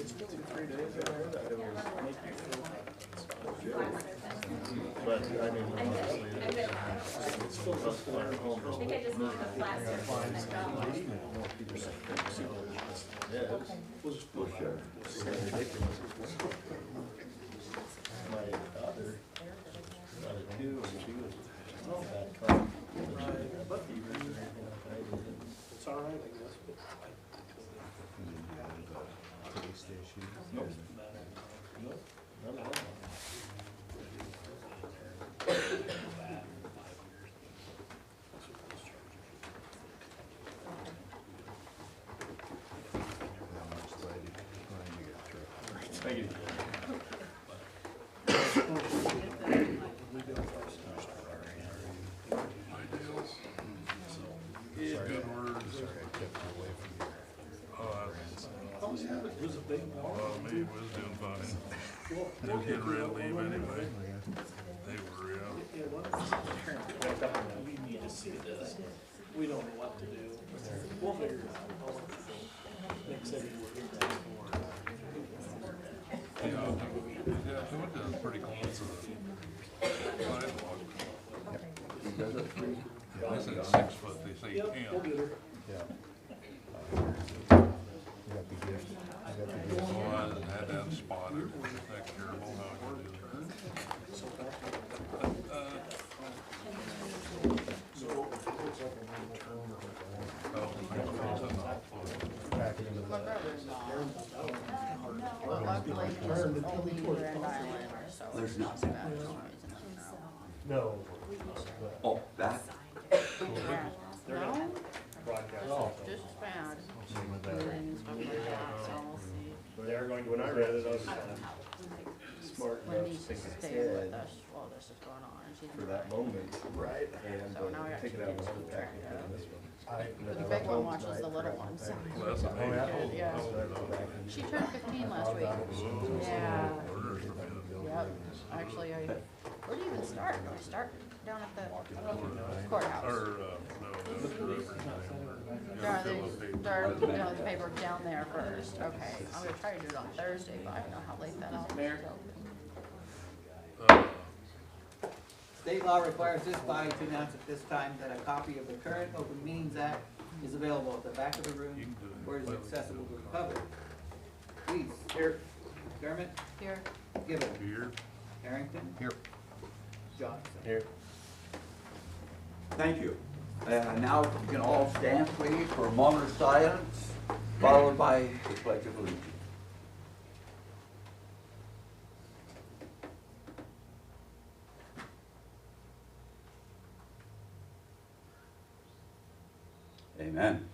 It's 2-3 days in there that it was making me feel but I mean, honestly, it's still just at home. I think I just need the plaster. Yeah, it was for sure. It's ridiculous. My daughter got it too, and she was that calm. It's all right, I guess. Nope. Nope. Not at all. Thank you. Good words. It was a big walk. Me was doing fine. They was getting ready to leave anyway. They were, yeah. We need to see this. We don't know what to do. We'll figure it out. Next every word. Yeah, they went to pretty close to the sidewalk. They said 6 foot, they say 10. We'll get her. So I had that spotted. That careful how you do Well, luckily, he's only either in Ireland or so. There's not. No. Oh, that? No? Just found. And stuff like that, so we'll see. They're going to, when I read it, I was smart enough Wendy's to just think staying with ahead us while this is going on. She's for that moment. Right. And So now we take it actually out get and to put it back track in of. this one. But the big one watches the little one, so. Well, that's amazing. Yeah. She turned 15 last week. Yeah. Yep. Actually, where do you even start? Do I start down at the courthouse? Or, no, The paper down there first. Okay. I'm gonna try to do it on Thursday, but I don't know how late that'll be. State law requires this body to announce at this time that a copy of the current Open Meetings Act is available at the back of the room where it is accessible to the public. Please. Here. McDermott. Here. Gibbon. Here. Harrington. Here. Johnson. Here. Thank you. Now you can all stand, please, for a moment of silence, followed by the Pledge of Allegiance. Amen.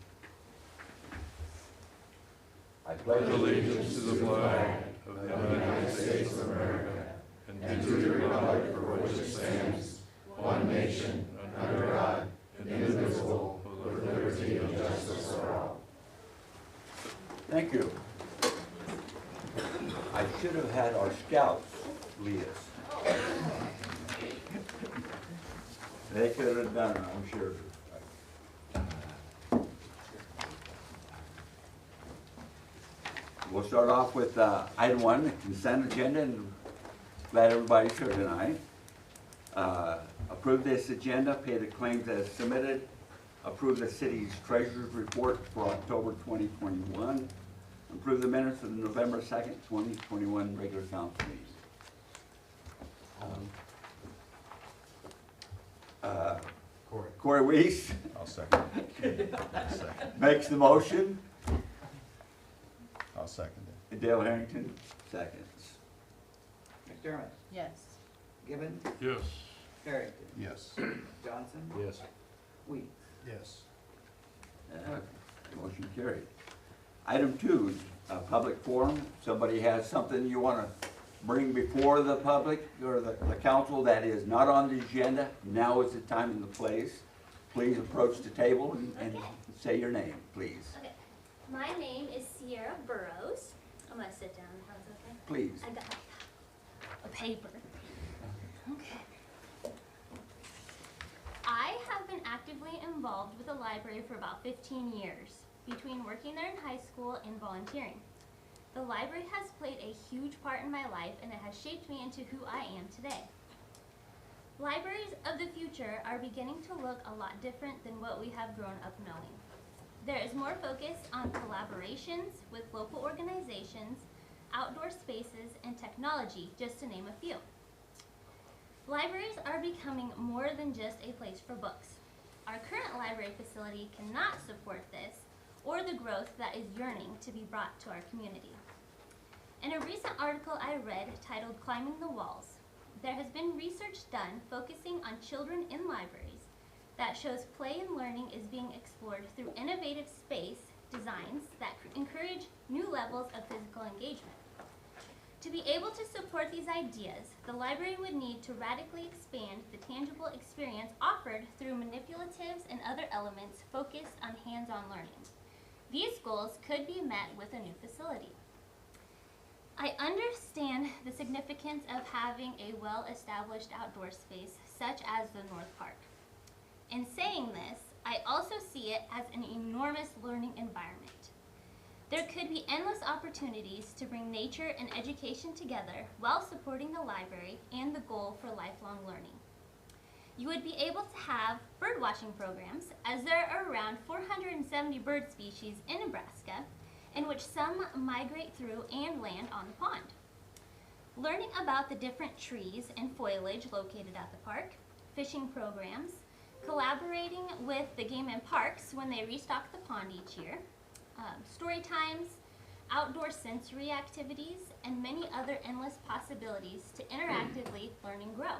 I pledge Allegiance to the flag of the United States of America and to the republic for which it stands, one nation, under God, indivisible, with liberty and justice for all. Thank you. I should have had our scouts lead us. They could have done it, I'm sure. We'll start off with item 1, the consent agenda, and glad everybody's here tonight. Approve this agenda, pay the claims as submitted, approve the city's treasurer's report for October 2021, approve the minutes of the November 2nd, 2021 regular council meeting. Corey Weiss I'll second. makes the motion. I'll second it. Dale Harrington seconds. McDermott. Yes. Gibbon. Yes. Harrington. Yes. Johnson. Yes. Weeds. Yes. Motion carried. Item 2, public forum. Somebody has something you want to bring before the public or the council that is not on the agenda. Now is the time and the place. Please approach the table and say your name, please. Okay. My name is Sierra Burrows. I'm gonna sit down. How's that okay? Please. I got a paper. Okay. I have been actively involved with the library for about 15 years, between working there in high school and volunteering. the library has played a huge part in my life and it has shaped me into who I am today. Libraries of the future are beginning to look a lot different than what we have grown up knowing. There is more focus on collaborations with local organizations, outdoor spaces, and technology, just to name a few. Libraries are becoming more than just a place for books. Our current library facility cannot support this or the growth that is yearning to be brought to our community. In a recent article I read titled "Climbing the Walls," there has been research done focusing on children in libraries that shows play and learning is being explored through innovative space designs that encourage new levels of physical engagement. To be able to support these ideas, the library would need to radically expand the tangible experience offered through manipulatives and other elements focused on hands-on learning. These goals could be met with a new facility. I understand the significance of having a well-established outdoor space such as the North Park. In saying this, I also see it as an enormous learning environment. There could be endless opportunities to bring nature and education together while supporting the library and the goal for lifelong learning. You would be able to have bird watching programs, as there are around 470 bird species in Nebraska, in which some migrate through and land on the pond. Learning about the different trees and foliage located at the park, fishing programs, collaborating with the game and parks when they restock the pond each year, story times, outdoor sensory activities, and many other endless possibilities to interactively learn and grow.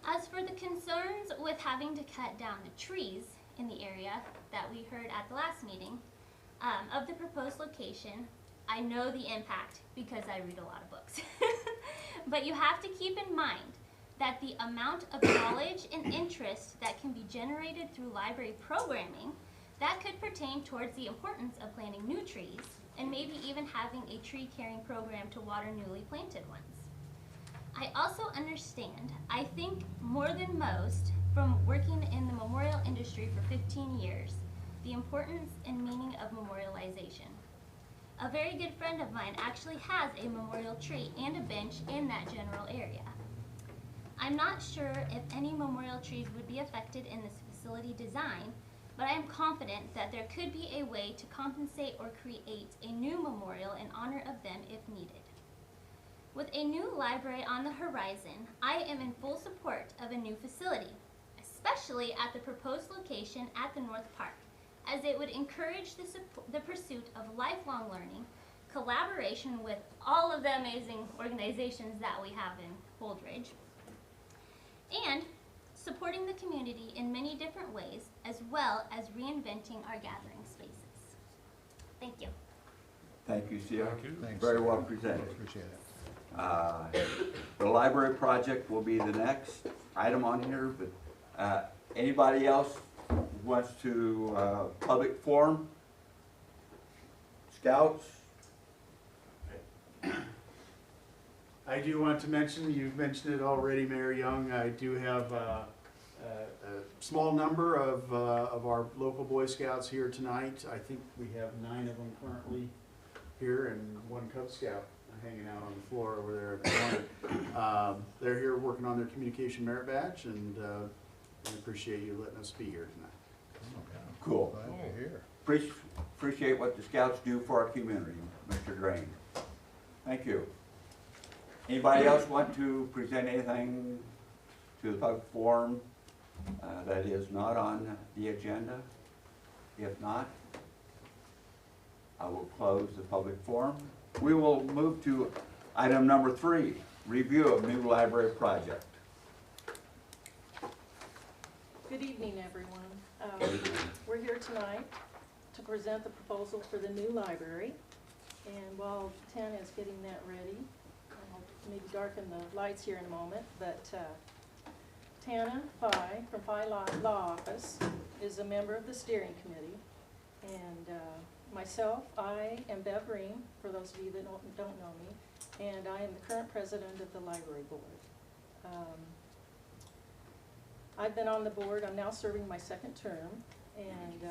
As for the concerns with having to cut down the trees in the area that we heard at the last meeting of the proposed location, I know the impact because I read a lot of books. But you have to keep in mind that the amount of knowledge and interest that can be generated through library programming that could pertain towards the importance of planting new trees and maybe even having a tree caring program to water newly planted ones. I also understand, I think more than most, from working in the memorial industry for 15 years, the importance and meaning of memorialization. A very good friend of mine actually has a memorial tree and a bench in that general area. I'm not sure if any memorial trees would be affected in this facility design, but I am confident that there could be a way to compensate or create a new memorial in honor of them if needed. With a new library on the horizon, I am in full support of a new facility, especially at the proposed location at the North Park, as it would encourage the pursuit of lifelong learning, collaboration with all of the amazing organizations that we have in Holdridge, and supporting the community in many different ways, as well as reinventing our gathering spaces. Thank you. Thank you, Sierra. Thank you. Thanks. Very well presented. Appreciate it. The library project will be the next item on here, but anybody else wants to public forum? Scouts? I do want to mention, you've mentioned it already, Mayor Young, I do have a small number of our local Boy Scouts here tonight. I think we have 9 of them currently here and 1 Cub Scout hanging out on the floor over there at the corner. They're here working on their communication merit badge, and I appreciate you letting us be here tonight. Cool. Glad to hear. Appreciate what the Scouts do for our community, Mr. Drain. Thank you. Anybody else want to present anything to the public forum that is not on the agenda? If not, I will close the public forum. We will move to item number 3, review of new library project. Good evening, everyone. We're here tonight to present the proposal for the new library. And while Tana is getting that ready, I'll maybe darken the lights here in a moment, but Tana Pye from Pye Law Office is a member of the steering committee. And myself, I am Bev Ream, for those of you that don't know me, and I am the current president of the library board. I've been on the board, I'm now serving my 2nd term, and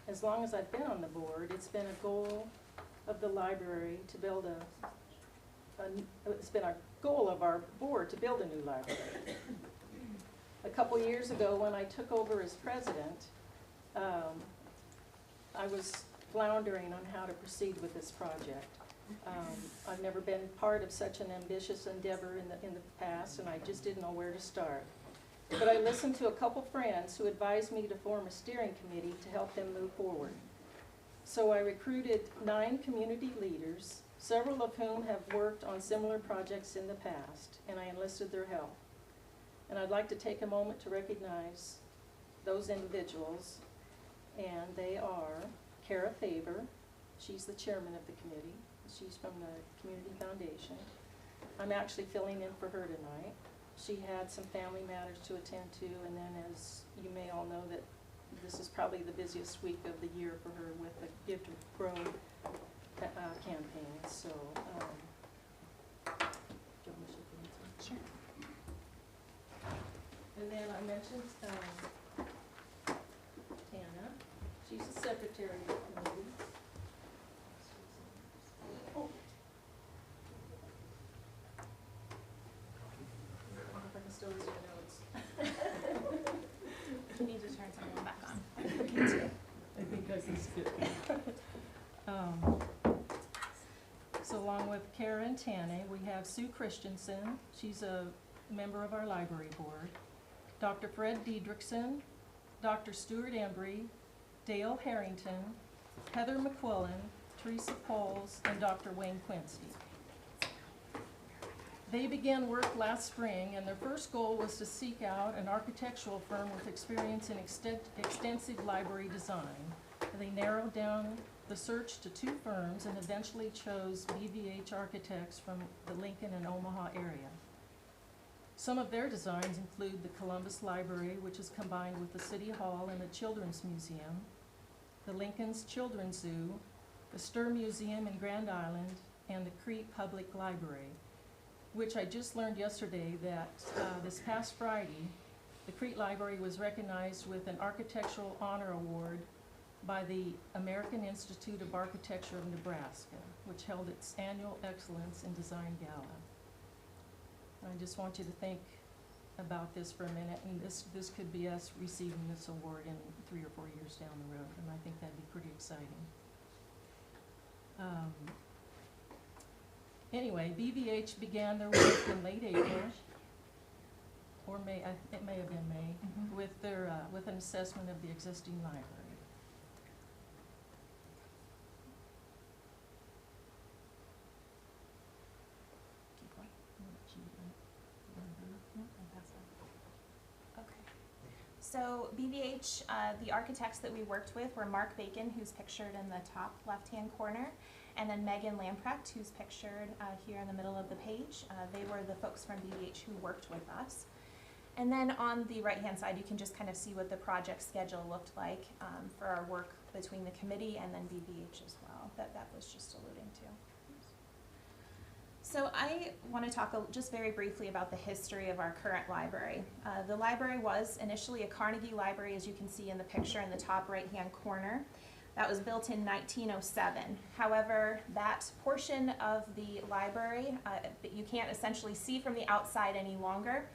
as long as I've been on the board, it's been a goal of the library to build it's been a goal of our board to build a new library. A couple years ago, when I took over as president, I was floundering on how to proceed with this project. I've never been part of such an ambitious endeavor in the past, and I just didn't know where to start. But I listened to a couple friends who advised me to form a steering committee to help them move forward. So I recruited 9 community leaders, several of whom have worked on similar projects in the past, and I enlisted their help. And I'd like to take a moment to recognize those individuals, and they are Kara Faber. She's the chairman of the committee. She's from the Community Foundation. I'm actually filling in for her tonight. She had some family matters to attend to, and then, as you may all know, that this is probably the busiest week of the year for her with the Give to Grow campaign. So, Sure. and then I mentioned Tana. She's the secretary of the committee. Oh. I wonder if I can still use your notes. You need to turn something back on. I think this is good. So along with Kara and Tana, we have Sue Christensen. She's a member of our library board. Dr. Fred Diedrichsen, Dr. Stuart Embry, Dale Harrington, Heather McQuillan, Teresa Poles, and Dr. Wayne Quincy. They began work last spring, and their first goal was to seek out an architectural firm with experience in extensive library design. They narrowed down the search to 2 firms and eventually chose BVH Architects from the Lincoln and Omaha area. Some of their designs include the Columbus Library, which is combined with the City Hall and the Children's Museum, the Lincoln's Children's Zoo, the Stir Museum in Grand Island, and the Crete Public Library, which I just learned yesterday that this past Friday, the Crete Library was recognized with an Architectural Honor Award by the American Institute of Architecture of Nebraska, which held its annual Excellence in Design Gala. And I just want you to think about this for a minute, and this could be us receiving this award in 3 or 4 years down the road, and I think that'd be pretty exciting. Anyway, BVH began their work in late April, or May, it may have been May, with an assessment of the existing library. Okay. So BVH, the architects that we worked with were Mark Bacon, who's pictured in the top left-hand corner, and then Megan Lamprecht, who's pictured here in the middle of the page. They were the folks from BVH who worked with us. And then on the right-hand side, you can just kind of see what the project schedule looked like for our work between the committee and then BVH as well, that was just alluding to. So I want to talk just very briefly about the history of our current library. The library was initially a Carnegie Library, as you can see in the picture in the top right-hand corner. That was built in 1907. However, that portion of the library that you can't essentially see from the outside any longer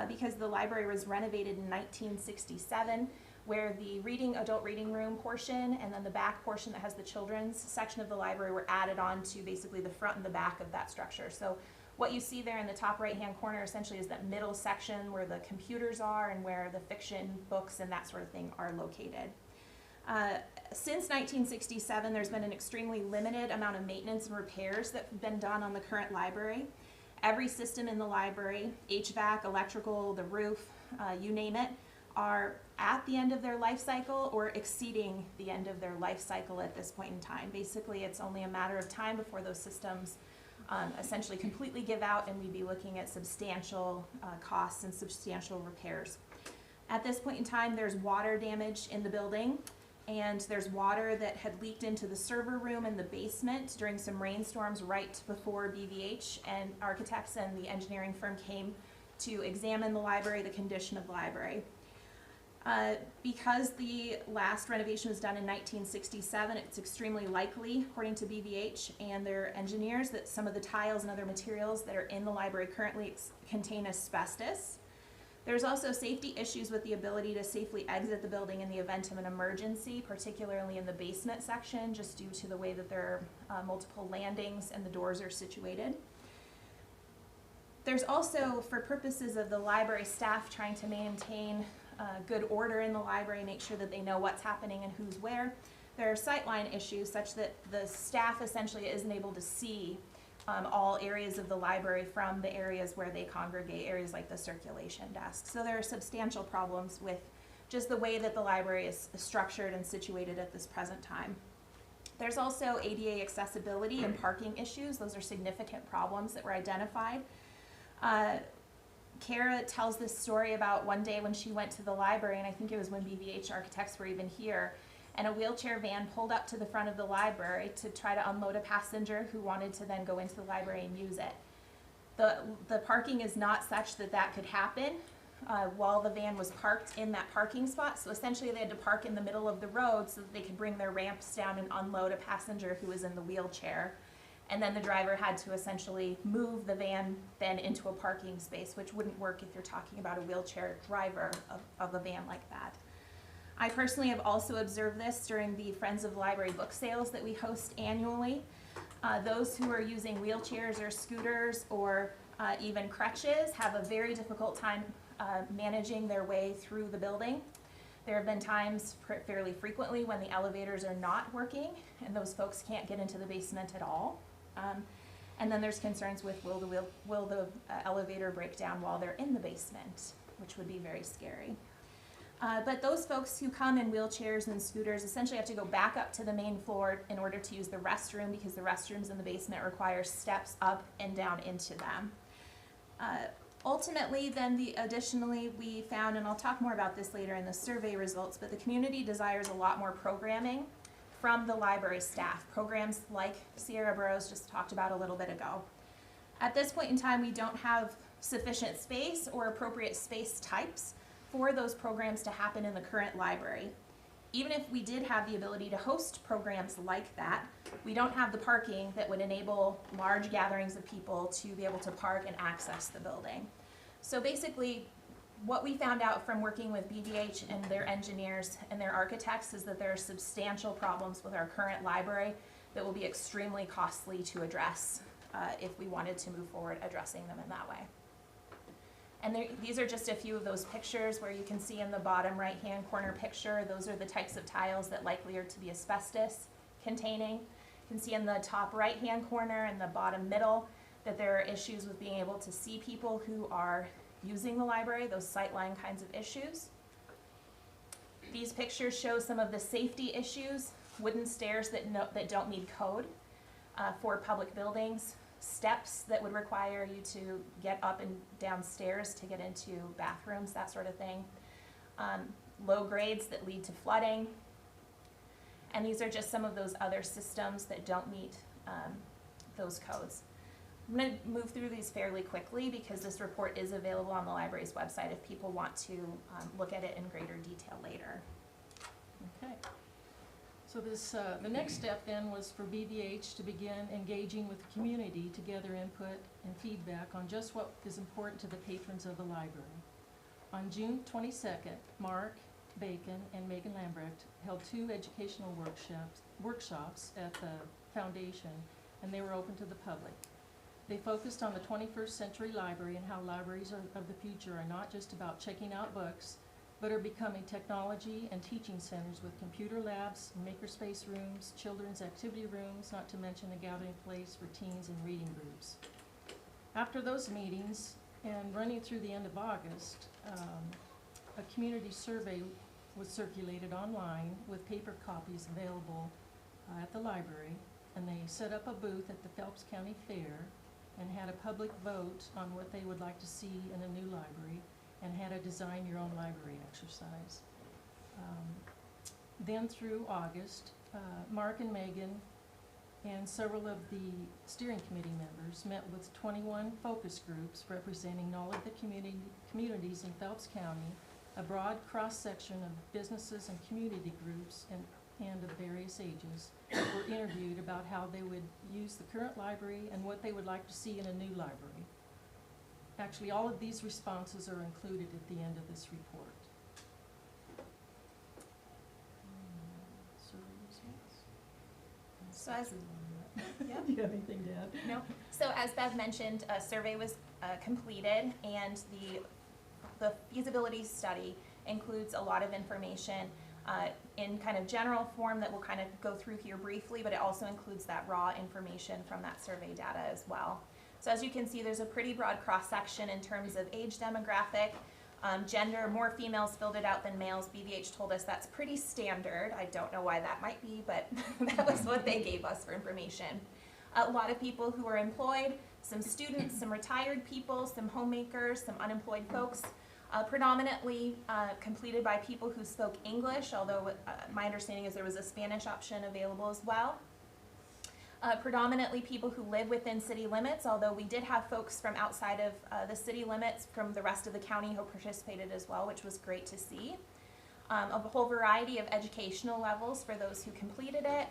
because the library was renovated in 1967, where the adult reading room portion and then the back portion that has the children's section of the library were added on to basically the front and the back of that structure. So what you see there in the top right-hand corner essentially is that middle section where the computers are and where the fiction books and that sort of thing are located. Since 1967, there's been an extremely limited amount of maintenance and repairs that have been done on the current library. Every system in the library, HVAC, electrical, the roof, you name it, are at the end of their life cycle or exceeding the end of their life cycle at this point in time. Basically, it's only a matter of time before those systems essentially completely give out and we'd be looking at substantial costs and substantial repairs. At this point in time, there's water damage in the building, and there's water that had leaked into the server room in the basement during some rainstorms right before BVH and architects and the engineering firm came to examine the library, the condition of the library. Because the last renovation was done in 1967, it's extremely likely, according to BVH and their engineers, that some of the tiles and other materials that are in the library currently contain asbestos. There's also safety issues with the ability to safely exit the building in the event of an emergency, particularly in the basement section, just due to the way that there are multiple landings and the doors are situated. There's also, for purposes of the library staff trying to maintain good order in the library, make sure that they know what's happening and who's where, there are sightline issues such that the staff essentially isn't able to see all areas of the library from the areas where they congregate, areas like the circulation desk. So there are substantial problems with just the way that the library is structured and situated at this present time. There's also ADA accessibility and parking issues. Those are significant problems that were identified. Kara tells this story about one day when she went to the library, and I think it was when BVH architects were even here, and a wheelchair van pulled up to the front of the library to try to unload a passenger who wanted to then go into the library and use it. The parking is not such that that could happen while the van was parked in that parking spot, so essentially they had to park in the middle of the road so that they could bring their ramps down and unload a passenger who was in the wheelchair. And then the driver had to essentially move the van then into a parking space, which wouldn't work if you're talking about a wheelchair driver of a van like that. I personally have also observed this during the Friends of Library book sales that we host annually. Those who are using wheelchairs or scooters or even crutches have a very difficult time managing their way through the building. There have been times fairly frequently when the elevators are not working and those folks can't get into the basement at all. And then there's concerns with will the elevator break down while they're in the basement, which would be very scary. But those folks who come in wheelchairs and scooters essentially have to go back up to the main floor in order to use the restroom, because the restrooms in the basement require steps up and down into them. Ultimately, then additionally we found, and I'll talk more about this later in the survey results, but the community desires a lot more programming from the library staff, programs like Sierra Burrows just talked about a little bit ago. At this point in time, we don't have sufficient space or appropriate space types for those programs to happen in the current library. Even if we did have the ability to host programs like that, we don't have the parking that would enable large gatherings of people to be able to park and access the building. So basically, what we found out from working with BVH and their engineers and their architects is that there are substantial problems with our current library that will be extremely costly to address if we wanted to move forward addressing them in that way. And these are just a few of those pictures where you can see in the bottom right-hand corner picture, those are the types of tiles that likely are to be asbestos containing. You can see in the top right-hand corner and the bottom middle that there are issues with being able to see people who are using the library, those sightline kinds of issues. These pictures show some of the safety issues, wooden stairs that don't meet code for public buildings, steps that would require you to get up and down stairs to get into bathrooms, that sort of thing. Low grades that lead to flooding. And these are just some of those other systems that don't meet those codes. I'm going to move through these fairly quickly because this report is available on the library's website if people want to look at it in greater detail later. Okay. So this, the next step then was for BVH to begin engaging with the community to gather input and feedback on just what is important to the patrons of the library. On June 22nd, Mark Bacon and Megan Lambrecht held 2 educational workshops at the foundation, and they were open to the public. They focused on the 21st century library and how libraries of the future are not just about checking out books, but are becoming technology and teaching centers with computer labs, makerspace rooms, children's activity rooms, not to mention a gathering place for teens and reading groups. After those meetings, and running through the end of August, a community survey was circulated online with paper copies available at the library, and they set up a booth at the Phelps County Fair and had a public vote on what they would like to see in a new library, and had a design your own library exercise. Then through August, Mark and Megan and several of the steering committee members met with 21 focus groups representing all of the communities in Phelps County A broad cross-section of businesses and community groups and of various ages were interviewed about how they would use the current library and what they would like to see in a new library. Actually, all of these responses are included at the end of this report. So as- Yep. Do you have anything to add? No. So as Bev mentioned, a survey was completed, and the feasibility study includes a lot of information in kind of general form that we'll kind of go through here briefly, but it also includes that raw information from that survey data as well. So as you can see, there's a pretty broad cross-section in terms of age demographic, gender. More females filled it out than males. BVH told us that's pretty standard. I don't know why that might be, but that was what they gave us for information. A lot of people who are employed, some students, some retired people, some homemakers, some unemployed folks. Predominantly completed by people who spoke English, although my understanding is there was a Spanish option available as well. Predominantly people who live within city limits, although we did have folks from outside of the city limits from the rest of the county who participated as well, which was great to see. A whole variety of educational levels for those who completed it.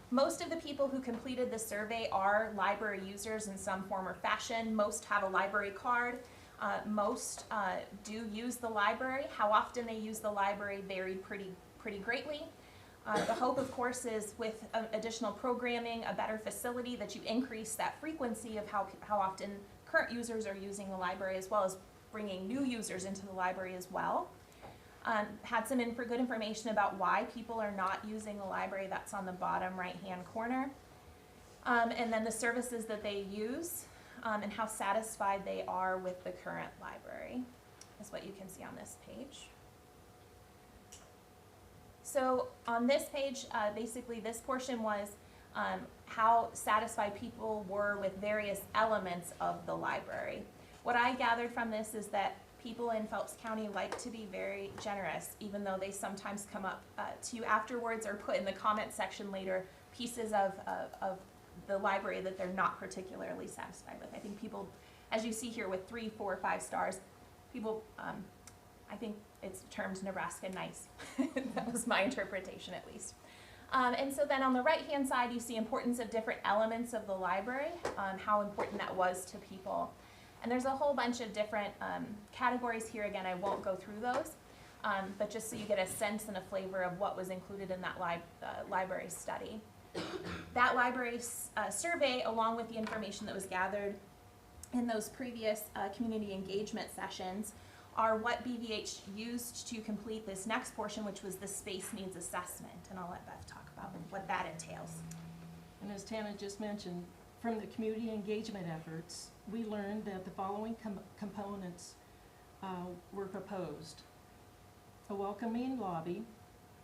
Most of the people who completed the survey are library users in some form or fashion. Most have a library card. Most do use the library. How often they use the library varied pretty greatly. The hope, of course, is with additional programming, a better facility, that you increase that frequency of how often current users are using the library, as well as bringing new users into the library as well. Had some good information about why people are not using the library. That's on the bottom right-hand corner. And then the services that they use and how satisfied they are with the current library is what you can see on this page. So on this page, basically this portion was how satisfied people were with various elements of the library. What I gathered from this is that people in Phelps County like to be very generous, even though they sometimes come up to you afterwards or put in the comment section later pieces of the library that they're not particularly satisfied with. I think people, as you see here with 3, 4, 5 stars, people, I think it's termed Nebraska nice. That was my interpretation at least. And so then on the right-hand side, you see importance of different elements of the library, how important that was to people. And there's a whole bunch of different categories here. Again, I won't go through those, but just so you get a sense and a flavor of what was included in that library study. That library survey, along with the information that was gathered in those previous community engagement sessions, are what BVH used to complete this next portion, which was the space needs assessment. And I'll let Beth talk about what that entails. And as Tana just mentioned, from the community engagement efforts, we learned that the following components were proposed. A welcoming lobby,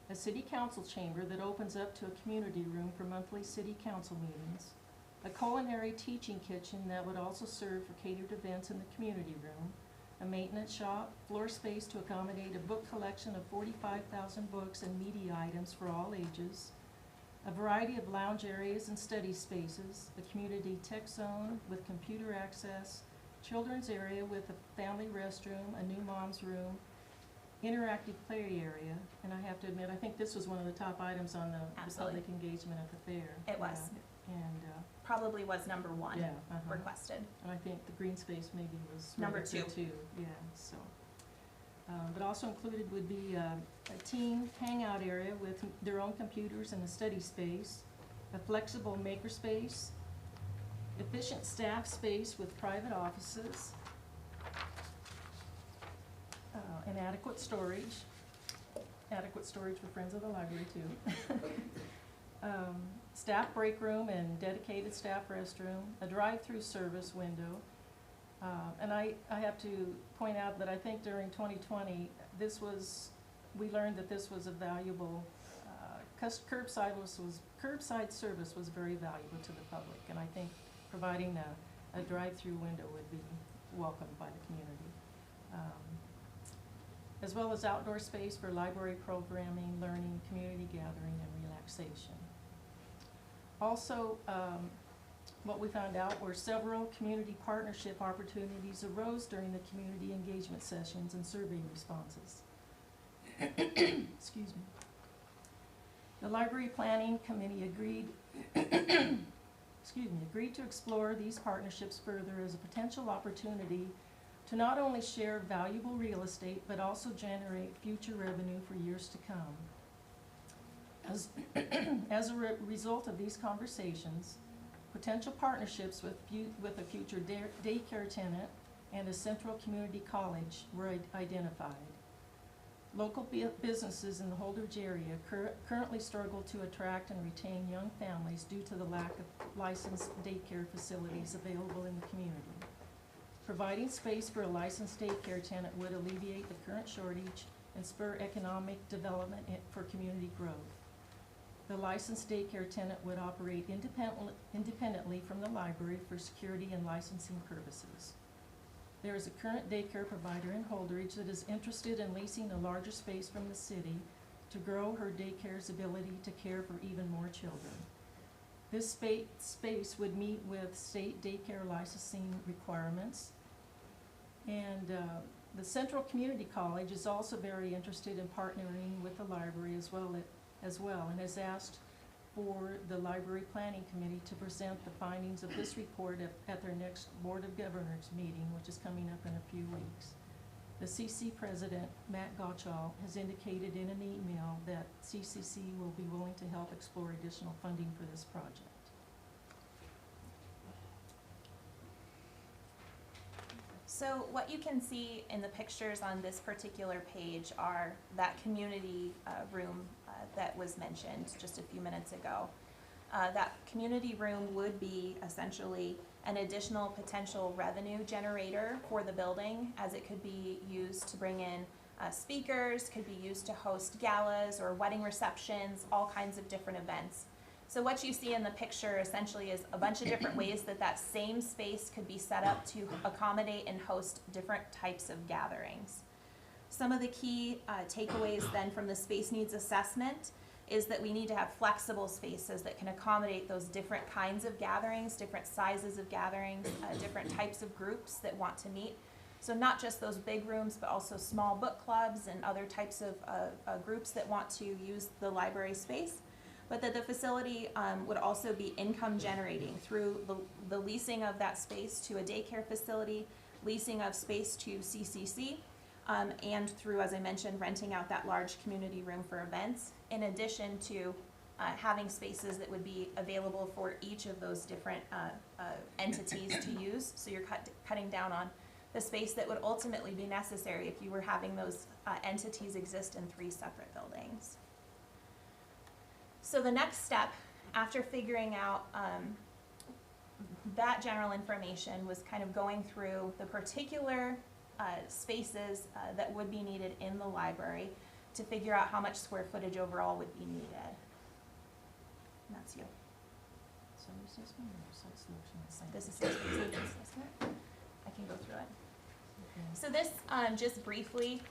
a city council chamber that opens up to a community room for monthly city council meetings, a culinary teaching kitchen that would also serve for catered events in the community room, a maintenance shop, floor space to accommodate a book collection of 45,000 books and media items for all ages, a variety of lounge areas and study spaces, a community tech zone with computer access, children's area with a family restroom, a new mom's room, interactive play area, and I have to admit, I think this was one of the top items on the Absolutely. public engagement at the fair. It was. Yeah. And, Probably was number 1 yeah, requested. and I think the green space maybe was Number right up there 2. too, yeah, so. But also included would be a teen hangout area with their own computers and a study space, a flexible maker space, efficient staff space with private offices, and adequate storage for Friends of the Library too. Staff break room and dedicated staff restroom, a drive-through service window. And I have to point out that I think during 2020, we learned that this was a valuable, curbside service was very valuable to the public. And I think providing a drive-through window would be welcomed by the community. As well as outdoor space for library programming, learning, community gathering, and relaxation. Also, what we found out were several community partnership opportunities arose during the community engagement sessions and survey responses. Excuse me. The Library Planning Committee agreed to explore these partnerships further as a potential opportunity to not only share valuable real estate, but also generate future revenue for years to come. As a result of these conversations, potential partnerships with a future daycare tenant and a central community college were identified. Local businesses in the Holdridge area currently struggle to attract and retain young families due to the lack of licensed daycare facilities available in the community. Providing space for a licensed daycare tenant would alleviate the current shortage and spur economic development for community growth. The licensed daycare tenant would operate independently from the library for security and licensing purposes. There is a current daycare provider in Holdridge that is interested in leasing a larger space from the city to grow her daycare's ability to care for even more children. This space would meet with state daycare licensing requirements. And the Central Community College is also very interested in partnering with the library as well, and has asked for the Library Planning Committee to present the findings of this report at their next Board of Governors meeting, which is coming up in a few weeks. The CC President, Matt Gottschall, has indicated in an email that CCC will be willing to help explore additional funding for this project. So what you can see in the pictures on this particular page are that community room that was mentioned just a few minutes ago. That community room would be essentially an additional potential revenue generator for the building, as it could be used to bring in speakers, could be used to host galas or wedding receptions, all kinds of different events. So what you see in the picture essentially is a bunch of different ways that that same space could be set up to accommodate and host different types of gatherings. Some of the key takeaways then from the space needs assessment is that we need to have flexible spaces that can accommodate those different kinds of gatherings, different sizes of gatherings, different types of groups that want to meet. So not just those big rooms, but also small book clubs and other types of groups that want to use the library space. But that the facility would also be income generating through the leasing of that space to a daycare facility, leasing of space to CCC, and through, as I mentioned, renting out that large community room for events, in addition to having spaces that would be available for each of those different entities to use. So you're cutting down on the space that would ultimately be necessary if you were having those entities exist in 3 separate buildings. So the next step, after figuring out that general information, was kind of going through the particular spaces that would be needed in the library to figure out how much square footage overall would be needed. And that's you. So is this one or site selection and site? This is the space needs assessment. I can go through it. Okay. So this, just briefly,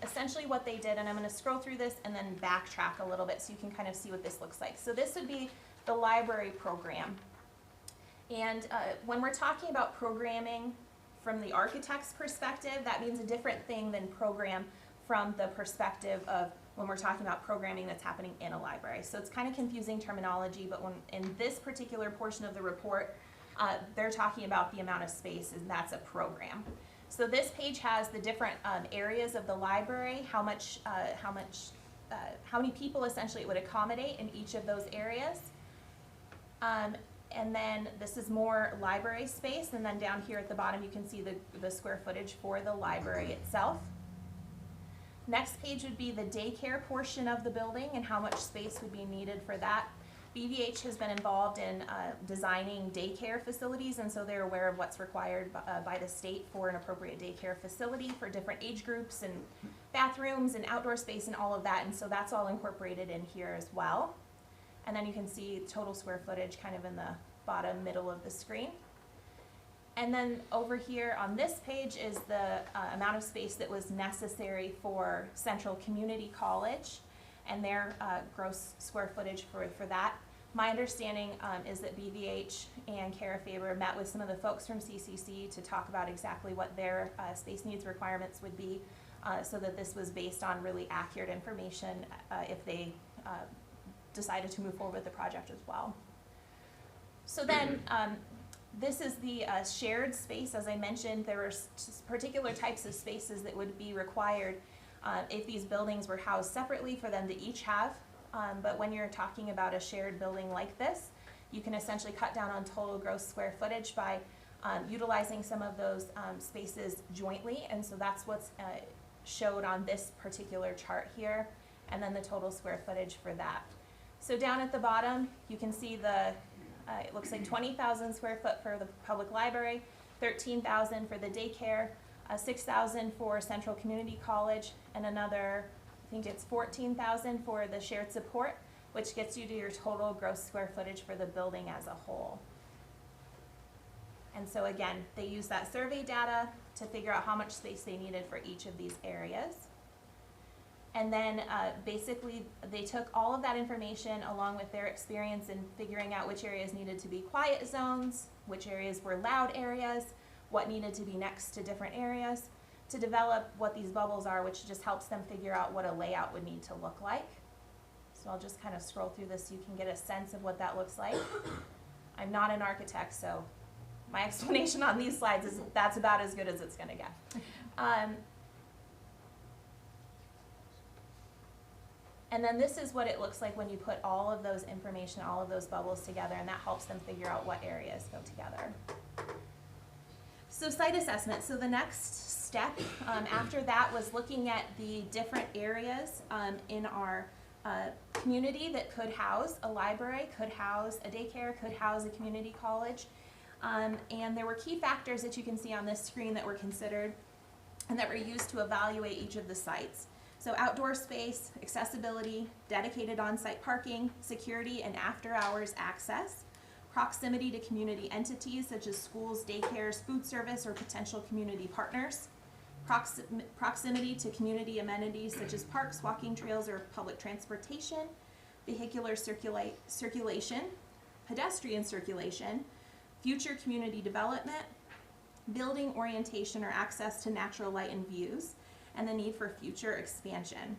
essentially what they did, and I'm going to scroll through this and then backtrack a little bit so you can kind of see what this looks like. So this would be the library program. And when we're talking about programming from the architect's perspective, that means a different thing than program from the perspective of when we're talking about programming that's happening in a library. So it's kind of confusing terminology, but when in this particular portion of the report, they're talking about the amount of space, and that's a program. So this page has the different areas of the library, how many people essentially it would accommodate in each of those areas. And then this is more library space, and then down here at the bottom you can see the square footage for the library itself. Next page would be the daycare portion of the building and how much space would be needed for that. BVH has been involved in designing daycare facilities, and so they're aware of what's required by the state for an appropriate daycare facility for different age groups and bathrooms and outdoor space and all of that, and so that's all incorporated in here as well. And then you can see total square footage kind of in the bottom middle of the screen. And then over here on this page is the amount of space that was necessary for Central Community College and their gross square footage for that. My understanding is that BVH and Cara Faber met with some of the folks from CCC to talk about exactly what their space needs requirements would be, so that this was based on really accurate information if they decided to move forward with the project as well. So then, this is the shared space. As I mentioned, there were particular types of spaces that would be required if these buildings were housed separately for them to each have. But when you're talking about a shared building like this, you can essentially cut down on total gross square footage by utilizing some of those spaces jointly. And so that's what's showed on this particular chart here, and then the total square footage for that. So down at the bottom, you can see it looks like 20,000 square foot for the public library, 13,000 for the daycare, 6,000 for Central Community College, and another, I think it's 14,000 for the shared support, which gets you to your total gross square footage for the building as a whole. And so again, they use that survey data to figure out how much space they needed for each of these areas. And then basically they took all of that information along with their experience in figuring out which areas needed to be quiet zones, which areas were loud areas, what needed to be next to different areas, to develop what these bubbles are, which just helps them figure out what a layout would need to look like. So I'll just kind of scroll through this so you can get a sense of what that looks like. I'm not an architect, so my explanation on these slides is that's about as good as it's gonna get. And then this is what it looks like when you put all of those information, all of those bubbles together, and that helps them figure out what areas go together. So site assessment. So the next step after that was looking at the different areas in our community that could house a library, could house a daycare, could house a community college. And there were key factors that you can see on this screen that were considered and that were used to evaluate each of the sites. So outdoor space, accessibility, dedicated on-site parking, security and after-hours access, proximity to community entities such as schools, daycares, food service, or potential community partners, proximity to community amenities such as parks, walking trails, or public transportation, vehicular circulation, pedestrian circulation, future community development, building orientation or access to natural light and views, and the need for future expansion.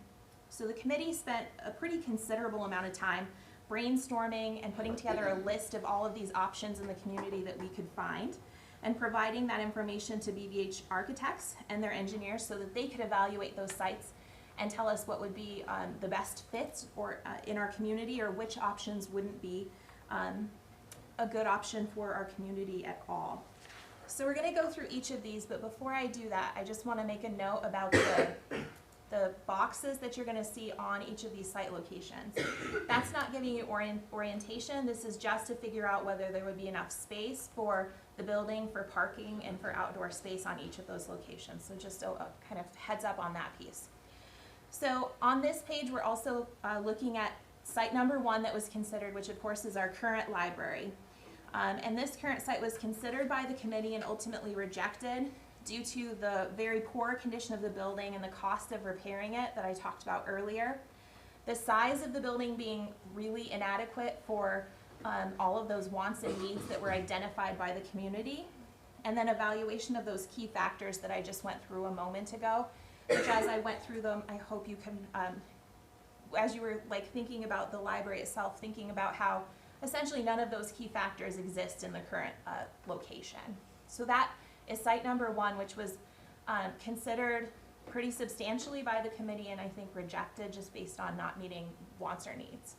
So the committee spent a pretty considerable amount of time brainstorming and putting together a list of all of these options in the community that we could find, and providing that information to BVH architects and their engineers so that they could evaluate those sites and tell us what would be the best fit or in our community, or which options wouldn't be a good option for our community at all. So we're going to go through each of these, but before I do that, I just want to make a note about the boxes that you're going to see on each of these site locations. That's not giving you orientation. This is just to figure out whether there would be enough space for the building, for parking, and for outdoor space on each of those locations. So just a kind of heads up on that piece. So on this page, we're also looking at site number 1 that was considered, which of course is our current library. And this current site was considered by the committee and ultimately rejected due to the very poor condition of the building and the cost of repairing it that I talked about earlier. The size of the building being really inadequate for all of those wants and needs that were identified by the community. And then evaluation of those key factors that I just went through a moment ago, which as I went through them, I hope you can, as you were like thinking about the library itself, thinking about how essentially none of those key factors exist in the current location. So that is site number 1, which was considered pretty substantially by the committee and I think rejected just based on not meeting wants or needs.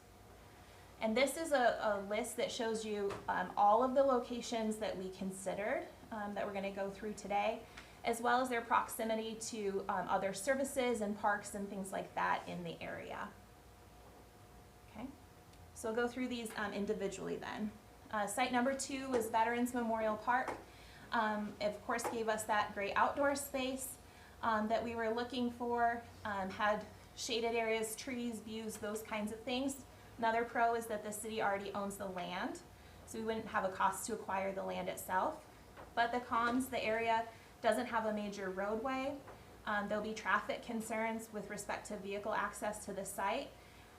And this is a list that shows you all of the locations that we considered that we're going to go through today, as well as their proximity to other services and parks and things like that in the area. Okay, so we'll go through these individually then. Site number 2 was Veterans Memorial Park. Of course gave us that great outdoor space that we were looking for, had shaded areas, trees, views, those kinds of things. Another pro is that the city already owns the land, so we wouldn't have a cost to acquire the land itself. But the cons, the area doesn't have a major roadway. There'll be traffic concerns with respect to vehicle access to the site.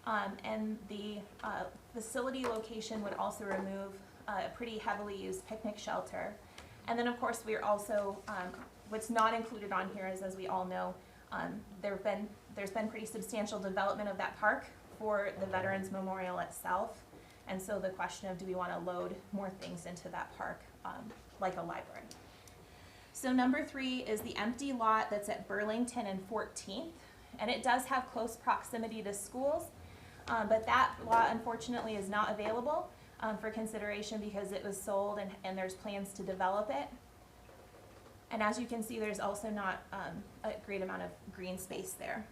And the facility location would also remove a pretty heavily used picnic shelter. And then, of course, we're also, what's not included on here is, as we all know, there's been pretty substantial development of that park for the Veterans Memorial itself. And so the question of, do we want to load more things into that park, like a library? So number 3 is the empty lot that's at Burlington and 14th. And it does have close proximity to schools, but that lot unfortunately is not available for consideration because it was sold and there's plans to develop it. And as you can see, there's also not a great amount of green space there.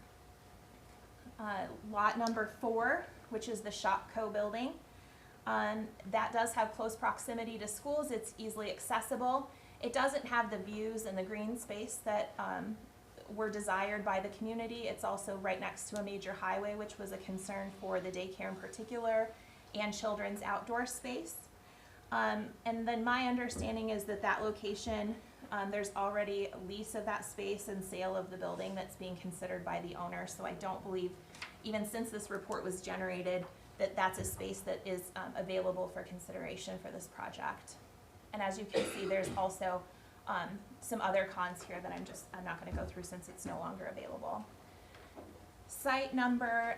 Lot number 4, which is the Shopco building, that does have close proximity to schools. It's easily accessible. It doesn't have the views and the green space that were desired by the community. It's also right next to a major highway, which was a concern for the daycare in particular, and children's outdoor space. And then my understanding is that that location, there's already a lease of that space and sale of the building that's being considered by the owner. So I don't believe, even since this report was generated, that that's a space that is available for consideration for this project. And as you can see, there's also some other cons here that I'm not going to go through since it's no longer available. Site number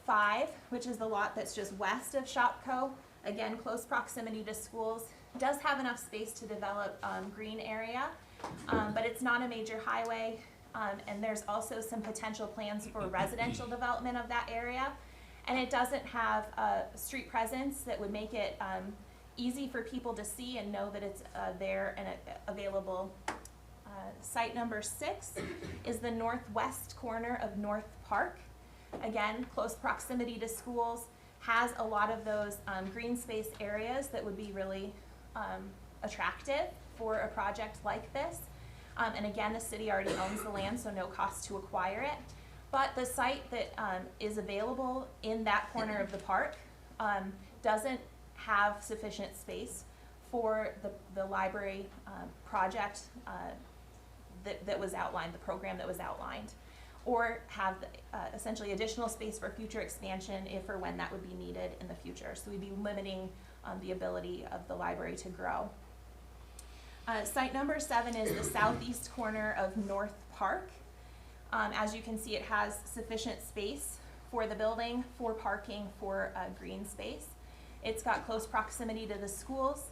5, which is the lot that's just west of Shopco, again, close proximity to schools, does have enough space to develop green area, but it's not a major highway, and there's also some potential plans for residential development of that area, and it doesn't have a street presence that would make it easy for people to see and know that it's there and available. Site number 6 is the northwest corner of North Park. Again, close proximity to schools, has a lot of those green space areas that would be really attractive for a project like this. And again, the city already owns the land, so no cost to acquire it. But the site that is available in that corner of the park doesn't have sufficient space for the library project that was outlined, the program that was outlined, or have essentially additional space for future expansion if or when that would be needed in the future. So we'd be limiting the ability of the library to grow. Site number 7 is the southeast corner of North Park. As you can see, it has sufficient space for the building, for parking, for green space. It's got close proximity to the schools.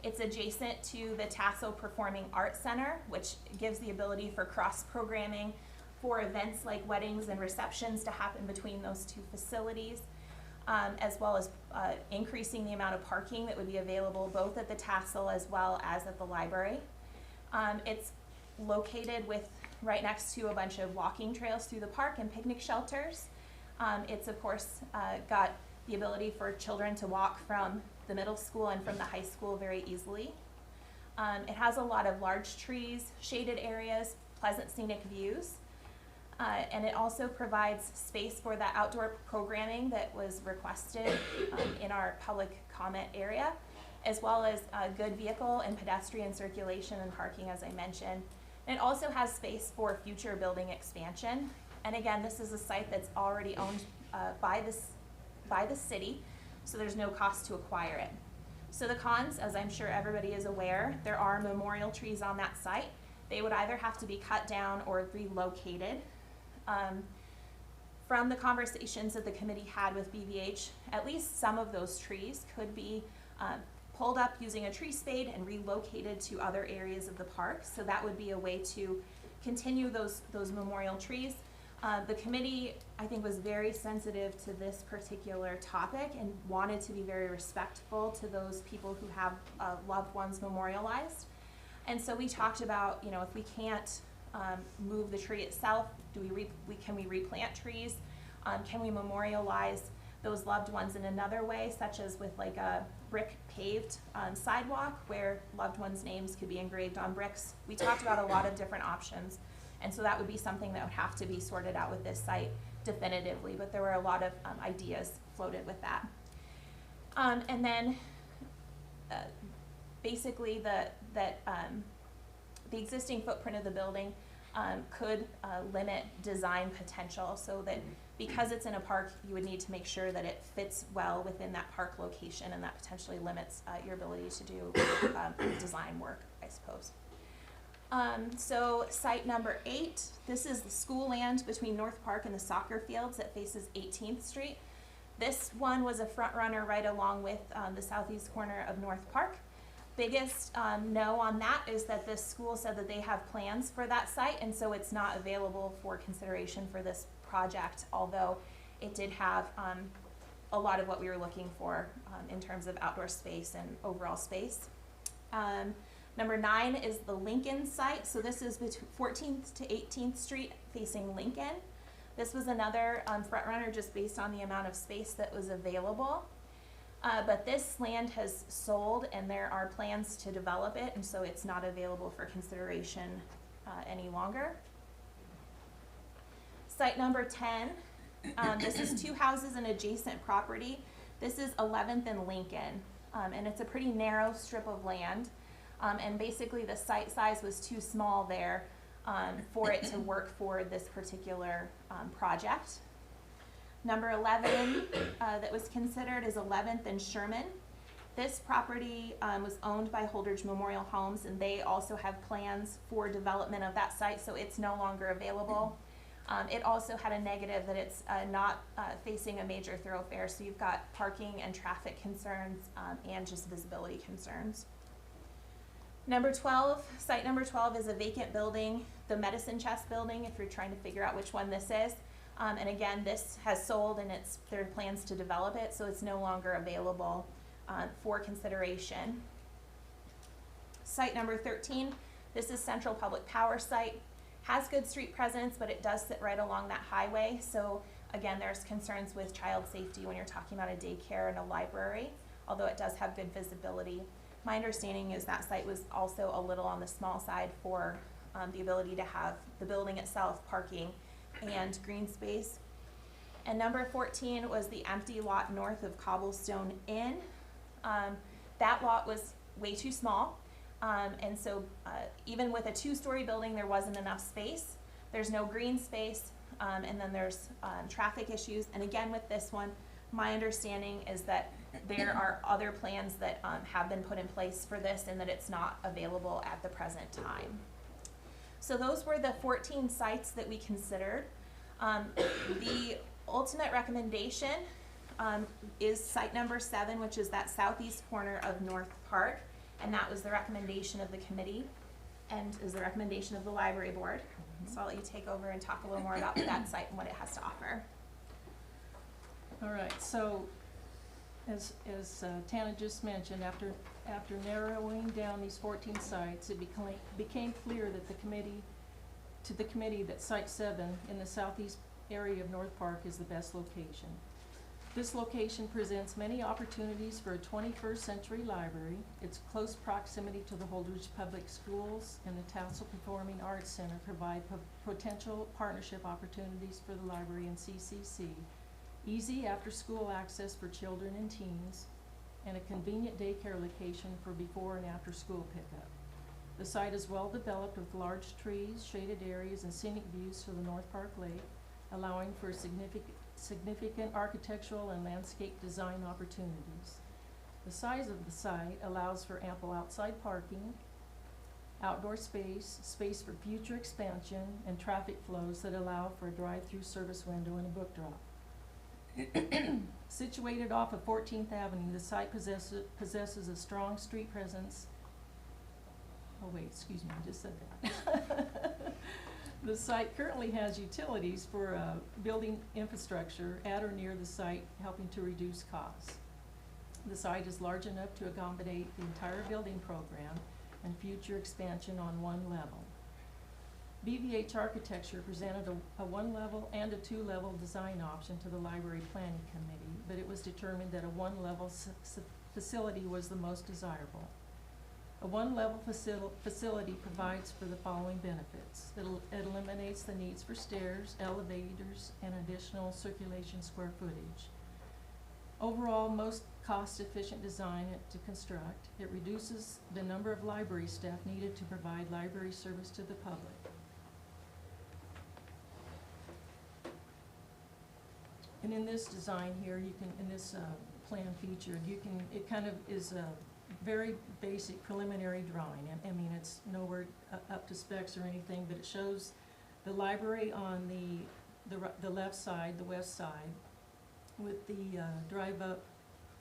It's adjacent to the Tasso Performing Arts Center, which gives the ability for cross-programming for events like weddings and receptions to happen between those two facilities, as well as increasing the amount of parking that would be available both at the Tassel as well as at the library. It's located right next to a bunch of walking trails through the park and picnic shelters. It's of course got the ability for children to walk from the middle school and from the high school very easily. It has a lot of large trees, shaded areas, pleasant scenic views. And it also provides space for that outdoor programming that was requested in our public comment area, as well as good vehicle and pedestrian circulation and parking, as I mentioned. And it also has space for future building expansion. And again, this is a site that's already owned by the city, so there's no cost to acquire it. So the cons, as I'm sure everybody is aware, there are memorial trees on that site. They would either have to be cut down or relocated. From the conversations that the committee had with BVH, at least some of those trees could be pulled up using a tree spade and relocated to other areas of the park. So that would be a way to continue those memorial trees. The committee, I think, was very sensitive to this particular topic and wanted to be very respectful to those people who have loved ones memorialized. And so we talked about, if we can't move the tree itself, can we replant trees? Can we memorialize those loved ones in another way, such as with like a brick paved sidewalk where loved ones' names could be engraved on bricks? We talked about a lot of different options. And so that would be something that would have to be sorted out with this site definitively, but there were a lot of ideas floated with that. And then basically the existing footprint of the building could limit design potential, so that Because it's in a park, you would need to make sure that it fits well within that park location, and that potentially limits your ability to do design work, I suppose. So site number 8, this is the school land between North Park and the soccer fields that faces 18th Street. This one was a front runner right along with the southeast corner of North Park. Biggest no on that is that this school said that they have plans for that site, and so it's not available for consideration for this project, although it did have a lot of what we were looking for in terms of outdoor space and overall space. Number 9 is the Lincoln site. So this is between 14th to 18th Street facing Lincoln. This was another front runner just based on the amount of space that was available. But this land has sold and there are plans to develop it, and so it's not available for consideration any longer. Site number 10, this is 2 houses and adjacent property. This is 11th and Lincoln, and it's a pretty narrow strip of land. And basically the site size was too small there for it to work for this particular project. Number 11 that was considered is 11th and Sherman. This property was owned by Holdridge Memorial Homes, and they also have plans for development of that site, so it's no longer available. It also had a negative that it's not facing a major thoroughfare, so you've got parking and traffic concerns and just visibility concerns. Number 12, site number 12 is a vacant building, the Medicine Chest building, if you're trying to figure out which one this is. And again, this has sold and there are plans to develop it, so it's no longer available for consideration. Site number 13, this is Central Public Power site. Has good street presence, but it does sit right along that highway. So again, there's concerns with child safety when you're talking about a daycare and a library, although it does have good visibility. My understanding is that site was also a little on the small side for the ability to have the building itself, parking, and green space. And number 14 was the empty lot north of Cobblestone Inn. That lot was way too small, and so even with a 2-story building, there wasn't enough space. There's no green space, and then there's traffic issues. And again, with this one, my understanding is that there are other plans that have been put in place for this, and that it's not available at the present time. So those were the 14 sites that we considered. The ultimate recommendation is site number 7, which is that southeast corner of North Park, and that was the recommendation of the committee and is the recommendation of the library board. So I'll let you take over and talk a little more about that site and what it has to offer. All right, so as Tana just mentioned, after narrowing down these 14 sites, it became clear that the committee that Site 7 in the southeast area of North Park is the best location. This location presents many opportunities for a 21st century library. Its close proximity to the Holdridge Public Schools and the Tassel Performing Arts Center provide potential partnership opportunities for the library and CCC. Easy after-school access for children and teens, and a convenient daycare location for before and after-school pickup. The site is well developed with large trees, shaded areas, and scenic views to the North Park Lake, allowing for significant architectural and landscape design opportunities. The size of the site allows for ample outside parking, outdoor space, space for future expansion, and traffic flows that allow for a drive-through service window and a book drop. Situated off of 14th Avenue, the site possesses a strong street presence. Oh wait, excuse me, I just said that. The site currently has utilities for building infrastructure at or near the site, helping to reduce costs. The site is large enough to accommodate the entire building program and future expansion on one level. BVH Architecture presented a 1-level and a 2-level design option to the Library Planning Committee, but it was determined that a 1-level facility was the most desirable. A 1-level facility provides for the following benefits. It eliminates the needs for stairs, elevators, and additional circulation square footage. Overall, most cost-efficient design to construct. It reduces the number of library staff needed to provide library service to the public. And in this design here, you can, in this plan featured, you can, it kind of is a very basic preliminary drawing. I mean, it's nowhere up to specs or anything, but it shows the library on the left side, the west side, with the drive-up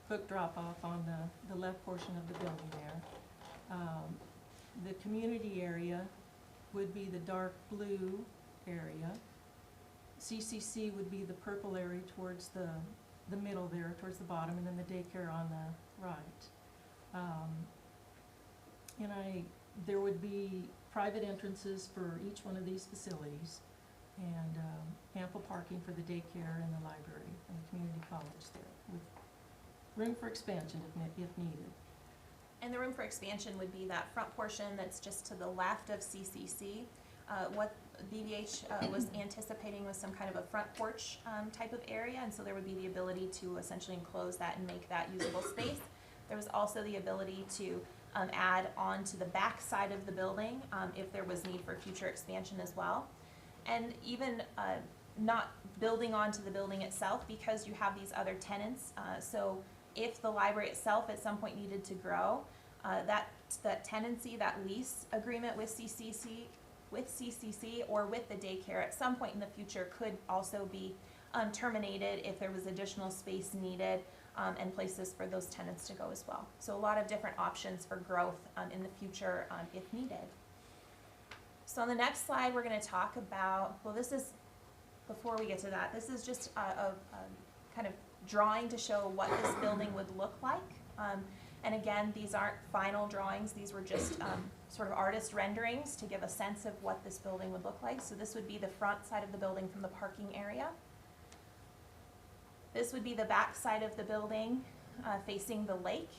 book drop-off on the left portion of the building there. The community area would be the dark blue area. CCC would be the purple area towards the middle there, towards the bottom, and then the daycare on the right. There would be private entrances for each one of these facilities, and ample parking for the daycare and the library and the community college there, with room for expansion if needed. And the room for expansion would be that front portion that's just to the left of CCC. What BVH was anticipating was some kind of a front porch type of area, and so there would be the ability to essentially enclose that and make that usable space. There was also the ability to add on to the back side of the building if there was need for future expansion as well. And even not building onto the building itself, because you have these other tenants. So if the library itself at some point needed to grow, that tenancy, that lease agreement with CCC or with the daycare at some point in the future could also be terminated if there was additional space needed and places for those tenants to go as well. So a lot of different options for growth in the future if needed. So on the next slide, we're going to talk about, well, this is, before we get to that, this is just a kind of drawing to show what this building would look like. And again, these aren't final drawings. These were just sort of artist renderings to give a sense of what this building would look like. So this would be the front side of the building from the parking area. This would be the back side of the building facing the lake.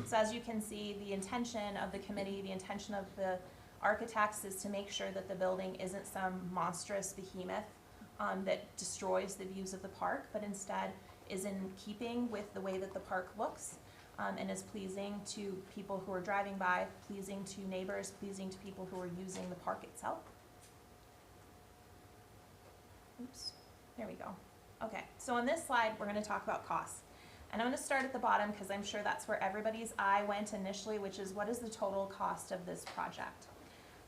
So as you can see, the intention of the committee, the intention of the architects is to make sure that the building isn't some monstrous behemoth that destroys the views of the park, but instead is in keeping with the way that the park looks and is pleasing to people who are driving by, pleasing to neighbors, pleasing to people who are using the park itself. Oops, there we go. Okay, so on this slide, we're going to talk about costs. And I'm going to start at the bottom because I'm sure that's where everybody's eye went initially, which is what is the total cost of this project?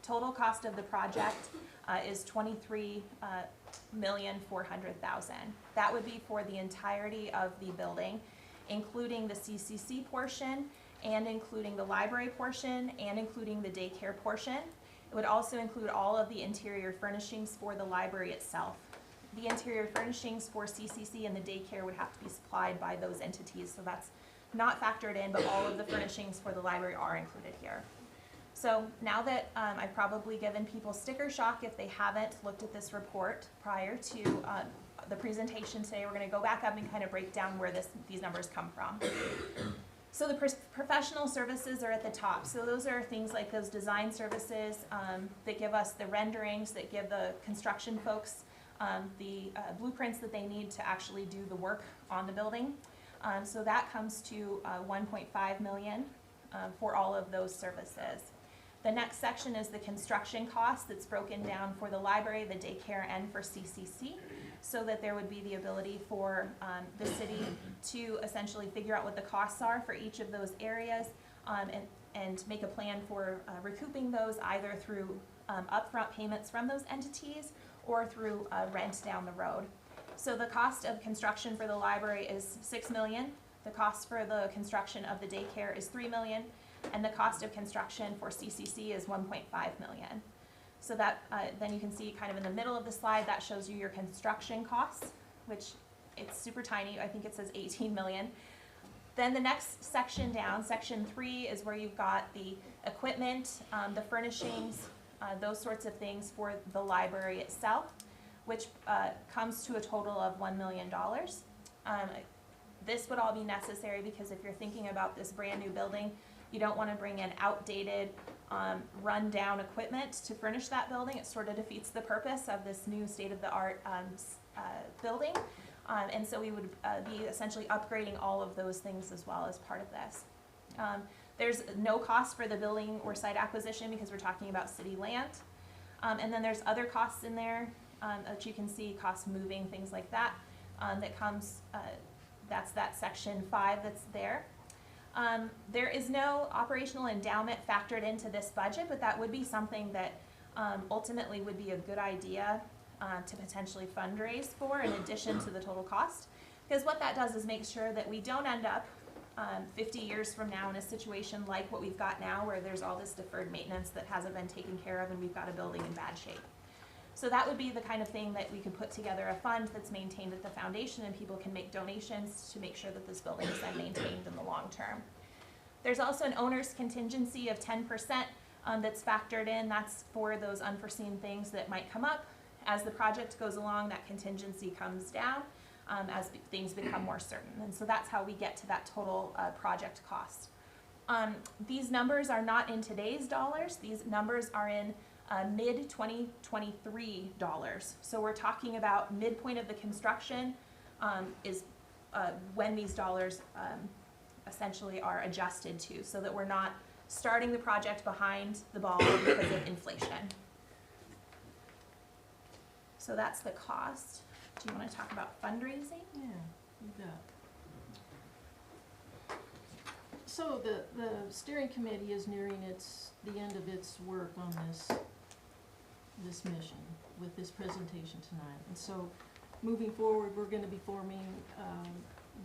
Total cost of the project is $23,400,000. That would be for the entirety of the building, including the CCC portion and including the library portion and including the daycare portion. It would also include all of the interior furnishings for the library itself. The interior furnishings for CCC and the daycare would have to be supplied by those entities, so that's not factored in, but all of the furnishings for the library are included here. So now that I've probably given people sticker shock if they haven't looked at this report prior to the presentation today, we're going to go back up and kind of break down where these numbers come from. So the professional services are at the top. So those are things like those design services that give us the renderings, that give the construction folks the blueprints that they need to actually do the work on the building. So that comes to $1.5 million for all of those services. The next section is the construction cost that's broken down for the library, the daycare, and for CCC, so that there would be the ability for the city to essentially figure out what the costs are for each of those areas and make a plan for recouping those either through upfront payments from those entities or through rent down the road. So the cost of construction for the library is $6 million. The cost for the construction of the daycare is $3 million. And the cost of construction for CCC is $1.5 million. So that, then you can see kind of in the middle of the slide, that shows you your construction costs, which it's super tiny. I think it says 18 million. Then the next section down, section 3, is where you've got the equipment, the furnishings, those sorts of things for the library itself, which comes to a total of $1 million. This would all be necessary because if you're thinking about this brand new building, you don't want to bring in outdated, run-down equipment to furnish that building. It sort of defeats the purpose of this new state-of-the-art building. And so we would be essentially upgrading all of those things as well as part of this. There's no cost for the building or site acquisition because we're talking about city land. And then there's other costs in there that you can see, costs moving, things like that. that comes, that's that section 5 that's there. There is no operational endowment factored into this budget, but that would be something that ultimately would be a good idea to potentially fundraise for in addition to the total cost. Because what that does is make sure that we don't end up 50 years from now in a situation like what we've got now, where there's all this deferred maintenance that hasn't been taken care of and we've got a building in bad shape. So that would be the kind of thing that we could put together a fund that's maintained at the foundation, and people can make donations to make sure that this building is then maintained in the long term. There's also an owner's contingency of 10% that's factored in. That's for those unforeseen things that might come up. As the project goes along, that contingency comes down as things become more certain. And so that's how we get to that total project cost. These numbers are not in today's dollars. These numbers are in mid-2023 dollars. So we're talking about midpoint of the construction is when these dollars essentially are adjusted to, so that we're not starting the project behind the ball because of inflation. So that's the cost. Do you want to talk about fundraising? Yeah, you bet. So the steering committee is nearing the end of its work on this mission with this presentation tonight. And so moving forward, we're going to be forming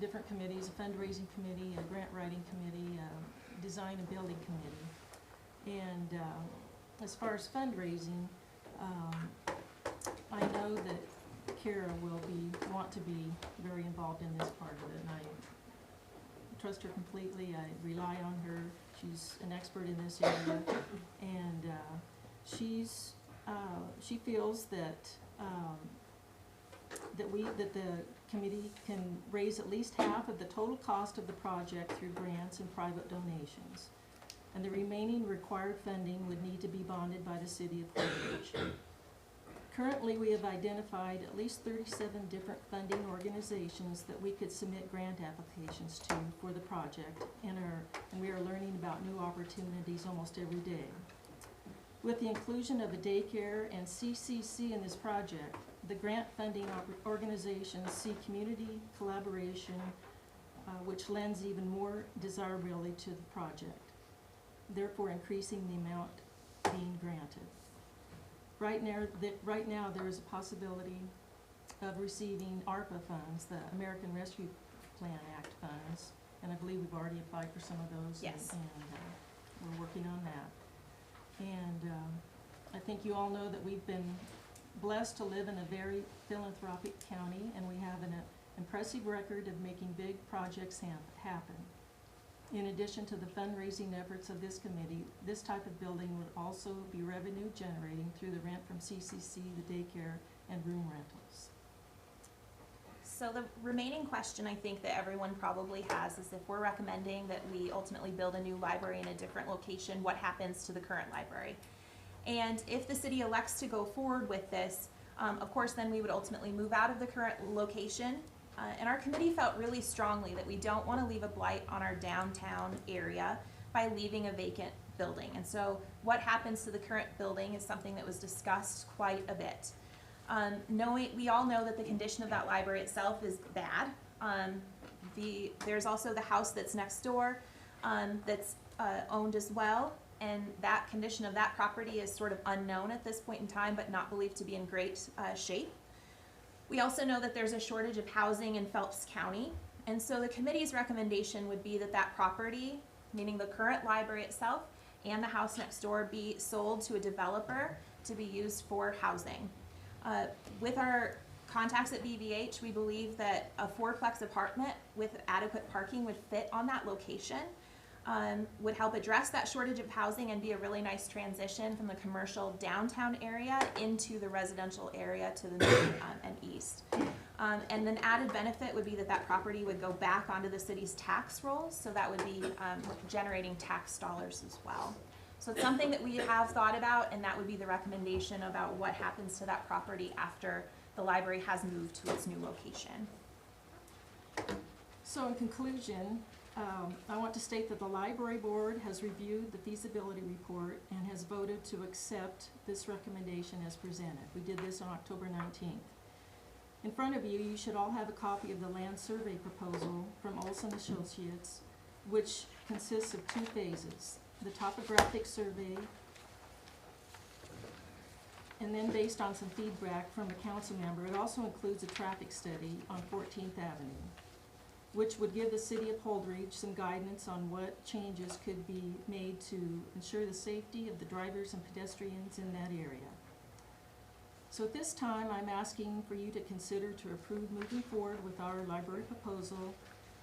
different committees, a fundraising committee, a grant writing committee, a design and building committee. And as far as fundraising, I know that Kara will want to be very involved in this part of it, and I trust her completely. I rely on her. She's an expert in this area, and she feels that that the committee can raise at least half of the total cost of the project through grants and private donations, and the remaining required funding would need to be bonded by the city of Cambridge. Currently, we have identified at least 37 different funding organizations that we could submit grant applications to for the project, and we are learning about new opportunities almost every day. With the inclusion of a daycare and CCC in this project, the grant funding organizations see community collaboration, which lends even more desirability to the project, therefore increasing the amount being granted. Right now, there is a possibility of receiving ARPA funds, the American Rescue Plan Act funds, and I believe we've already applied for some of those. Yes. And we're working on that. And I think you all know that we've been blessed to live in a very philanthropic county, and we have an impressive record of making big projects happen. In addition to the fundraising efforts of this committee, this type of building would also be revenue generating through the rent from CCC, the daycare, and room rentals. So the remaining question I think that everyone probably has is, if we're recommending that we ultimately build a new library in a different location, what happens to the current library? And if the city elects to go forward with this, of course then we would ultimately move out of the current location. And our committee felt really strongly that we don't want to leave a blight on our downtown area by leaving a vacant building. And so what happens to the current building is something that was discussed quite a bit. We all know that the condition of that library itself is bad. There's also the house that's next door that's owned as well, and that condition of that property is sort of unknown at this point in time, but not believed to be in great shape. We also know that there's a shortage of housing in Phelps County, and so the committee's recommendation would be that that property, meaning the current library itself and the house next door, be sold to a developer to be used for housing. With our contacts at BVH, we believe that a fourplex apartment with adequate parking would fit on that location, would help address that shortage of housing and be a really nice transition from the commercial downtown area into the residential area to the north and east. And an added benefit would be that that property would go back onto the city's tax rolls, so that would be generating tax dollars as well. So it's something that we have thought about, and that would be the recommendation about what happens to that property after the library has moved to its new location. So in conclusion, I want to state that the library board has reviewed the feasibility report and has voted to accept this recommendation as presented. We did this on October 19th. In front of you, you should all have a copy of the land survey proposal from Olson Associates, which consists of 2 phases. The topographic survey, and then based on some feedback from a council member, it also includes a traffic study on 14th Avenue, which would give the city of Holdridge some guidance on what changes could be made to ensure the safety of the drivers and pedestrians in that area. So at this time, I'm asking for you to consider to approve moving forward with our library proposal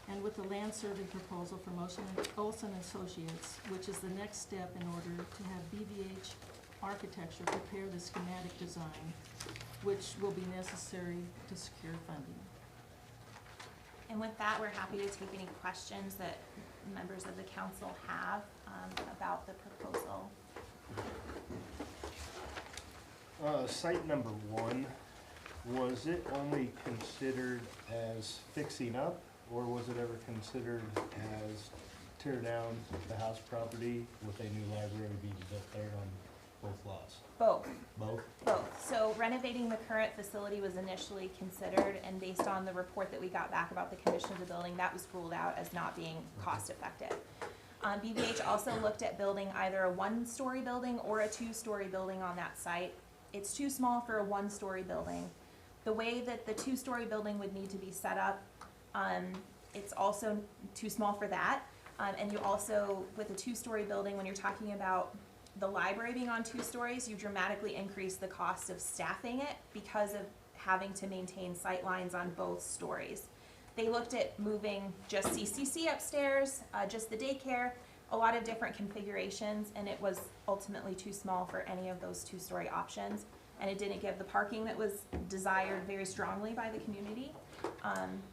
and with the land survey proposal from Olson Associates, which is the next step in order to have BVH Architecture prepare the schematic design, which will be necessary to secure funding. And with that, we're happy to take any questions that members of the council have about the proposal. Site number 1, was it only considered as fixing up, or was it ever considered as tear down the house property with a new library being built there on both lots? Both. Both? Both. So renovating the current facility was initially considered, and based on the report that we got back about the condition of the building, that was ruled out as not being cost effective. BVH also looked at building either a 1-story building or a 2-story building on that site. It's too small for a 1-story building. The way that the 2-story building would need to be set up, it's also too small for that. And you also, with a 2-story building, when you're talking about the library being on 2 stories, you dramatically increase the cost of staffing it because of having to maintain sight lines on both stories. They looked at moving just CCC upstairs, just the daycare, a lot of different configurations, and it was ultimately too small for any of those 2-story options. And it didn't give the parking that was desired very strongly by the community,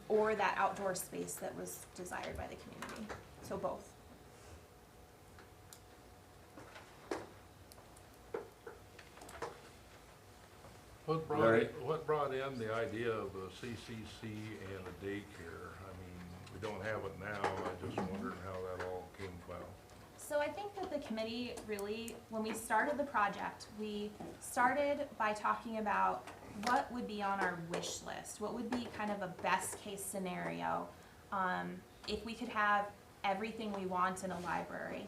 or that outdoor space that was desired by the community. So both. What brought in the idea of a CCC and a daycare? I mean, we don't have it now, I just wondered how that all came about. So I think that the committee really, when we started the project, we started by talking about what would be on our wish list, what would be kind of a best case scenario if we could have everything we want in a library.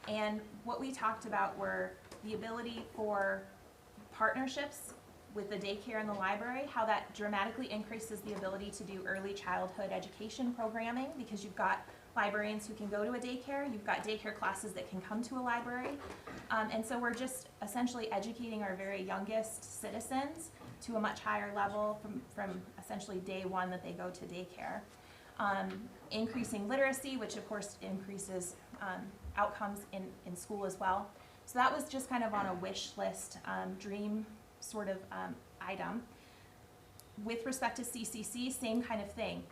And what we talked about were the ability for partnerships with the daycare and the library, how that dramatically increases the ability to do early childhood education programming, because you've got librarians who can go to a daycare, you've got daycare classes that can come to a library, and so we're just essentially educating our very youngest citizens to a much higher level from essentially day 1 that they go to daycare. Increasing literacy, which of course increases outcomes in school as well. So that was just kind of on a wish list, dream sort of item. With respect to CCC, same kind of thing.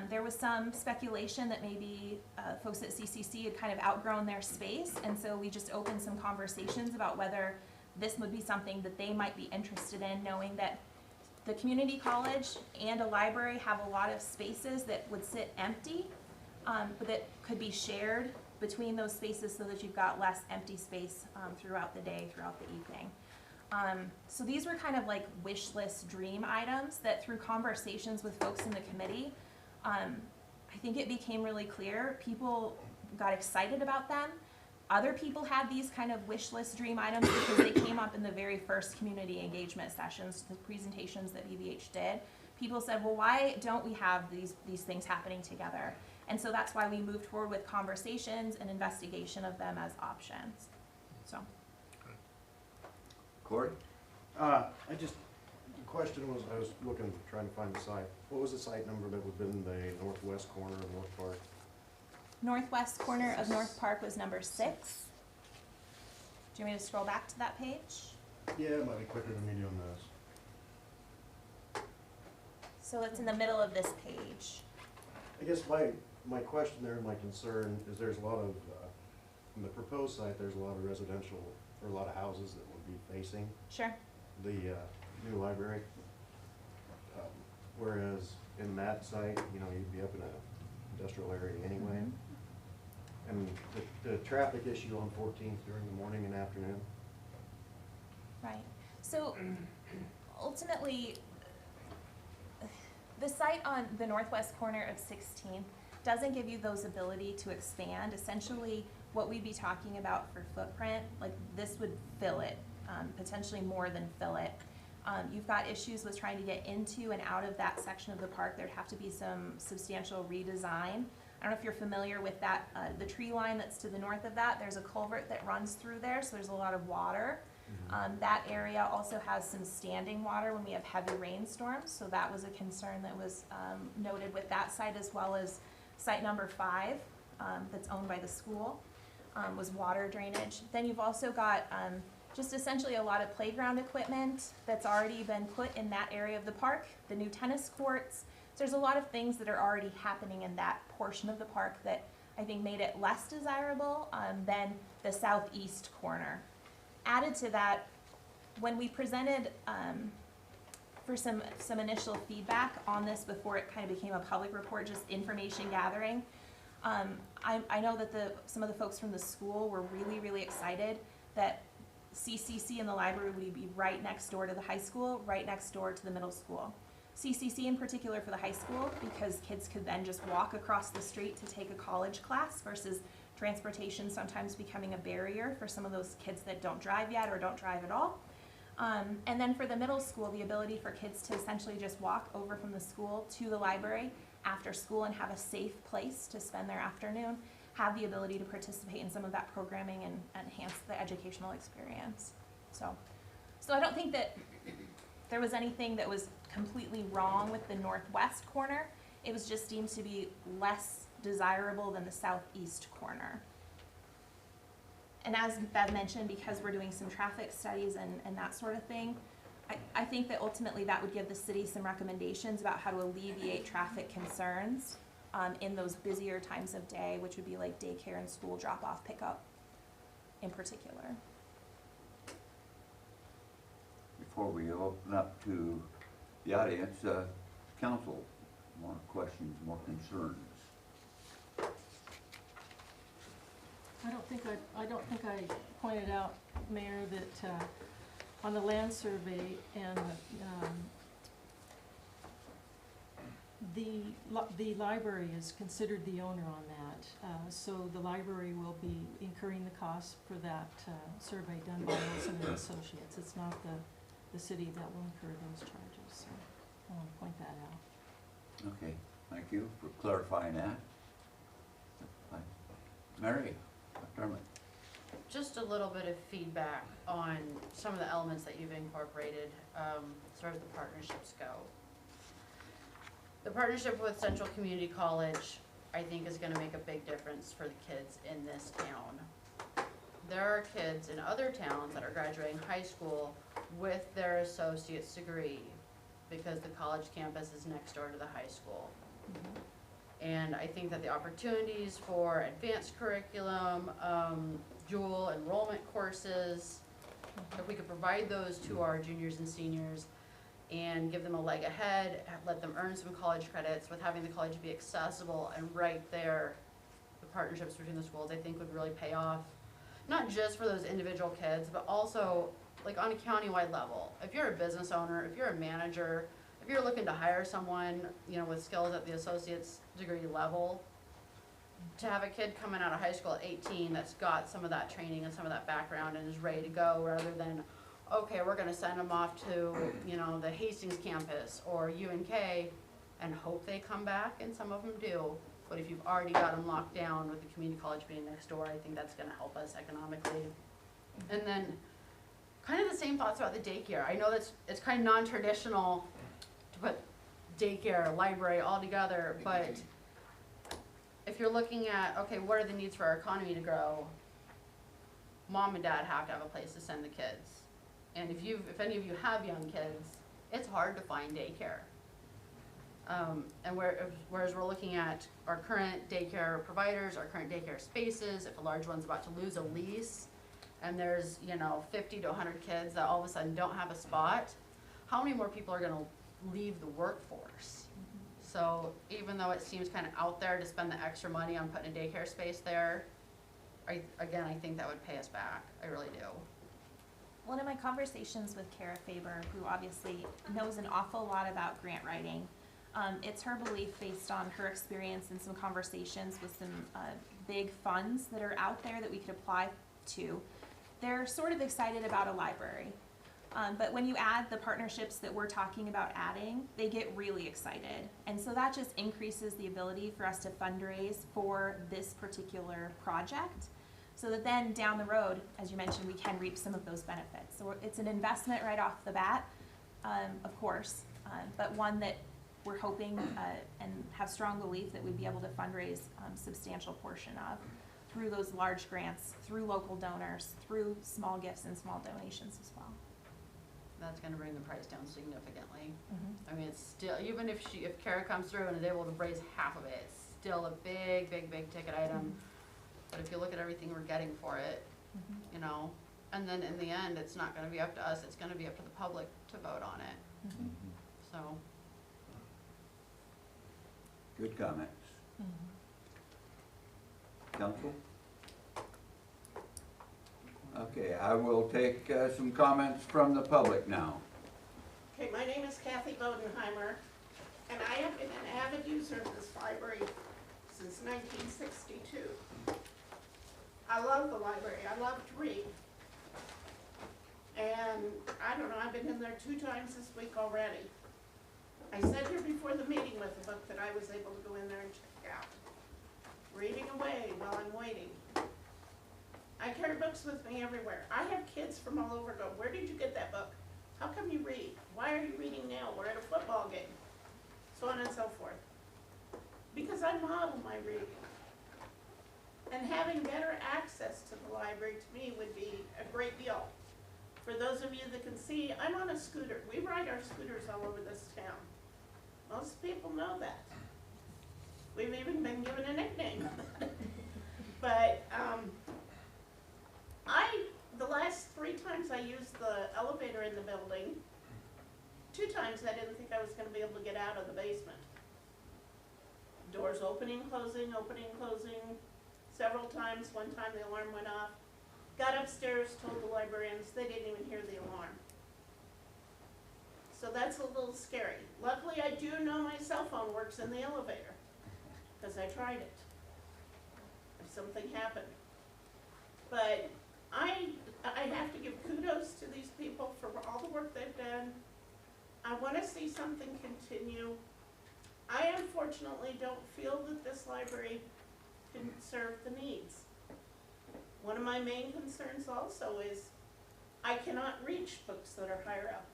There was some speculation that maybe folks at CCC had kind of outgrown their space, and so we just opened some conversations about whether this would be something that they might be interested in, knowing that the community college and a library have a lot of spaces that would sit empty, but that could be shared between those spaces so that you've got less empty space throughout the day, throughout the evening. So these were kind of like wish list dream items that through conversations with folks in the committee, I think it became really clear. People got excited about them. Other people had these kind of wish list dream items because they came up in the very first community engagement sessions, the presentations that BVH did. People said, well, why don't we have these things happening together? And so that's why we moved forward with conversations and investigation of them as options. So. Corey? The question was, I was trying to find the site. What was the site number that would have been the northwest corner of North Park? Northwest corner of North Park was number 6. Do you want me to scroll back to that page? Yeah, it might be quicker than me doing this. So it's in the middle of this page. I guess my question there, my concern is there's a lot of, in the proposed site, there's a lot of residential, or a lot of houses that would be facing Sure. the new library. Whereas in that site, you'd be up in an industrial area anyway. And the traffic issue on 14th during the morning and afternoon. Right. So ultimately, The site on the northwest corner of 16th doesn't give you those ability to expand. Essentially, what we'd be talking about for footprint, like this would fill it, potentially more than fill it. You've got issues with trying to get into and out of that section of the park. There'd have to be some substantial redesign. I don't know if you're familiar with that, the tree line that's to the north of that. There's a culvert that runs through there, so there's a lot of water. That area also has some standing water when we have heavy rainstorms, so that was a concern that was noted with that site, as well as site number 5 that's owned by the school, was water drainage. Then you've also got just essentially a lot of playground equipment that's already been put in that area of the park, the new tennis courts. So there's a lot of things that are already happening in that portion of the park that I think made it less desirable than the southeast corner. Added to that, when we presented for some initial feedback on this before it kind of became a public report, just information gathering, I know that some of the folks from the school were really, really excited that CCC and the library would be right next door to the high school, right next door to the middle school. CCC in particular for the high school, because kids could then just walk across the street to take a college class versus transportation sometimes becoming a barrier for some of those kids that don't drive yet or don't drive at all. And then for the middle school, the ability for kids to essentially just walk over from the school to the library after school and have a safe place to spend their afternoon, have the ability to participate in some of that programming and enhance the educational experience. So I don't think that there was anything that was completely wrong with the northwest corner. It was just deemed to be less desirable than the southeast corner. And as Bev mentioned, because we're doing some traffic studies and that sort of thing, I think that ultimately that would give the city some recommendations about how to alleviate traffic concerns in those busier times of day, which would be like daycare and school drop-off pickup in particular. Before we open up to the audience, council, more questions, more concerns? I don't think I pointed out, Mayor, that on the land survey and the library is considered the owner on that. So the library will be incurring the cost for that survey done by Wilson and Associates. It's not the city that will incur those charges. So I want to point that out. Okay, thank you for clarifying that. Mary, McDermott. Just a little bit of feedback on some of the elements that you've incorporated as far as the partnerships go. The partnership with Central Community College, I think, is going to make a big difference for the kids in this town. There are kids in other towns that are graduating high school with their associate's degree because the college campus is next door to the high school. And I think that the opportunities for advanced curriculum, dual enrollment courses, if we could provide those to our juniors and seniors and give them a leg ahead, let them earn some college credits with having the college be accessible and right there, the partnerships between the schools I think would really pay off. Not just for those individual kids, but also like on a countywide level. If you're a business owner, if you're a manager, if you're looking to hire someone, you know, with skills at the associate's degree level, to have a kid coming out of high school at 18 that's got some of that training and some of that background and is ready to go, rather than, okay, we're gonna send them off to, you know, the Hastings campus or UNK and hope they come back, and some of them do. But if you've already got them locked down with the community college being next door, I think that's gonna help us economically. And then kind of the same thoughts about the daycare. I know that's, it's kind of non-traditional to put daycare, library all together, but if you're looking at, okay, what are the needs for our economy to grow, mom and dad have to have a place to send the kids. And if any of you have young kids, it's hard to find daycare. And whereas we're looking at our current daycare providers, our current daycare spaces, if a large one's about to lose a lease, and there's, you know, 50 to 100 kids that all of a sudden don't have a spot, how many more people are gonna leave the workforce? So even though it seems kind of out there to spend the extra money on putting a daycare space there, I think that would pay us back. I really do. One of my conversations with Kara Faber, who obviously knows an awful lot about grant writing, It's her belief, based on her experience and some conversations with some big funds that are out there that we could apply to. They're sort of excited about a library. But when you add the partnerships that we're talking about adding, they get really excited. And so that just increases the ability for us to fundraise for this particular project, so that then down the road, as you mentioned, we can reap some of those benefits. So it's an investment right off the bat, of course, but one that we're hoping and have strong belief that we'd be able to fundraise substantial portion of through those large grants, through local donors, through small gifts and small donations as well. That's gonna bring the price down significantly. Mm-hmm. I mean, it's still, even if Kara comes through and is able to raise half of it, it's still a big ticket item. But if you look at everything we're getting for it, you know, and then in the end, it's not gonna be up to us, it's gonna be up to the public to vote on it, Mm-hmm. so. Good comments. Council? Okay, I will take some comments from the public now. Okay, my name is Kathy Bodenheimer, and I have been an avid user of this library since 1962. I love the library. I love to read. And I don't know, I've been in there 2 times this week already. I sat here before the meeting with a book that I was able to go in there and check out. Reading away while I'm waiting. I carry books with me everywhere. I have kids from all over go, where did you get that book? How come you read? Why are you reading now? We're at a football game. So on and so forth. Because I model my reading. And having better access to the library to me would be a great deal. For those of you that can see, I'm on a scooter. We ride our scooters all over this town. Most people know that. We've even been given a nickname. But the last 3 times I used the elevator in the building, 2 times I didn't think I was going to be able to get out of the basement. Doors opening, closing, several times. One time the alarm went off. Got upstairs, told the librarians, they didn't even hear the alarm. So that's a little scary. Luckily, I do know my cell phone works in the elevator, because I tried it, if something happened. But I have to give kudos to these people for all the work they've done. I want to see something continue. I unfortunately don't feel that this library can serve the needs. One of my main concerns also is I cannot reach books that are higher up.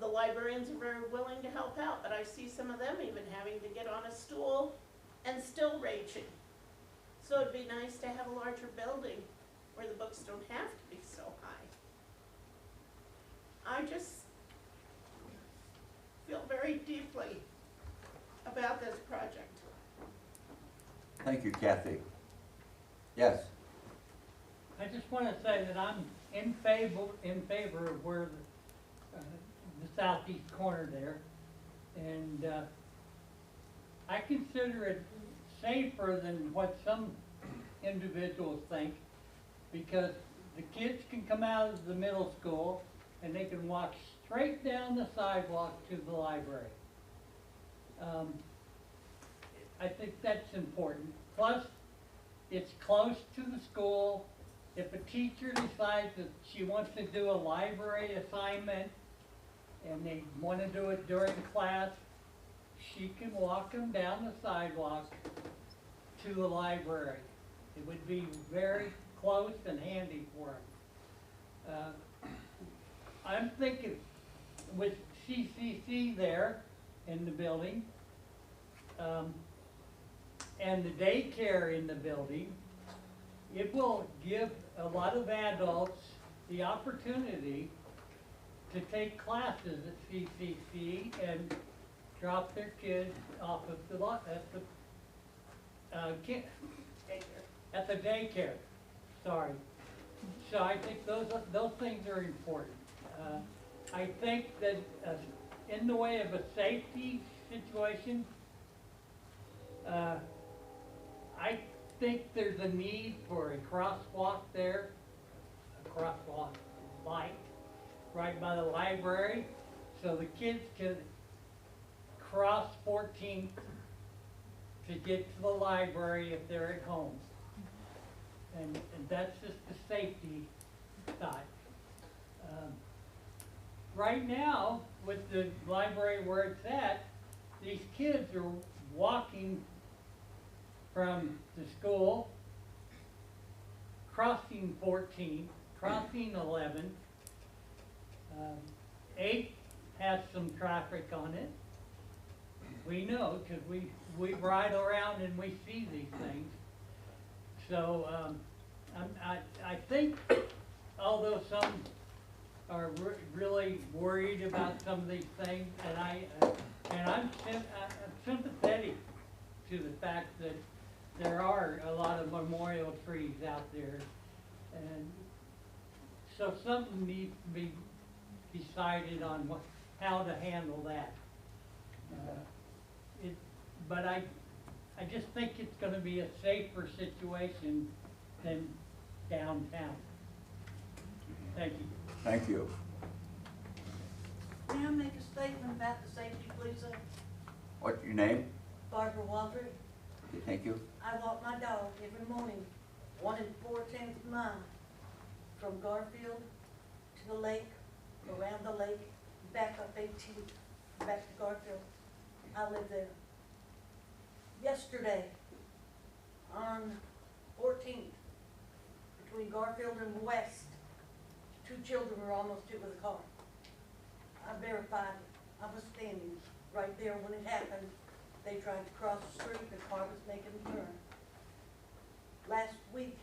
The librarians are very willing to help out, but I see some of them even having to get on a stool and still raging. So it'd be nice to have a larger building where the books don't have to be so high. I just feel very deeply about this project. Thank you, Kathy. Yes? I just want to say that I'm in favor of where the southeast corner there, and I consider it safer than what some individuals think, because the kids can come out of the middle school and they can walk straight down the sidewalk to the library. I think that's important. Plus, it's close to the school. If a teacher decides that she wants to do a library assignment and they want to do it during class, she can walk them down the sidewalk to the library. It would be very close and handy for them. I'm thinking with CCC there in the building, and the daycare in the building, it will give a lot of adults the opportunity to take classes at CCC and drop their kids off at the daycare. Sorry. So I think those things are important. I think that in the way of a safety situation, I think there's a need for a crosswalk there, a crosswalk light right by the library, so the kids can cross 14th to get to the library if they're at home. And that's just the safety side. Right now, with the library where it's at, these kids are walking from the school, crossing 14, crossing 11. 8 has some traffic on it. We know, because we ride around and we see these things. So I think, although some are really worried about some of these things, and I'm sympathetic to the fact that there are a lot of memorial trees out there, and so something needs to be decided on how to handle that. But I just think it's going to be a safer situation than downtown. Thank you. Thank you. May I make a statement about the safety, please, sir? What's your name? Barbara Waldron. Okay, thank you. I walk my dog every morning, 1 4/10 mile, from Garfield to the lake, around the lake, back up 18, back to Garfield. I live there. Yesterday, on 14th, between Garfield and West, 2 children were almost hit with a car. I verified it. I was standing right there when it happened. They tried to cross the street, the car was making a turn. Last week,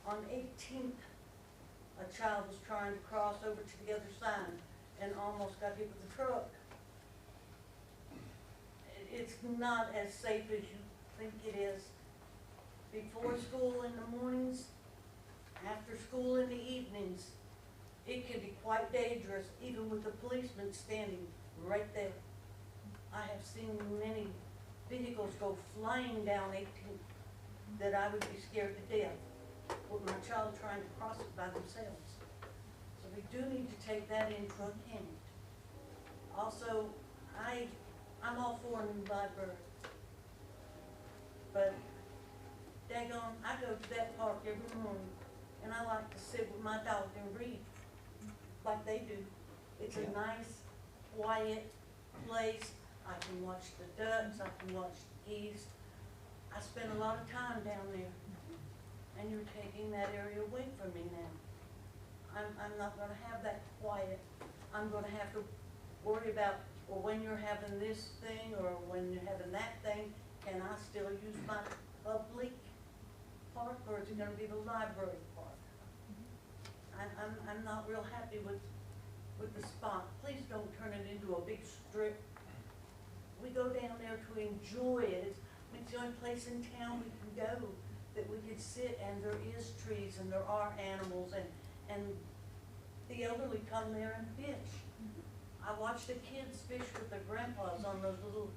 on 18th, a child was trying to cross over to the other side and almost got hit with a truck. It's not as safe as you think it is. Before school in the mornings, after school in the evenings, it can be quite dangerous, even with a policeman standing right there. I have seen many vehicles go flying down 18th that I would be scared to death with my child trying to cross it by themselves. So we do need to take that into account. Also, I'm all for a new library, but daggone, I go to that park every morning and I like to sit with my dog and read like they do. It's a nice, quiet place. I can watch the ducks, I can watch the geese. I spend a lot of time down there, and you're taking that area away from me now. I'm not gonna have that quiet. I'm gonna have to worry about, well, when you're having this thing or when you're having that thing, can I still use my public park, or is it gonna be the library park? I'm not real happy with the spot. Please don't turn it into a big strip. We go down there to enjoy it. It's the only place in town we can go that we could sit, and there is trees and there are animals, and the elderly come there and fish. I watch the kids fish with their grandpas on those little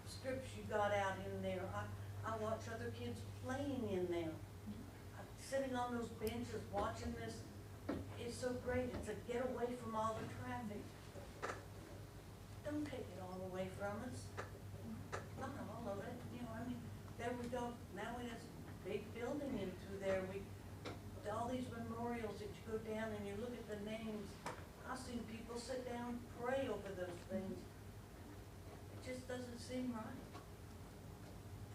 strips you got out in there. I watch other kids playing in there. Sitting on those benches watching this is so great. It's a getaway from all the traffic. Don't take it all away from us. Not all of it, you know, I mean, there we go, now we have this big building into there, all these memorials that you go down and you look at the names. I've seen people sit down and pray over those things. It just doesn't seem right.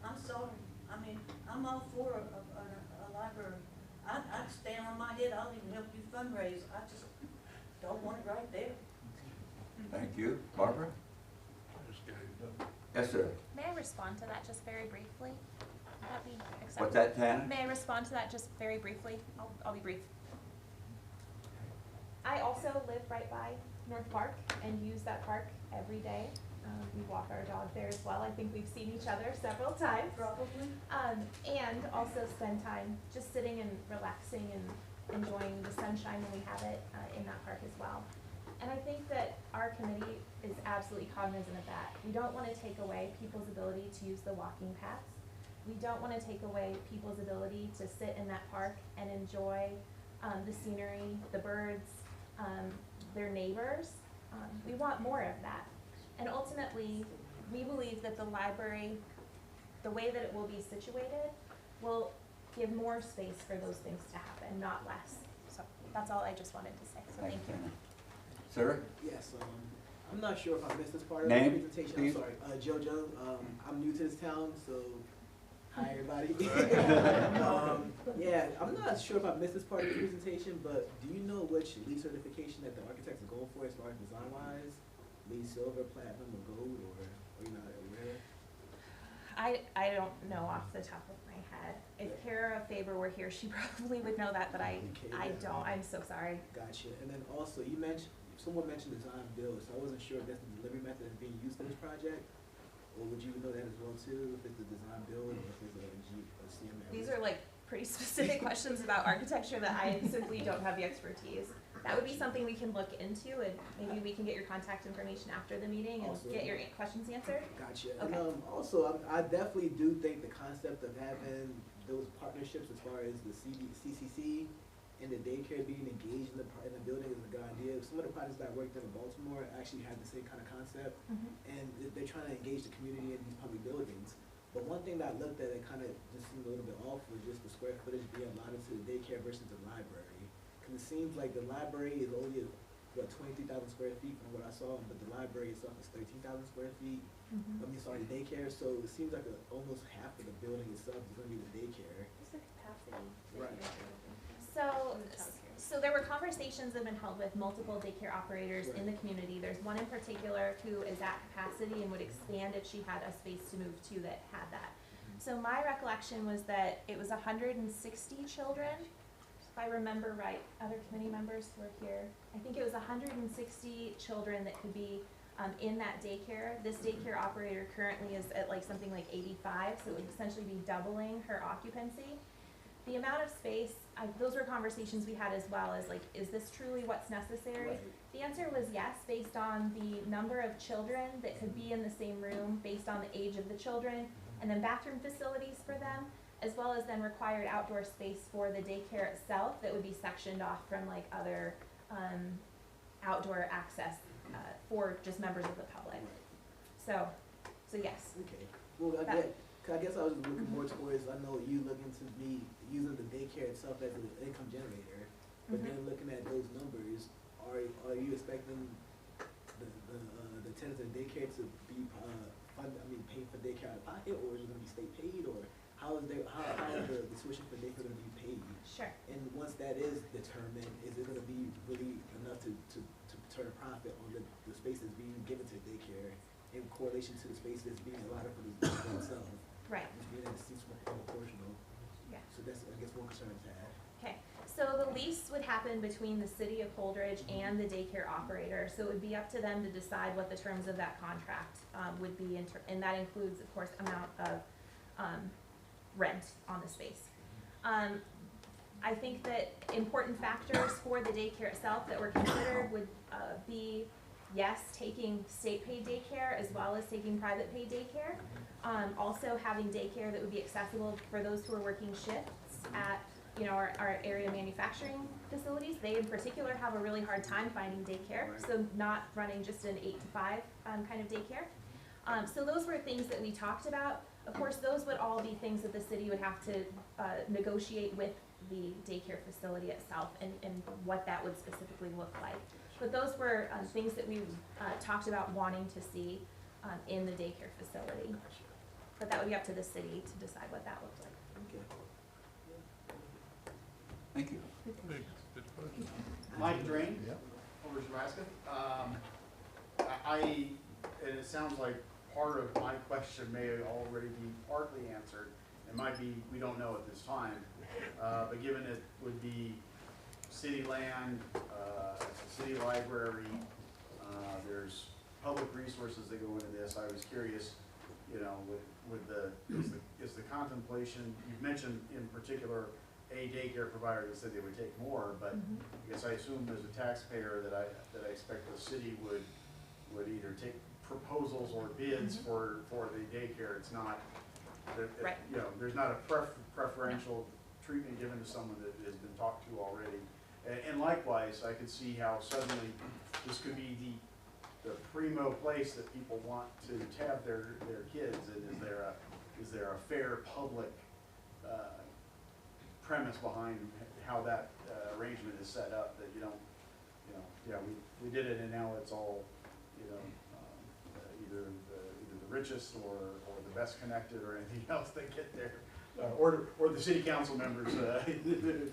I'm sorry, I mean, I'm all for a library. I'd stand on my head, I'll even help you fundraise, I just don't want it right there. Thank you. Barbara? Yes, sir. May I respond to that just very briefly? Would that be acceptable? What's that, Tana? May I respond to that just very briefly? I'll be brief. I also live right by North Park and use that park every day. We walk our dog there as well. I think we've seen each other several times. Probably. And also spend time just sitting and relaxing and enjoying the sunshine when we have it in that park as well. And I think that our committee is absolutely cognizant of that. We don't want to take away people's ability to use the walking paths. We don't want to take away people's ability to sit in that park and enjoy the scenery, the birds, their neighbors. We want more of that. And ultimately, we believe that the library, the way that it will be situated, will give more space for those things to happen, not less. So that's all I just wanted to say, so thank you. Sir? Yes, I'm not sure if I missed this part of Name, the presentation. please? I'm sorry, JoJo. I'm new to this town, so hi everybody. Yeah, I'm not sure if I missed this part of the presentation, but do you know which LEED certification that the architects are going for as far as design wise? LEED Silver, Platinum, or Gold, or are you not aware? I don't know off the top of my head. If Kara Faber were here, she probably would know that, but I don't. I'm so sorry. Gotcha. And then also, someone mentioned design build, so I wasn't sure if that's the delivery method that's being used for this project, or would you know that as well too, if it's a design build or if it's a CMM? These are like pretty specific questions about architecture that I simply don't have the expertise. That would be something we can look into, and maybe we can get your contact information after the meeting and Also- get your questions answered. Gotcha. Okay. And also, I definitely do think the concept of having those partnerships as far as the CCC and the daycare being engaged in the building is a good idea. Some of the projects that I worked in Baltimore actually had the same kind of concept, and they're trying to engage the community in these public buildings. But one thing that I looked at, it kind of just seemed a little bit off, was just the square footage being allotted to the daycare versus the library. Because it seems like the library is only, 23,000 square feet from what I saw, but the library itself is 13,000 square feet. The daycare, so it seems like almost half of the building itself is going to be the daycare. What's the capacity? Right. So there were conversations that have been held with multiple daycare operators in the community. There's one in particular who is at capacity and would expand if she had a space to move to that had that. So my recollection was that it was 160 children, if I remember right. Other committee members who are here, I think it was 160 children that could be in that daycare. This daycare operator currently is at something like 85, so it would essentially be doubling her occupancy. The amount of space, those were conversations we had as well, as is this truly what's necessary? Right. The answer was yes, based on the number of children that could be in the same room, based on the age of the children, and then bathroom facilities for them, as well as then required outdoor space for the daycare itself that would be sectioned off from other outdoor access for just members of the public. So yes. Okay. Well, I guess I was looking more towards, I know you looking to me using the daycare itself as an income generator, but then looking at those numbers, are you expecting the tenants of the daycare to be paying for daycare out of pocket, or is it going to be state paid, or how is the tuition for daycare going to be paid? Sure. And once that is determined, is it going to be really enough to turn a profit on the space that's being given to daycare in correlation to the space that's being allotted for the itself? Right. Which means it seems proportional. Yeah. So that's, I guess, one concern to have. Okay, so the lease would happen between the city of Holdridge and the daycare operator, so it would be up to them to decide what the terms of that contract would be, and that includes, of course, amount of rent on the space. I think that important factors for the daycare itself that were considered would be, yes, taking state paid daycare as well as taking private paid daycare. Also having daycare that would be accessible for those who are working shifts at our area manufacturing facilities. They in particular have a really hard time finding daycare, so not running just an 8 to 5 kind of daycare. So those were things that we talked about. Of course, those would all be things that the city would have to negotiate with the daycare facility itself and what that would specifically look like. But those were things that we talked about wanting to see in the daycare facility. But that would be up to the city to decide what that looked like. Okay. Thank you. Mike Drain, over Nebraska. And it sounds like part of my question may already be partly answered. It might be, we don't know at this time, but given it would be city land, it's a city library, there's public resources that go into this. I was curious, is the contemplation, you've mentioned in particular a daycare provider that said they would take more, but I guess I assume as a taxpayer that I expect the city would either take proposals or bids for the daycare. It's not, Right. There's not a preferential treatment given to someone that has been talked to already. And likewise, I could see how suddenly this could be the primo place that people want to have their kids, and is there a fair public premise behind how that arrangement is set up, that you don't, yeah, we did it and now it's all, either the richest or the best connected or anything else that get there, or the city council members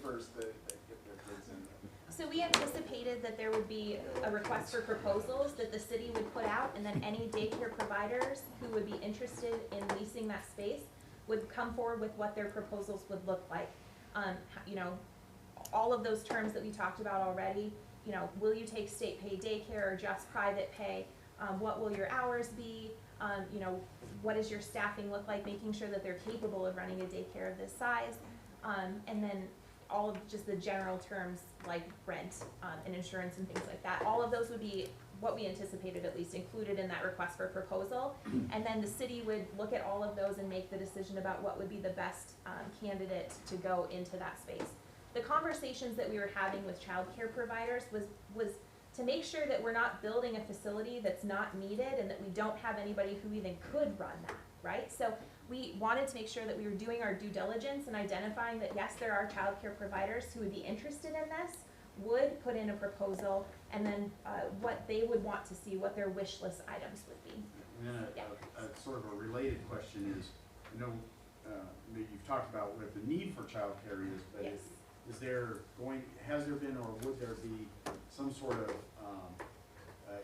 first that get their kids in there. So we anticipated that there would be a request for proposals that the city would put out, and then any daycare providers who would be interested in leasing that space would come forward with what their proposals would look like. All of those terms that we talked about already, will you take state paid daycare or just private pay? What will your hours be? What does your staffing look like? Making sure that they're capable of running a daycare of this size. And then all of just the general terms like rent and insurance and things like that. All of those would be what we anticipated at least included in that request for proposal. And then the city would look at all of those and make the decision about what would be the best candidate to go into that space. The conversations that we were having with childcare providers was to make sure that we're not building a facility that's not needed and that we don't have anybody who even could run that, right? So we wanted to make sure that we were doing our due diligence and identifying that yes, there are childcare providers who would be interested in this, would put in a proposal, and then what they would want to see, what their wish list items would be. And then a sort of a related question is, that you've talked about what the need for childcare is, but Yes. has there been or would there be some sort of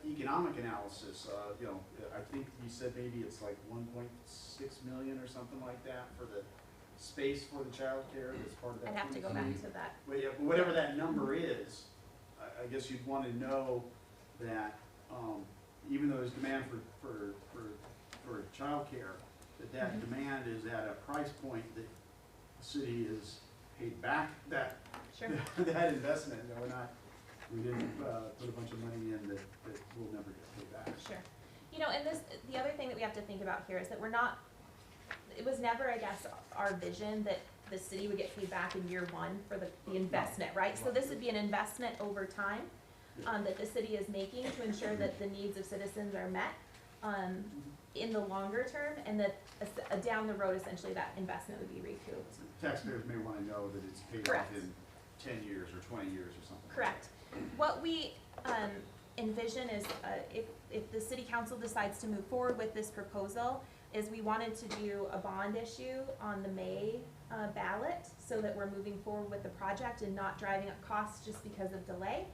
economic analysis? I think you said maybe it's like 1.6 million or something like that for the space for the childcare that's part of that. I'd have to go back to that. But yeah, whatever that number is, I guess you'd want to know that even though there's demand for childcare, that demand is at a price point that the city is paid back that Sure. that investment. We didn't put a bunch of money in that we'll never get paid back. Sure. And the other thing that we have to think about here is that it was never, I guess, our vision that the city would get paid back in year one for the investment, right? So this would be an investment over time that the city is making to ensure that the needs of citizens are met in the longer term, and that down the road, essentially, that investment would be recouped. Taxpayers may want to know that it's paid Correct. off in 10 years or 20 years or something. Correct. What we envision is if the city council decides to move forward with this proposal, is we wanted to do a bond issue on the May ballot so that we're moving forward with the project and not driving up costs just because of delay.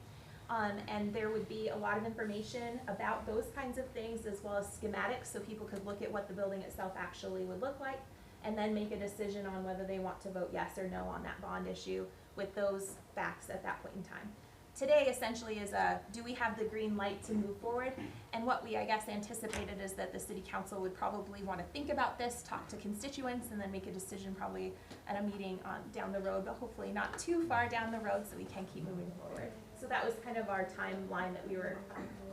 And there would be a lot of information about those kinds of things as well as schematics so people could look at what the building itself actually would look like and then make a decision on whether they want to vote yes or no on that bond issue with those facts at that point in time. Today essentially is do we have the green light to move forward? And what we, I guess, anticipated is that the city council would probably want to think about this, talk to constituents, and then make a decision probably at a meeting down the road, but hopefully not too far down the road so we can keep moving forward. So that was kind of our timeline that we were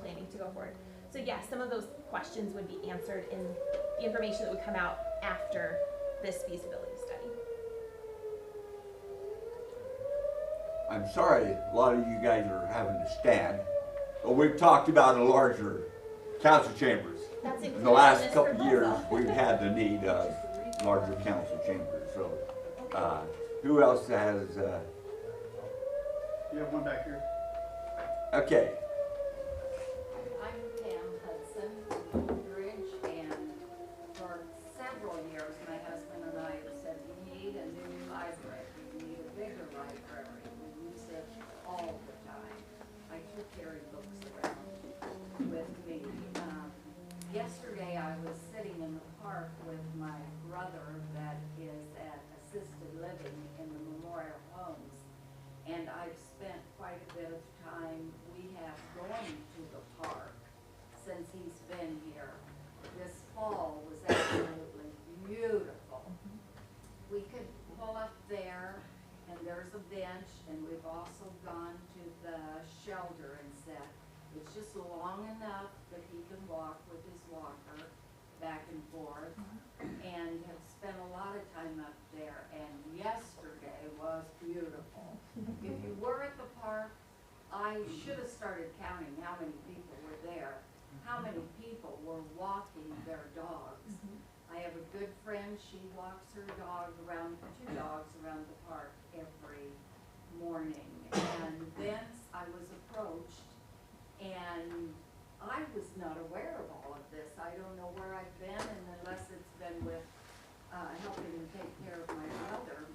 planning to go forward. So yes, some of those questions would be answered in the information that would come out after this feasibility study. I'm sorry a lot of you guys are having to stand, but we've talked about a larger council chambers. That's In included the in last this couple of years, proposal. we've had the need of larger council chambers, so, who else has, You have one back here? okay, I'm Pam Hudson from Bridge, and for several years, my husband and I have said we need a new library, we need a bigger library, we use it all the time. I do carry books around with me. Yesterday, I was sitting in the park with my brother that is at assisted living in the Memorial Homes, and I've spent quite a bit of time we have going to the park since he's been here. This fall was absolutely beautiful. We could pull up there, and there's a bench, and we've also gone to the shelter and sat. It's just long enough that he can walk with his walker back and forth, and have spent a lot of time up there, and yesterday was beautiful. If you were at the park, I should have started counting how many people were there, how many people were walking their dogs. I have a good friend, she walks her dog around, 2 dogs around the park every morning. And then I was approached, and I was not aware of all of this. I don't know where I've been, and unless it's been with, helping to take care of my brother.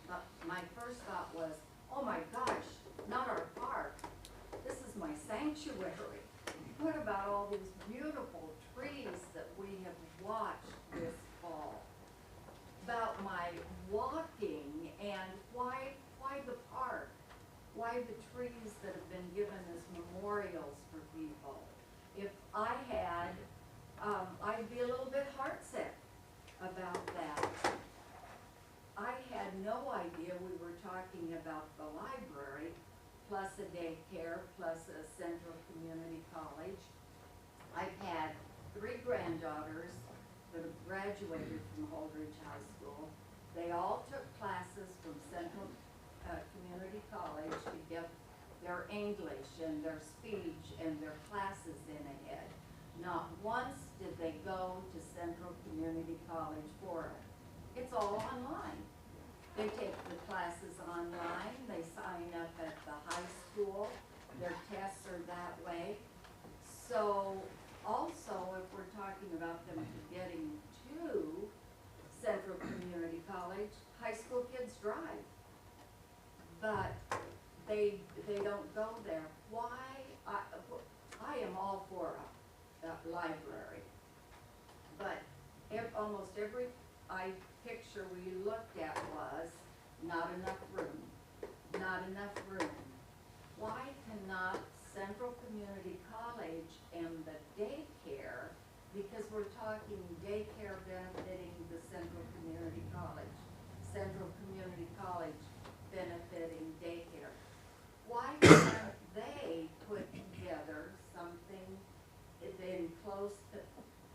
But my first thought was, oh my gosh, not our park. This is my sanctuary. What about all these beautiful trees that we have watched this fall? About my walking and why the park? Why the trees that have been given as memorials for people? If I had, I'd be a little bit heartsick about that. I had no idea we were talking about the library, plus a daycare, plus a central community college. I've had 3 granddaughters that have graduated from Holdridge High School. They all took classes from Central Community College to get their English and their speech and their classes in ahead. Not once did they go to Central Community College for it. It's all online. They take the classes online, they sign up at the high school, their tests are that way. So also, if we're talking about them getting to Central Community College, high school kids drive. But they don't go there. Why? I am all for a library. But almost every picture we looked at was not enough room, not enough room. Why cannot Central Community College and the daycare, because we're talking daycare benefiting the Central Community College, Central Community College benefiting daycare. Why can't they put together something in close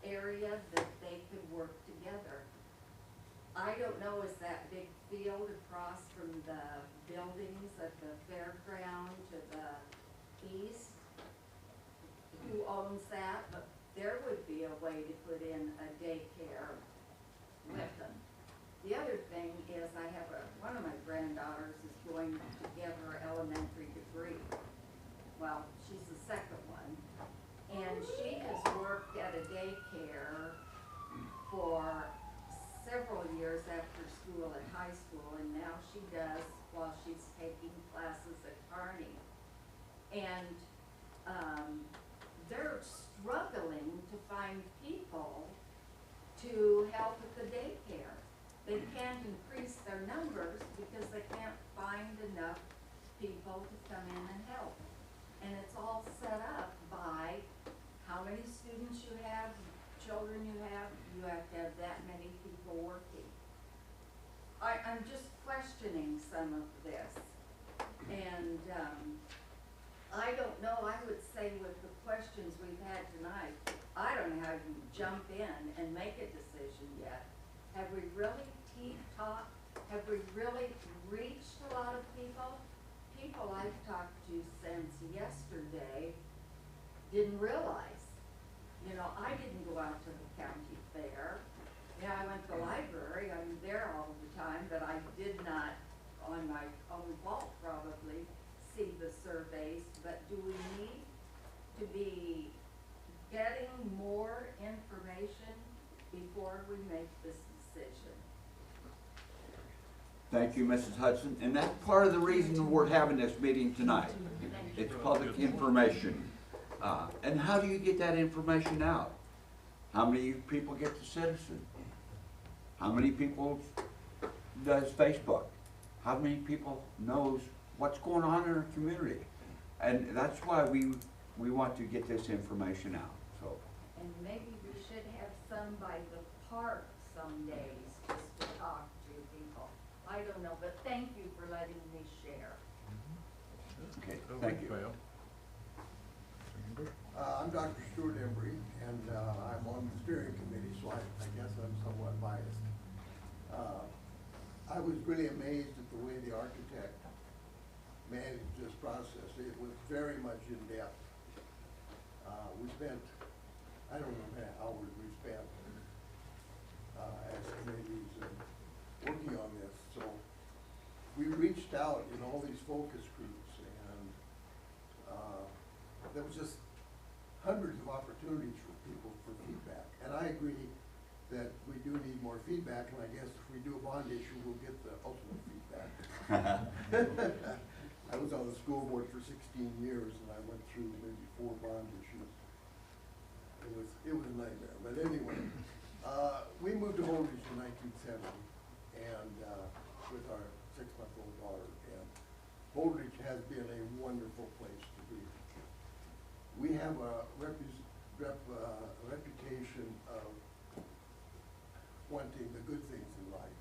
area that they could work together? I don't know, is that big field across from the buildings at the fairground to the east? Who owns that? But there would be a way to put in a daycare with them. The other thing is I have one of my granddaughters is going to get her elementary degree. Well, she's the second one. And she has worked at a daycare for several years after school at high school, and now she does while she's taking classes at Kearney. And they're struggling to find people to help at the daycare. They can't increase their numbers because they can't find enough people to come in and help. And it's all set up by how many students you have, children you have to have that many people working. I'm just questioning some of this. And I don't know, I would say with the questions we've had tonight, I don't know how you jump in and make a decision yet. Have we really talked? Have we really reached a lot of people? People I've talked to since yesterday didn't realize. You know, I didn't go out to the county fair. Yeah, I went to the library, I'm there all the time, but I did not, on my own fault probably, see the surveys. But do we need to be getting more information before we make this decision? Thank you, Mrs. Hudson. And that's part of the reason we're having this meeting tonight. It's public information. And how do you get that information out? How many people get to Citizen? How many people does Facebook? How many people knows what's going on in our community? And that's why we want to get this information out. So. And maybe we should have some by the park some days just to talk to people. I don't know, but thank you for letting me share. Okay, thank you. I'm Dr. Stuart Embry, and I'm on the steering committee, so I guess I'm somewhat biased. I was really amazed at the way the architect managed this process. It was very much in depth. We spent I don't know how many hours we spent, as committees and working on this, so we reached out in all these focus groups, and, there was just hundreds of opportunities for people for feedback, and I agree that we do need more feedback, and I guess if we do a bond issue, we'll get the ultimate feedback. I was on the school board for 16 years, and I went through maybe 4 bond issues. It was a nightmare, but anyway, we moved to Holdridge in 1970, and, with our 6-month-old daughter, and Holdridge has been a wonderful place to be. We have a reputation of wanting the good things in life.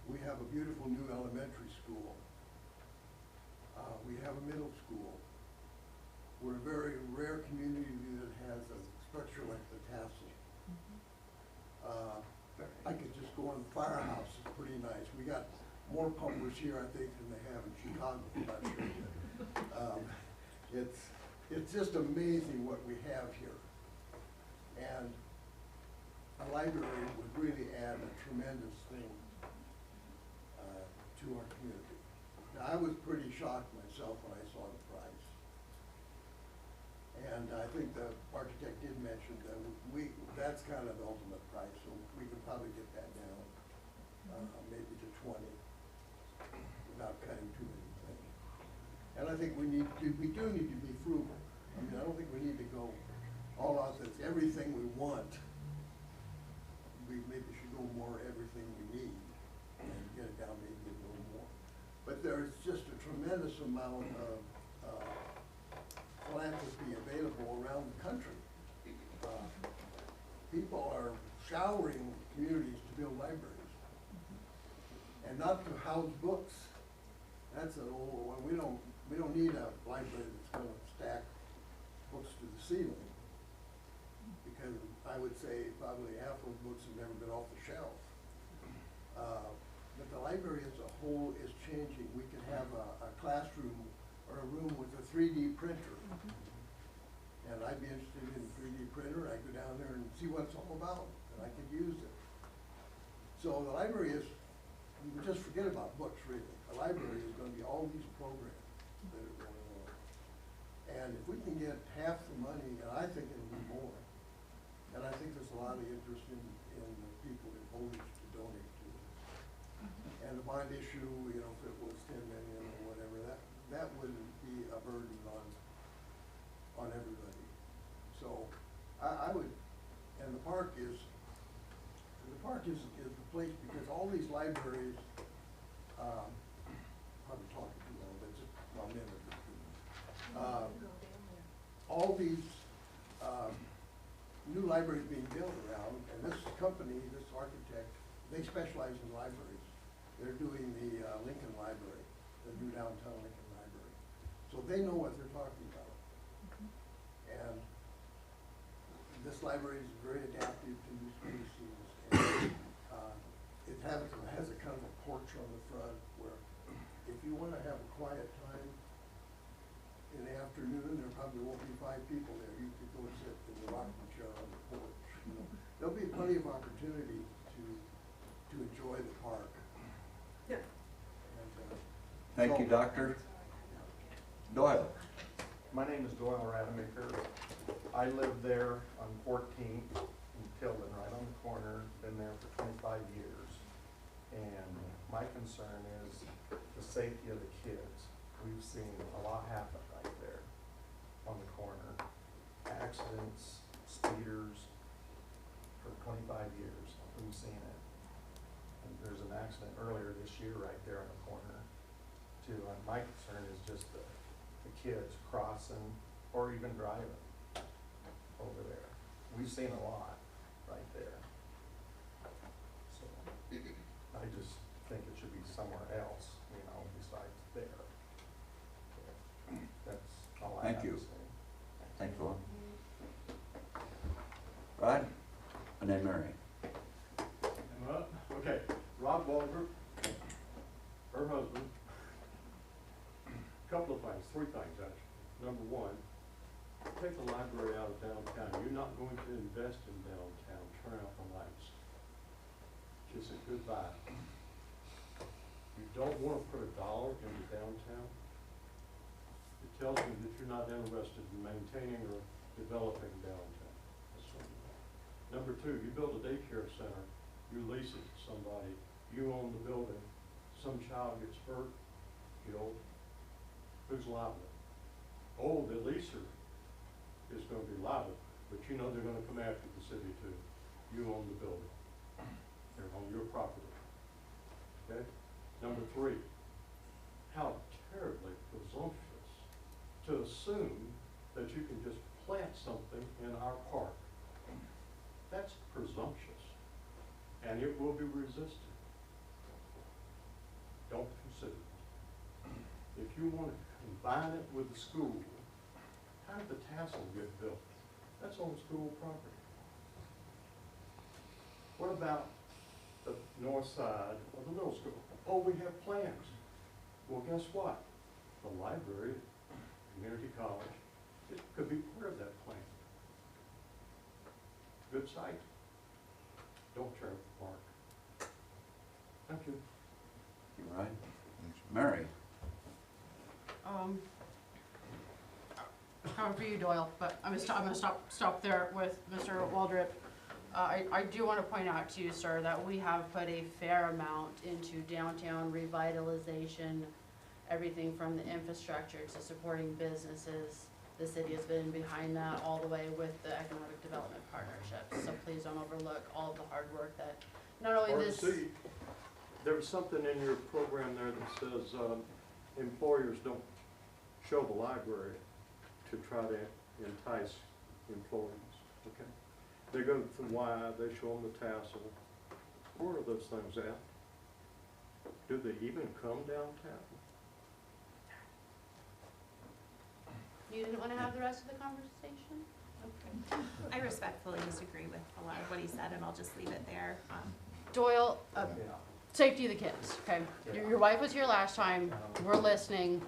We have a beautiful new elementary school. We have a middle school. We're a very rare community that has a structure like the Tassel. I could just go on the firehouse, it's pretty nice. We got more pumpers here, I think, than they have in Chicago, I'm not sure. It's just amazing what we have here. And a library would really add a tremendous thing to our community. Now, I was pretty shocked myself when I saw the price. And I think the architect did mention that that's kind of the ultimate price, so we could probably get that down, maybe to 20, without cutting too many things. And I think we do need to be frugal. I mean, I don't think we need to go all out, that's everything we want. We maybe should go more everything we need and get it down maybe a little more. But there's just a tremendous amount of philanthropy available around the country. People are showering communities to build libraries and not to house books. That's an old one. We don't need a library that's going to stack books to the ceiling, because I would say probably half those books have never been off the shelf. But the library as a whole is changing. We can have a classroom or a room with a 3D printer. And I'd be interested in a 3D printer. I'd go down there and see what it's all about, and I could use it. So the library is, you can just forget about books, really. The library is going to be all these programs that are going on. And if we can get half the money, and I think it'll be more, and I think there's a lot of interest in the people in Holdridge to donate to it. And the bond issue, you know, if it was 10 million or whatever, that wouldn't be a burden on everybody. So I would, and the park is the place, because all these libraries, probably talking too long, but just a minute or two. All these new libraries being built around, and this company, this architect, they specialize in libraries. They're doing the Lincoln Library, the new downtown Lincoln Library. So they know what they're talking about. And this library is very adaptive to new species. And, it has a kind of a porch on the front where if you want to have a quiet time in the afternoon, there probably won't be 5 people there. You could go sit in the rocking chair on the porch. You know, there'll be plenty of opportunity to enjoy the park. Yeah. And, Thank you, Doctor. Doyle. My name is Doyle Rademaker. I live there on 14th in Tilden, right on the corner, been there for 25 years. And my concern is the safety of the kids. We've seen a lot happen right there on the corner. Accidents, speeders, for 25 years, we've seen it. And there's an accident earlier this year right there on the corner too. And my concern is just the kids crossing or even driving over there. We've seen a lot right there. So I just think it should be somewhere else, you know, besides there. That's all I have to say. Thanks, Doyle. Rod? And then Mary. Okay, Rob Walter, her husband. Couple of things, 3 things actually. Number 1, take the library out of downtown. You're not going to invest in downtown, turn out the lights. Kiss it goodbye. You don't want to put $1 into downtown. It tells me that you're not interested in maintaining or developing downtown. That's number one. Number two, you build a daycare center, you lease it to somebody, you own the building, some child gets hurt, killed, who's liable? Oh, the leaser is going to be liable, but you know they're going to come after the city too. You own the building. They're on your property. Okay? Number three, how terribly presumptuous to assume that you can just plant something in our park. That's presumptuous, and it will be resisted. Don't consider it. If you want to combine it with the school, how did the tassel get built? That's on school property. What about the north side of the middle school? Oh, we have plans. Well, guess what? The library, community college, it could be part of that plan. Good site. Don't tear it apart. Thank you. You're right. Mary? Coming for you, Doyle, but I'm gonna stop there with Mr. Waldrop. I do want to point out to you, sir, that we have put a fair amount into downtown revitalization, everything from the infrastructure to supporting businesses. The city has been behind that all the way with the economic development partnerships. So please don't overlook all of the hard work that not only this. See, there was something in your program there that says employers don't show the library to try to entice employees. Okay, they go to the Y, they show them the tassel. Where are those things at? Do they even come downtown? You didn't want to have the rest of the conversation? Okay. I respectfully disagree with a lot of what he said, and I'll just leave it there. Doyle, safety of the kids, okay? Your wife was here last time, we're listening.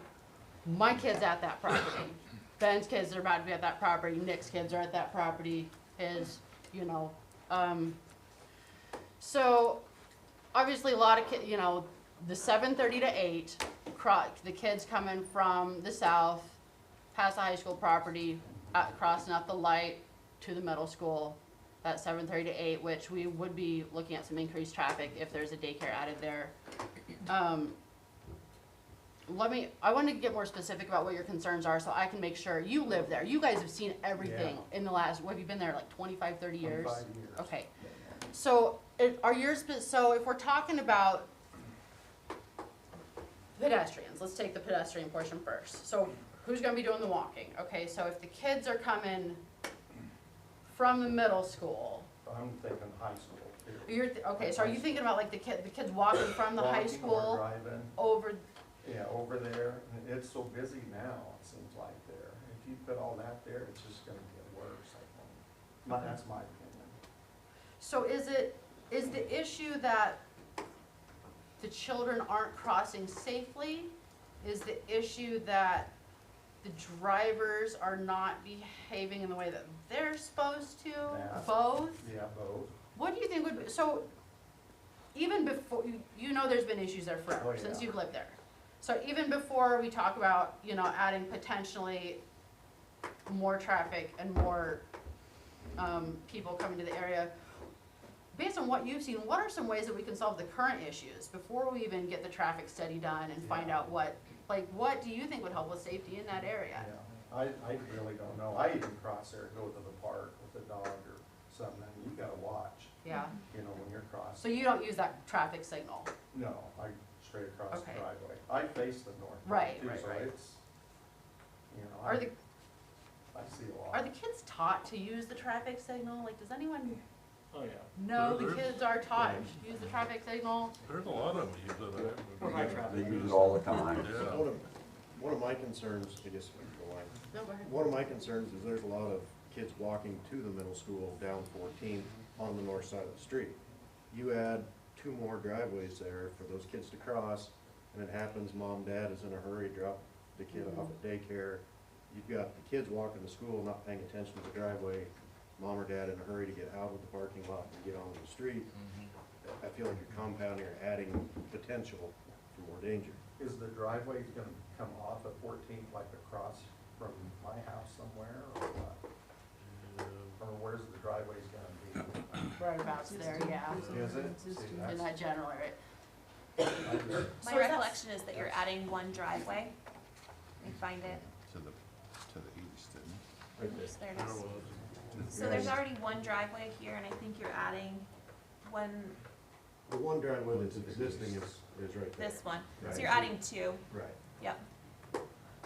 My kid's at that property. Ben's kids are about to be at that property, Nick's kids are at that property, you know. So, obviously a lot of kids, you know, the 7:30 to 8, the kids coming from the south, past the high school property, crossing out the light to the middle school, at 7:30 to 8, which we would be looking at some increased traffic if there's a daycare added there. I want to get more specific about what your concerns are so I can make sure you live there. You guys have seen everything in the last, what have you been there, like 25, 30 years? 25 years. Okay. So so if we're talking about pedestrians, let's take the pedestrian portion first. So who's going to be doing the walking? Okay, so if the kids are coming from the middle school. I'm thinking high school. Okay, so are you thinking about like the kids walking from the high school driving, over? yeah, over there, and it's so busy now, it seems like there. If you put all that there, it's just gonna get worse, I think. That's my opinion. So is the issue that the children aren't crossing safely? Is the issue that the drivers are not behaving in the way that they're supposed to? Yeah. Both? Yeah, both. What do you think would be, so even before, you know there's been issues there forever, Oh, yeah. since you've lived there. So even before we talk about, you know, adding potentially more traffic and more people coming to the area, based on what you've seen, what are some ways that we can solve the current issues before we even get the traffic study done and find out what do you think would help with safety in that area? Yeah, I really don't know. I even cross there, go to the park with a dog or something, and you gotta watch, Yeah, you know, when you're crossing. so you don't use that traffic signal? No, I straight across the Okay. driveway. I face the north. Right, too, right, so right. it's, you know, Are the I see a lot. Are the kids taught to use the traffic signal? Like, does anyone Oh, yeah. know the There's- kids are taught to use the traffic signal? There's a lot of them use it. They use it all the time. Yeah. One of my concerns, I guess, go on. No, go ahead. One of my concerns is there's a lot of kids walking to the middle school down 14 on the north side of the street. You add 2 more driveways there for those kids to cross, and it happens mom, dad is in a hurry, drop the kid off at daycare, you've got the kids walking to school, not paying attention to the driveway, mom or dad in a hurry to get out of the parking lot and get onto the street. I feel like you're compounding or adding potential for more danger. Is the driveway gonna come off at 14th, like across from my house somewhere, or what? Or where's the driveway's gonna be? Right about there, yeah. Is it? See, In that's- that general area. I just- My recollection is that you're adding one driveway. Let me find it. To the east, isn't it? Right there. There it is. So there's already one driveway here, and I think you're adding one, The one driveway that's existing is right there. this one. Right. So you're adding two. Right. Yep.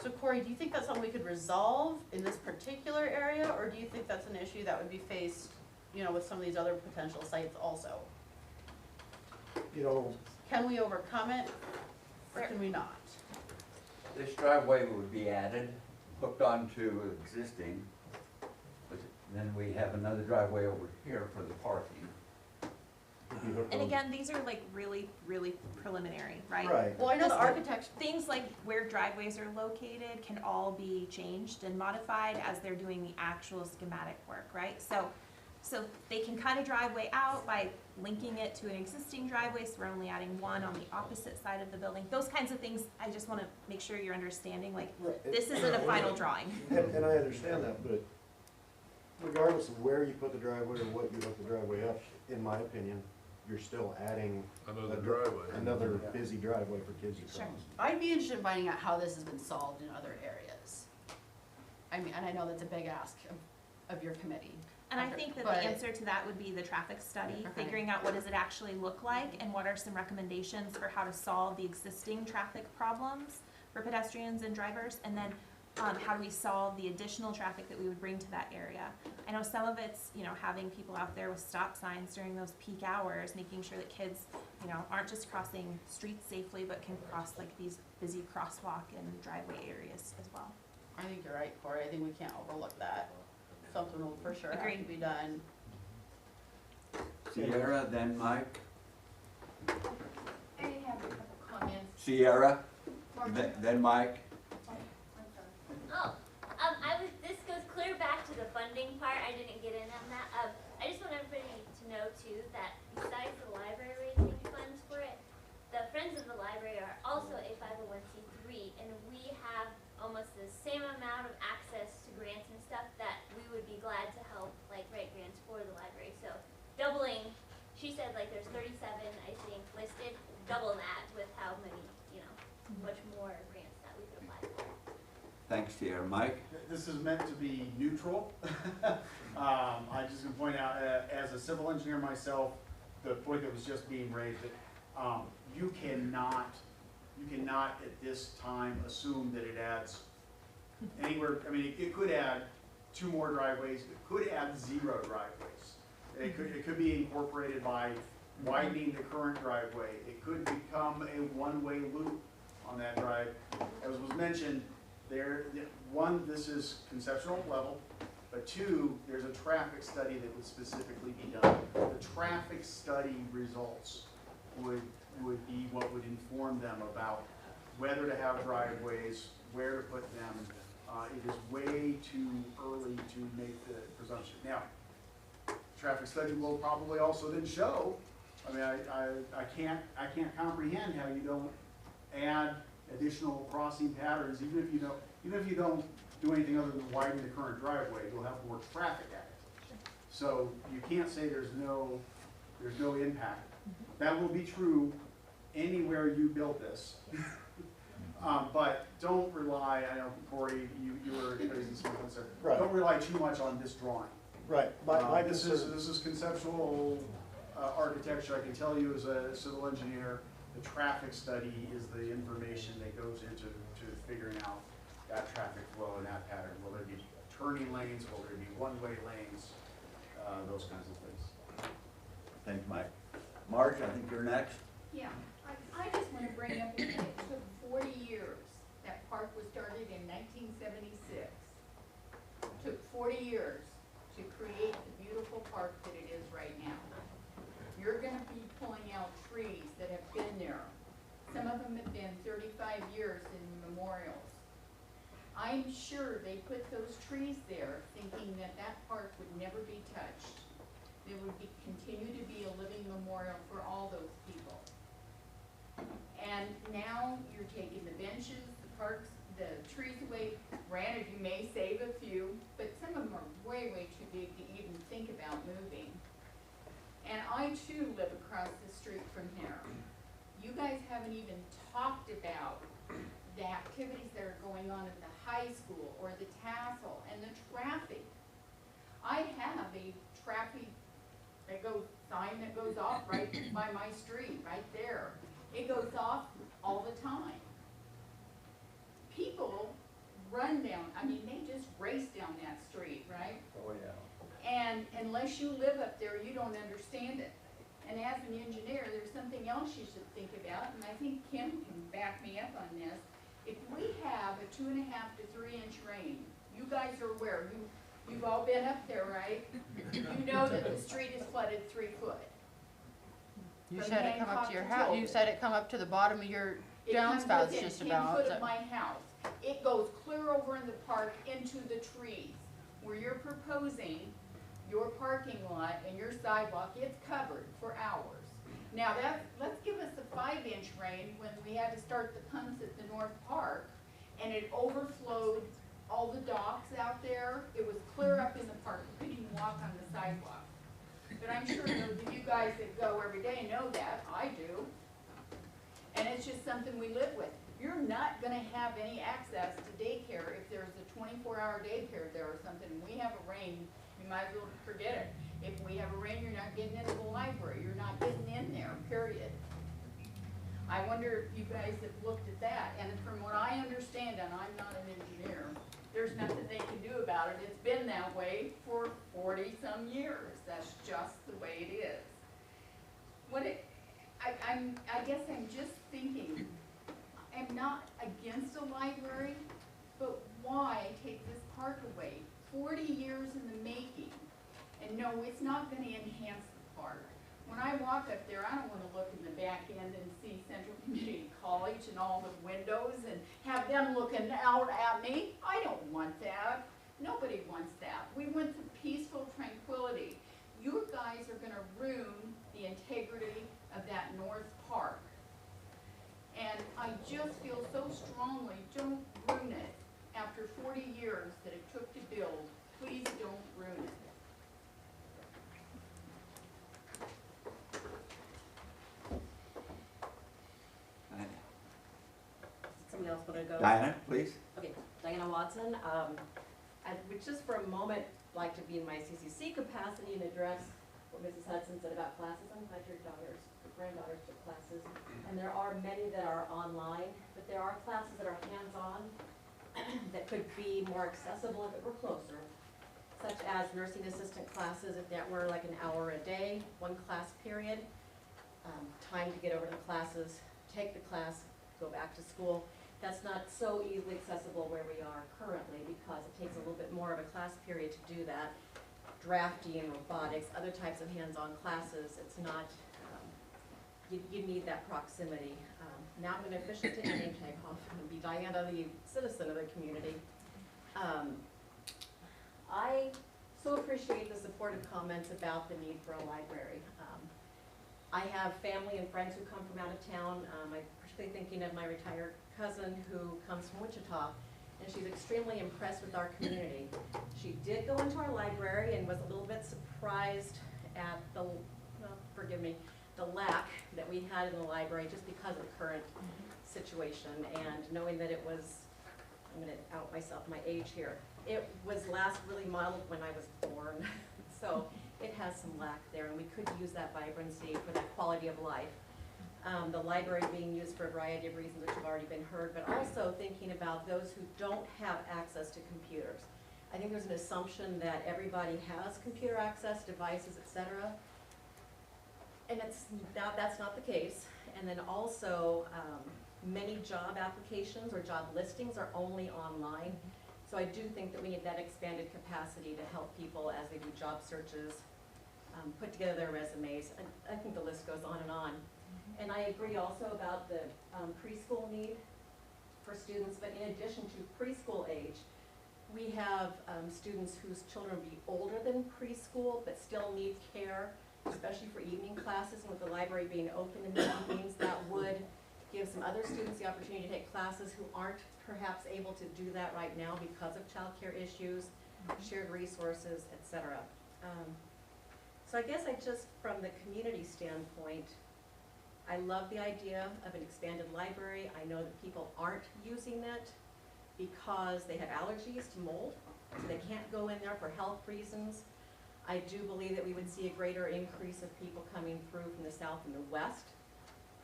So Corey, do you think that's something we could resolve in this particular area, or do you think that's an issue that would be faced, you know, with some of these other potential sites also? You know, Can we overcome it, or can we not? This driveway would be added, hooked onto existing, but then we have another driveway over here for the parking. And again, these are like really, really preliminary, right? Right. Well, I know the Because architect, things like where driveways are located can all be changed and modified as they're doing the actual schematic work, right? So they can cut a driveway out by linking it to an existing driveway, so we're only adding one on the opposite side of the building. Those kinds of things, I just wanna make sure you're understanding, like, this isn't a final drawing. and I understand that, but regardless of where you put the driveway or what you hook the driveway up, in my opinion, you're still adding Another driveway. another busy driveway for kids to Sure. cross. I'd be interested in finding out how this has been solved in other areas. I mean, and I know that's a big ask of your committee. And I think that But- the answer to that would be the traffic study, Okay. figuring out what does it actually look like and what are some recommendations for how to solve the existing traffic problems for pedestrians and drivers, and then how do we solve the additional traffic that we would bring to that area. I know some of it's, you know, having people out there with stop signs during those peak hours, making sure that kids, you know, aren't just crossing streets safely, but can cross like these busy crosswalk and driveway areas as well. I think you're right, Corey, I think we can't overlook that. Something will for sure have to Agreed. be done. Sierra, then Mike. I have a couple comments. Sierra, then Mike. Oh, this goes clear back to the funding part, I didn't get in on that. I just want everybody to know too, that besides the library raising funds for it, the Friends of the Library are also a 501c3, and we have almost the same amount of access to grants and stuff that we would be glad to help, like, write grants for the library. So doubling, she said like there's 37, I think, listed, double that with how many, you know, much more grants that we could apply for. Thanks, Sierra. Mike? This is meant to be neutral. I just gonna point out, as a civil engineer myself, the point that was just being raised, that you cannot at this time assume that it adds anywhere. I mean, it could add 2 more driveways. It could add 0 driveways. It could be incorporated by widening the current driveway. It could become a one-way loop on that drive. As was mentioned, this is conceptual level, but 2, there's a traffic study that would specifically be done. The traffic study results would be what would inform them about whether to have driveways, where to put them. It is way too early to make the presumption. Now, traffic study will probably also then show, I mean, I can't comprehend how you don't add additional crossing patterns, even if you don't do anything other than widen the current driveway, you'll have more traffic at it. So you can't say there's no impact. That will be true anywhere you build this. But don't rely, I know Corey, you were raising some concern. Right. Don't rely too much on this drawing. Right, This is conceptual architecture. I can tell you as a civil engineer, the traffic study is the information that goes into figuring out that traffic flow and that pattern. Will there be turning lanes? Will there be one-way lanes? Those kinds of things. Thanks, Mike. Marge, I think you're next. Yeah, I just want to bring up that it took 40 years. That park was started in 1976. It took 40 years to create the beautiful park that it is right now. You're going to be pulling out trees that have been there. Some of them have been 35 years in memorials. I'm sure they put those trees there thinking that that park would never be touched. There would be, continue to be a living memorial for all those people. And now you're taking the benches, the parks, the trees away. Granted, you may save a few, but some of them are way, way too big to even think about moving. And I too live across the street from here. You guys haven't even talked about the activities that are going on at the high school or the tassel and the traffic. I have a traffic sign that goes off right by my street, right there. It goes off all the time. People run down, I mean, they just race down that street, right? Oh, yeah. And unless you live up there, you don't understand it. And as an engineer, there's something else you should think about, and I think Kim can back me up on this. If we have a 2.5 to 3 inch rain, you guys are aware, you've all been up there, right? You know that the street is flooded 3 foot. You From said it come up Hancock to your to house, you Tilden. said it come up to the bottom of your It comes downspouts within just 10 about. foot so- of my house. It goes clear over in the park into the trees. Where you're proposing your parking lot and your sidewalk, it's covered for hours. Now let's give us a 5 inch rain when we had to start the pumps at the North Park and it overflowed all the docks out there. It was clear up in the park, you couldn't even walk on the sidewalk. But I'm sure those of you guys that go every day know that, I do. And it's just something we live with. You're not gonna have any access to daycare if there's a 24-hour daycare there or something. We have a rain, you might as well forget it. If we have a rain, you're not getting into the library. You're not getting in there, period. I wonder if you guys have looked at that. And from what I understand, and I'm not an engineer, there's nothing they can do about it. It's been that way for 40-some years. That's just the way it is. I guess I'm just thinking, I'm not against a library, but why take this park away? 40 years in the making. And no, it's not gonna enhance the park. When I walk up there, I don't wanna look in the back end and see Central Community College and all the windows and have them looking out at me. I don't want that. Nobody wants that. We want the peaceful tranquility. You guys are gonna ruin the integrity of that North Park. And I just feel so strongly, don't ruin it. After 40 years that it took to build, please don't ruin it. Somebody else want to go? Diana, please. Okay, Diana Watson. I would just for a moment like to be in my CCC capacity and address what Mrs. Hudson said about classes. I'm glad your granddaughters took classes. And there are many that are online, but there are classes that are hands-on that could be more accessible if it were closer, such as nursing assistant classes, if that were like an hour a day, 1 class period, time to get over to the classes, take the class, go back to school. That's not so easily accessible where we are currently because it takes a little bit more of a class period to do that. Drafting, robotics, other types of hands-on classes, it's not, you need that proximity. Now I'm going to officially take my name tag off and be Diana, the citizen of the community. I so appreciate the supportive comments about the need for a library. I have family and friends who come from out of town. I'm particularly thinking of my retired cousin who comes from Wichita, and she's extremely impressed with our community. She did go into our library and was a little bit surprised at the, well, forgive me, the lack that we had in the library just because of the current situation, and knowing that it was, I'm going to out myself, my age here, it was last really modeled when I was born, so it has some lack there, and we could use that vibrancy for that quality of life. The library being used for a variety of reasons, which have already been heard, but also thinking about those who don't have access to computers. I think there's an assumption that everybody has computer access, devices, etc. And that's not the case. And then also, many job applications or job listings are only online. So I do think that we need that expanded capacity to help people as they do job searches, put together their resumes. I think the list goes on and on. And I agree also about the preschool need. for students, but in addition to preschool age, we have students whose children will be older than preschool, but still need care, especially for evening classes, and with the library being open in the evenings, that would give some other students the opportunity to take classes who aren't perhaps able to do that right now because of childcare issues, shared resources, etc. So I guess from the community standpoint, I love the idea of an expanded library. I know that people aren't using it because they have allergies to mold, so they can't go in there for health reasons. I do believe that we would see a greater increase of people coming through from the south and the west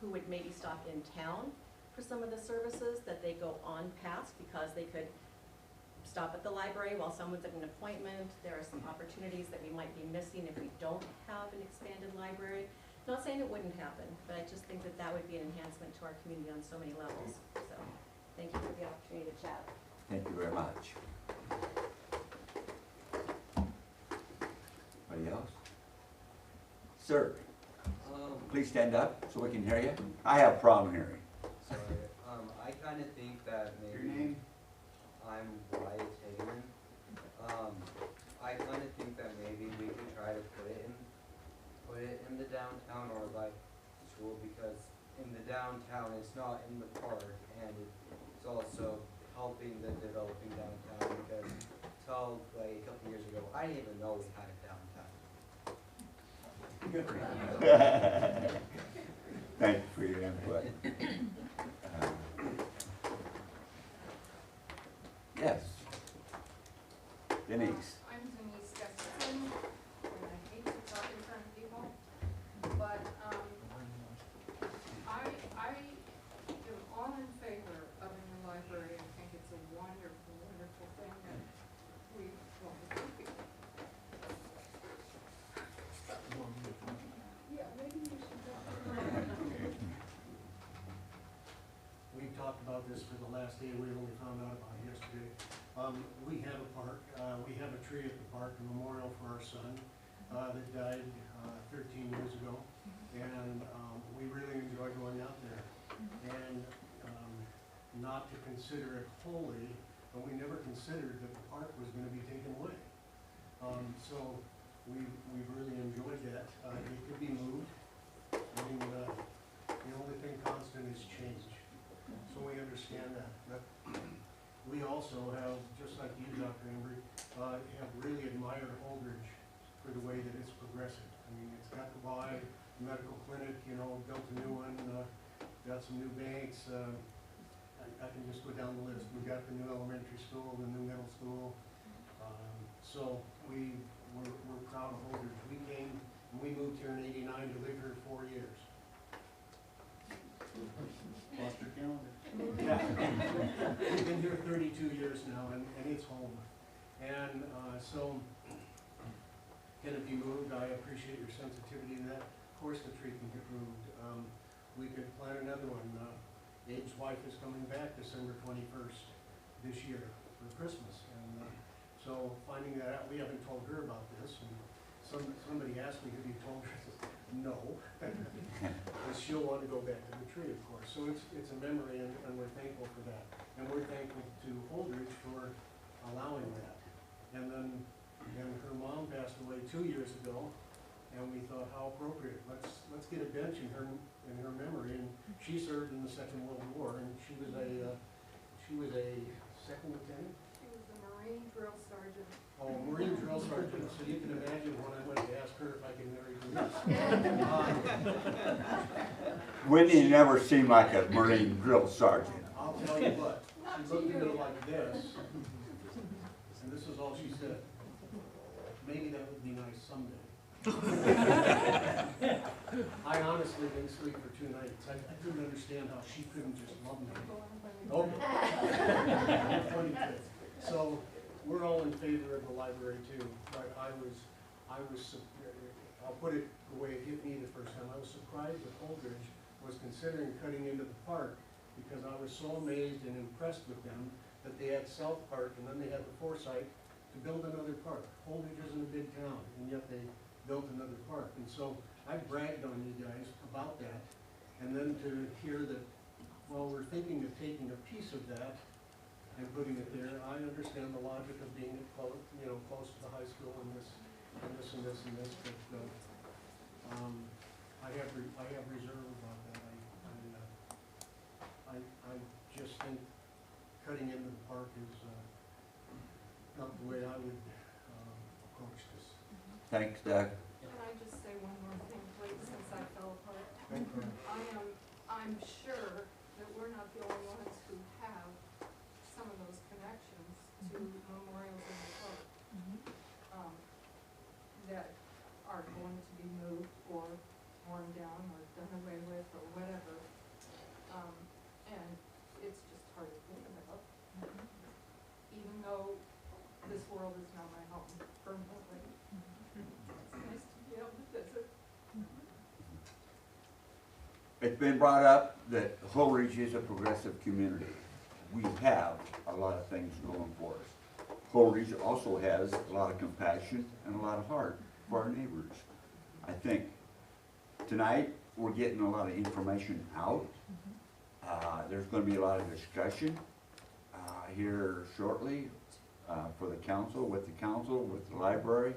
who would maybe stop in town for some of the services that they go on past because they could stop at the library while someone's at an appointment. There are some opportunities that we might be missing if we don't have an expanded library. Not saying it wouldn't happen, but I just think that that would be an enhancement to our community on so many levels. So, thank you for the opportunity to chat. Thank you very much. Anybody else? Sir, please stand up so we can hear you. I have a problem hearing. Sorry, I kind of think that maybe. Your name? I'm Wyatt Hageman. I kind of think that maybe we could try to put it in the downtown or like school, because in the downtown it's not in the park, and it's also helping the developing downtown, because till like a couple years ago I didn't even know we had a downtown. Thank you for your input. Yes. Denise. I'm Denise Gustafson, and I hate to talk in front of people, but I am all in favor of a new library. I think it's a wonderful, wonderful thing that we want to do. Yeah, maybe you should go. We've talked about this for the last day. We only found out about it yesterday. We have a park. We have a tree at the park, a memorial for our son that died 13 years ago. And we really enjoy going out there. And not to consider it holy, but we never considered that the park was going to be taken away. So we've really enjoyed that. It could be moved. I mean, the only thing constant is change. So we understand that. But we also have, just like you, Dr. Embry, have really admired Holdridge for the way that it's progressing. I mean, it's got the Y medical clinic, you know, built a new one, got some new banks. I can just go down the list. We've got the new elementary school, the new middle school. So we're proud of Holdridge. We came, and we moved here in '89 to live here 4 years. Lost your calendar. Yeah. We've been here 32 years now, and it's home. And so, can it be moved? I appreciate your sensitivity to that. Of course the tree can get moved. We could plan another one. Abe's wife is coming back December 21st this year for Christmas. And so finding that out, we haven't told her about this. And somebody asked me, have you told her? I said, no. But she'll want to go back to the tree, of course. So it's a memory, and we're thankful for that. And we're thankful to Holdridge for allowing that. And then her mom passed away 2 years ago, and we thought, how appropriate. Let's get a bench in her memory. And she served in the Second World War, and she was a second lieutenant. She was a Marine drill sergeant. Oh, Marine drill sergeant. So you can imagine when I went to ask her if I could marry her. Whitney never seemed like a Marine drill sergeant. I'll tell you what, she looked at me like this, and this is all she said. Maybe that would be nice someday. I honestly didn't sleep for 2 nights. I couldn't understand how she couldn't just love me. Okay. Funny kid. So we're all in favor of the library too. But I'll put it the way it hit me the first time. I was surprised that Holdridge was considering cutting into the park, because I was so amazed and impressed with them that they had South Park, and then they had the foresight to build another park. Holdridge isn't a big town, and yet they built another park. And so I bragged on you guys about that, and then to hear that well, we're thinking of taking a piece of that and putting it there. I understand the logic of being close, close to the high school and this, and this, and this, and this, but, I have reserve about that. I just think cutting into the park is, not the way I would, approach this. Thanks, Doug. Can I just say one more thing, please, since I fell apart? Okay. I'm sure that we're not the only ones who have some of those connections to memorials in the park, that are going to be moved or torn down or done away with or whatever. And it's just hard to think about, even though this world is not my home permanently. It's nice to be able to visit. It's been brought up that Whole Ridge is a progressive community. We have a lot of things going for us. Whole Ridge also has a lot of compassion and a lot of heart for our neighbors. I think tonight we're getting a lot of information out. There's going to be a lot of discussion here shortly for the council, with the library.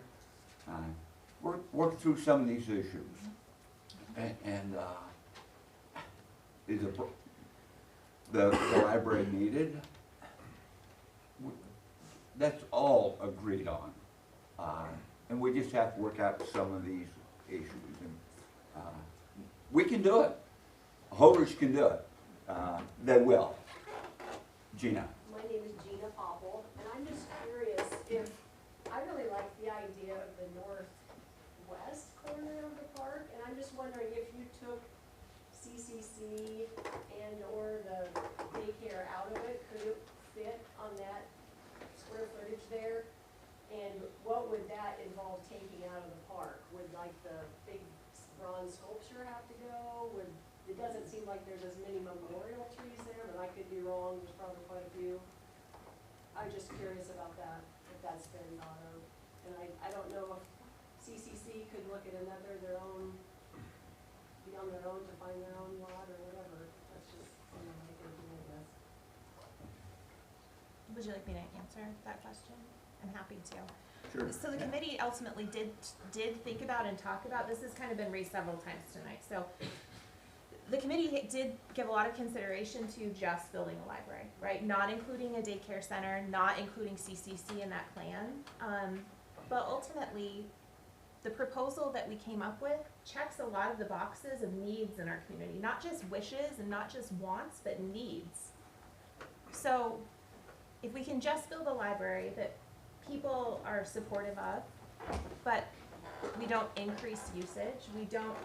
We're working through some of these issues. And is the library needed? That's all agreed on. And we just have to work out some of these issues. And we can do it. Whole Ridge can do it. They will. Gina. My name is Gina Popple, and I'm just curious if, I really like the idea of the northwest corner of the park, and I'm just wondering if you took CCC and or the daycare out of it, could it fit on that square footage there? And what would that involve taking out of the park? Would like the big bronze sculpture have to go? It doesn't seem like there's as many memorial trees there, but I could be wrong, there's probably quite a few. I'm just curious about that, if that's been thought of. And I don't know if CCC could look at their own, be on their own to find their own lot or whatever. That's just, my thinking, I guess. Would you like me to answer that question? I'm happy to. Sure. So the committee ultimately did think about and talk about, this has kind of been raised several times tonight. So the committee did give a lot of consideration to just building a library, right? Not including a daycare center, not including CCC in that plan. But ultimately, the proposal that we came up with checks a lot of the boxes of needs in our community, not just wishes and not just wants, but needs. So if we can just build a library that people are supportive of, but we don't increase usage, we don't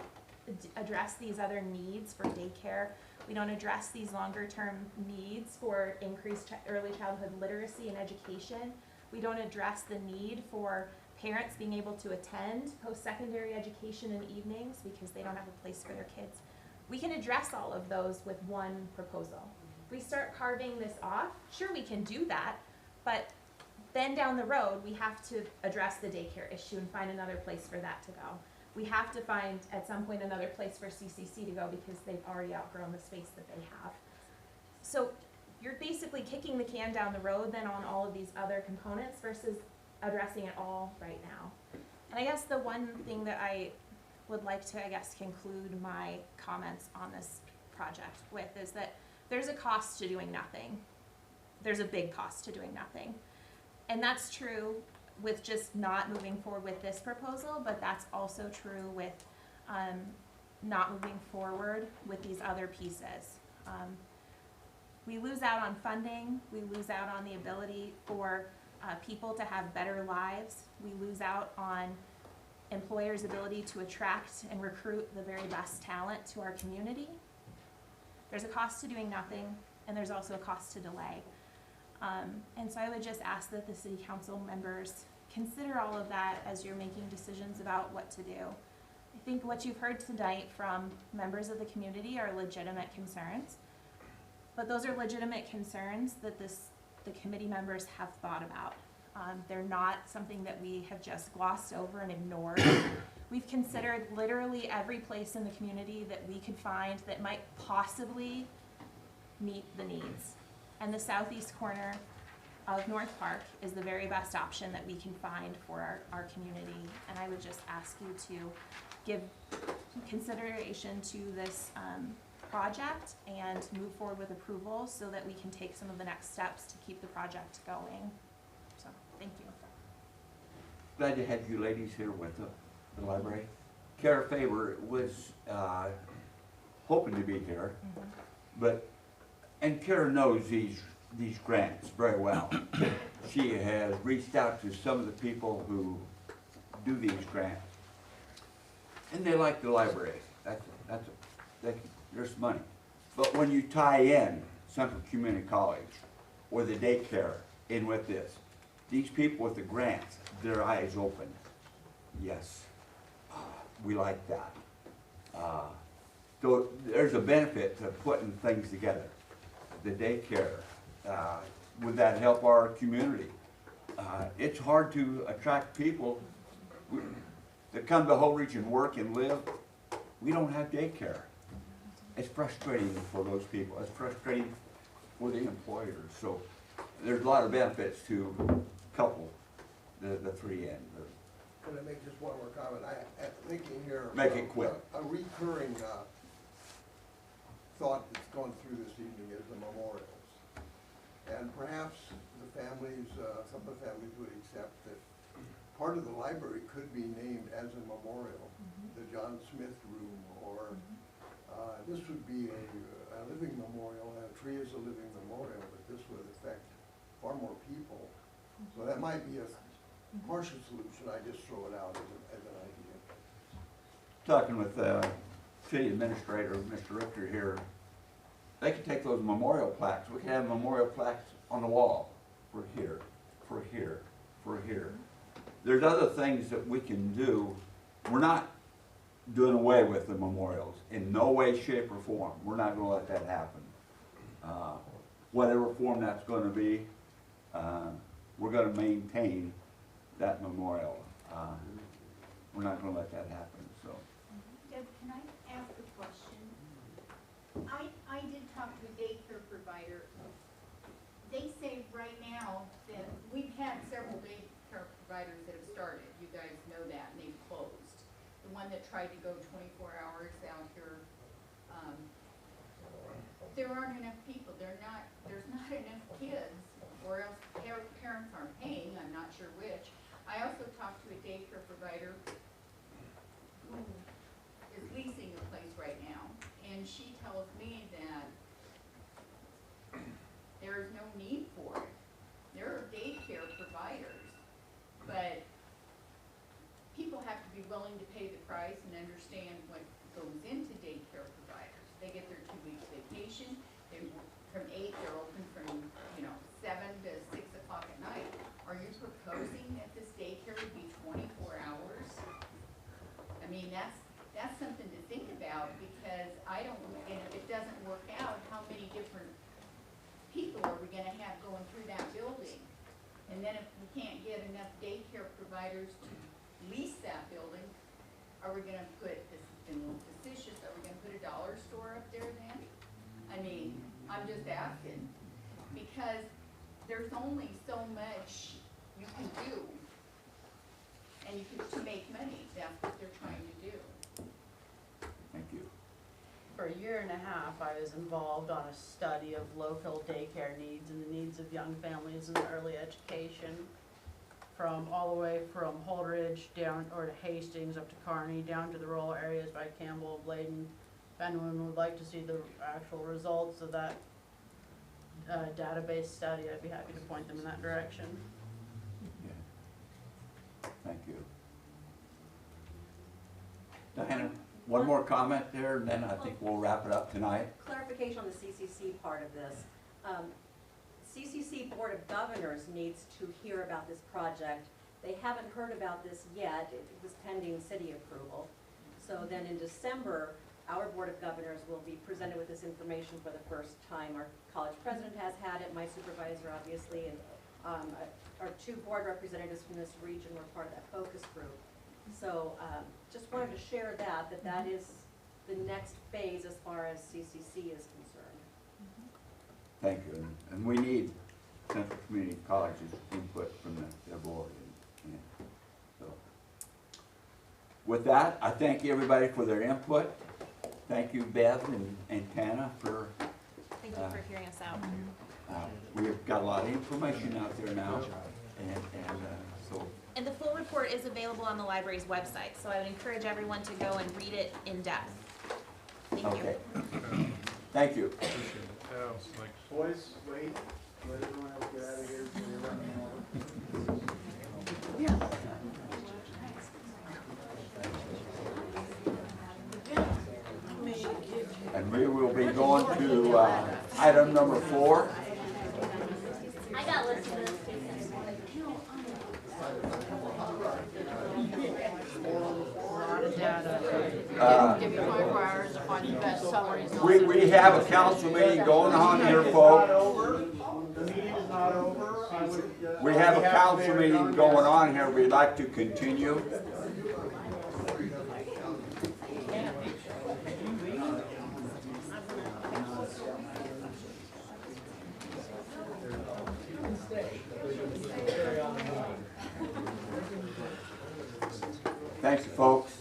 address these other needs for daycare, we don't address these longer term needs for increased early childhood literacy and education, we don't address the need for parents being able to attend post-secondary education in evenings because they don't have a place for their kids. We can address all of those with one proposal. If we start carving this off, sure we can do that, but then down the road we have to address the daycare issue and find another place for that to go. We have to find at some point another place for CCC to go because they've already outgrown the space that they have. So you're basically kicking the can down the road then on all of these other components versus addressing it all right now. And I guess the one thing that I would like to, conclude my comments on this project with is that there's a cost to doing nothing. There's a big cost to doing nothing. And that's true with just not moving forward with this proposal, but that's also true with not moving forward with these other pieces. We lose out on funding, we lose out on the ability for people to have better lives, we lose out on employers' ability to attract and recruit the very best talent to our community. There's a cost to doing nothing, and there's also a cost to delay. And so I would just ask that the city council members consider all of that as you're making decisions about what to do. I think what you've heard tonight from members of the community are legitimate concerns, but those are legitimate concerns that the committee members have thought about. They're not something that we have just glossed over and ignored. We've considered literally every place in the community that we could find that might possibly meet the needs. And the southeast corner of North Park is the very best option that we can find for our community. And I would just ask you to give consideration to this project and move forward with approval so that we can take some of the next steps to keep the project going. So, thank you. Glad to have you ladies here with the library. Kara Faber was hoping to be here, and Kara knows these grants very well. She has reached out to some of the people who do these grants, and they like the library. There's money. But when you tie in Central Community College or the daycare in with this, these people with the grants, their eyes open. Yes, we like that. So there's a benefit to putting things together. The daycare, would that help our community? It's hard to attract people that come to Holdridge and work and live. We don't have daycare. It's frustrating for those people. It's frustrating for the employers. So there's a lot of benefits to couple the three ends. Can I make just one more comment? I'm thinking here. Make it quick. A recurring thought that's gone through this evening is the memorials. And perhaps the families, some of the families would accept that part of the library could be named as a memorial. The John Smith Room, or this would be a living memorial, and a tree is a living memorial, but this would affect far more people. So that might be a partial solution. I just throw it out as an idea. Talking with the city administrator, Mr. Richter here, they could take those memorial plaques. We could have memorial plaques on the wall for here, for here, for here. There's other things that we can do. We're not doing away with the memorials in no way, shape, or form. We're not going to let that happen. Whatever form that's going to be, we're going to maintain that memorial. We're not going to let that happen. So. Deb, can I ask a question? I did talk to a daycare provider. They say right now that we've had several daycare providers that have started. You guys know that, and they've closed. The one that tried to go 24 hours out here, there aren't enough people. There's not enough kids, or else parents aren't paying. I'm not sure which. I also talked to a daycare provider who is leasing a place right now, and she tells me that there is no need for it. There are daycare providers, but people have to be willing to pay the price and understand what goes into daycare providers. They get their 2 weeks vacation. They work from 8, they're open from 7 to 6 o'clock at night. Are you proposing that this daycare would be 24 hours? I mean, that's something to think about, because and if it doesn't work out, how many different people are we gonna have going through that building? And then if we can't get enough daycare providers to lease that building, are we gonna put, this has been a little facetious, are we gonna put a dollar store up there then? I mean, I'm just asking, because there's only so much you can do, and to make money. That's what they're trying to do. Thank you. For a year and a half, I was involved on a study of local daycare needs and the needs of young families in early education, from all the way from Holdridge down, or to Hastings, up to Kearney, down to the rural areas by Campbell, Bladen. If anyone would like to see the actual results of that database study, I'd be happy to point them in that direction. Yeah. Thank you. Diana, one more comment there, and then I think we'll wrap it up tonight. Clarification on the CCC part of this. CCC Board of Governors needs to hear about this project. They haven't heard about this yet. It was pending city approval. So then in December, our Board of Governors will be presented with this information for the first time. Our college president has had it, my supervisor obviously, and our 2 board representatives from this region were part of that focus group. So just wanted to share that is the next phase as far as CCC is concerned. Thank you, and we need Central Community College's input from their board. And so, with that, I thank everybody for their input. Thank you, Bev and Tana, for Thank you for hearing us out. we've got a lot of information out there now, and so. And the full report is available on the library's website, so I would encourage everyone to go and read it in depth. Thank you. Okay. Thank you. Boys, wait, let everyone else get out of here before you're running over. And we will be going to item number 4. I got lists of this. lot of data. Give you 24 hours to find the best summaries. We have a council meeting going on here, folks. The meeting is not over. I would, We have a council meeting going on here. We'd like to continue. Thanks, folks.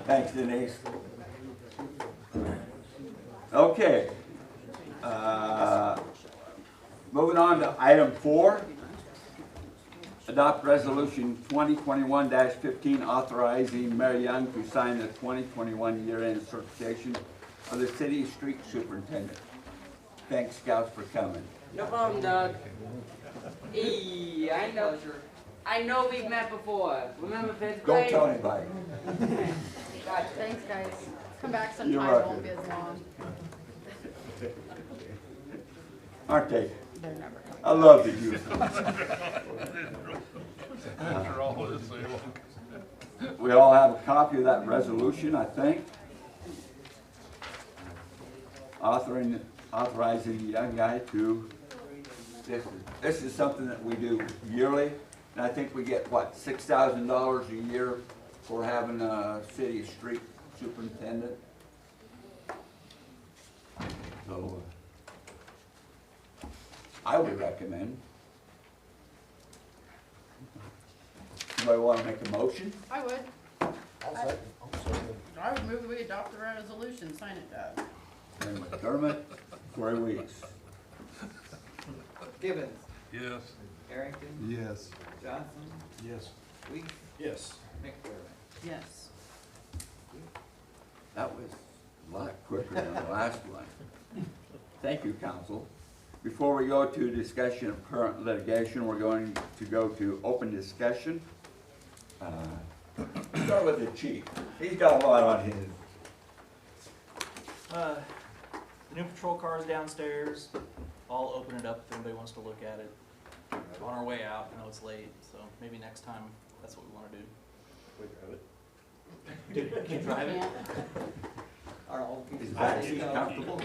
Thanks, Denise. Okay. Moving on to item 4. Adopt resolution 2021-15 authorizing Mayor Young to sign the 2021 year-end certification of the city street superintendent. Thanks, Scouts, for coming. No problem, Doug. Hey, I know we've met before. Remember 5th Don't grade? tell anybody. Gotcha. Thanks, guys. Come back You're sometime, welcome. won't be as long. Aren't they? They're never coming. I love the youth. After all this, they won't. We all have a copy of that resolution, I think. Authorizing the young guy to, this is something that we do yearly, and I think we get, what, $6,000 a year for having a city street superintendent? So, I would recommend. Somebody want to make a motion? I would. I would move that we adopt the resolution. Sign it, Doug. And McDermott, Corey Weeks. Gibbons, Yes. Harrington, Yes. Johnson, Yes. Weeks, Yes. McDermott. Yes. That was a lot quicker than the last one. Thank you, council. Before we go to discussion of current litigation, we're going to go to open discussion. Start with the chief. He's got a lot on his. The new patrol car is downstairs. I'll open it up if anybody wants to look at it. On our way out, I know it's late, so maybe next time that's what we want to do. We drive it. Can you drive it? Are all Is pieces that of seat data- comfortable?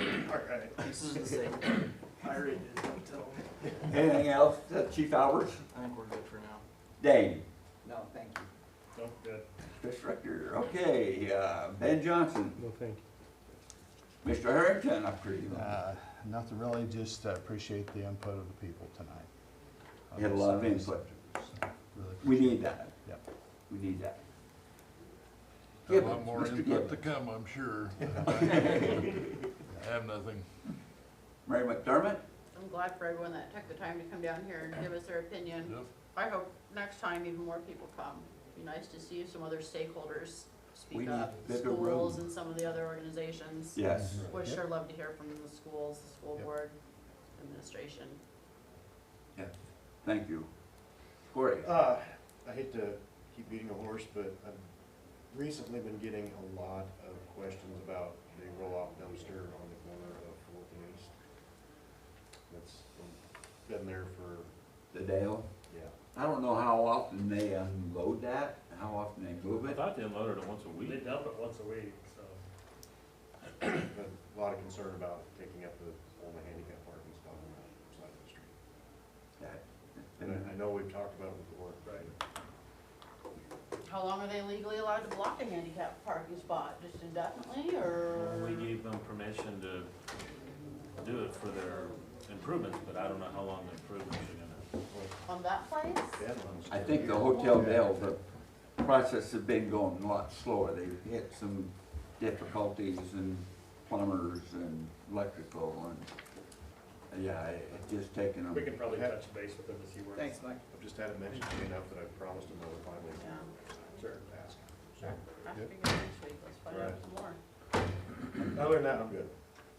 This is the same. I already did, don't tell me. Anything else, Chief Albers? I think we're good for now. Dane? No, thank you. No, good. Chris Richter, okay. Ben Johnson? No, thank Mr. Harrington, I presume? Nothing really, just appreciate the input of the people tonight. You had a lot of input. Really We appreciate need that. Yep. We need that. A Gibbons, lot more Mr. input to Gibbons. come, I'm sure. I have nothing. Mary McDermott? I'm glad for everyone that took the time to come down here and give us their opinion. Yep. I hope next time even more people come. Be nice to see some other stakeholders We speak need up, bigger schools room. and some of the other organizations. Yes. Would sure love to hear from the schools, the school Yep. board, administration. Yes. Thank you. Corey? I hate to keep beating a horse, but I've recently been getting a lot of questions about the roll-off dumpster on the corner of Fourth and East. That's been there for, The Dale? yeah. I don't know how often they unload that, how often they move I it. thought they unloaded it once a week. They dump it once a week, so. But a lot of concern about taking up the only handicap parking spot on that side of the street. And I know we've talked about it before. Right. How long are they legally allowed to block a handicap parking spot? Just indefinitely, or? We gave them permission to do it for their improvements, but I don't know how long the improvements are gonna. On that place? I think the Hotel Dale, the process has been going a lot slower. They've hit some difficulties and plumbers and electrical and, yeah, it's just taken them. We can probably touch base with them to see where. Thanks, Mike. I've just had it mentioned to me enough that I've promised them I would finally. Yeah. Sure, ask. I figured next week, let's find out some more. Other than that, I'm good.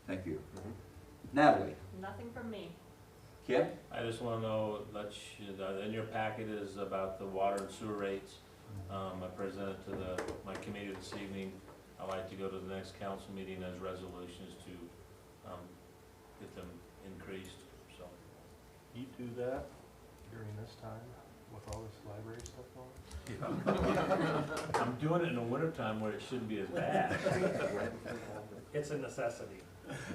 Thank you. Natalie, Nothing from me. Kim? I just wanna know, in your packet is about the water and sewer rates. I presented to my committee this evening. I'd like to go to the next council meeting as resolutions to, get them increased, so. You do that during this time with all this library stuff going? I'm doing it in the wintertime where it shouldn't be as bad. It's a necessity.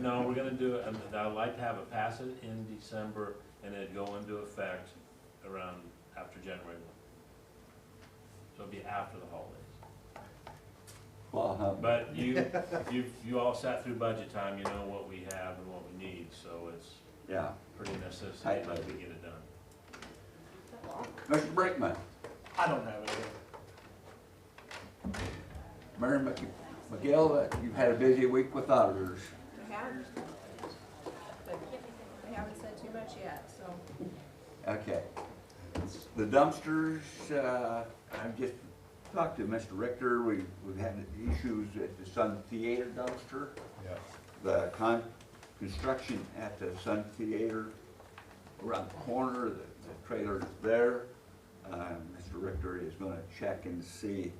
No, we're gonna do it, and I'd like to have it pass it in December and then go into effect around after January 1. So it'll be after the holidays. Well, But you all sat through budget time, you know what we have and what we need, so it's yeah. pretty necessary Tight that we budget. get it done. Mr. Brickman, I don't have it. Mary McGill, you've had a busy week with auditors. I haven't. But they haven't said too much yet, so. Okay. The dumpsters, I've just talked to Mr. Richter. We've had issues at the Sun Theater dumpster. Yeah. The construction at the Sun Theater around the corner, the trailer's there. Mr. Richter is gonna check and see,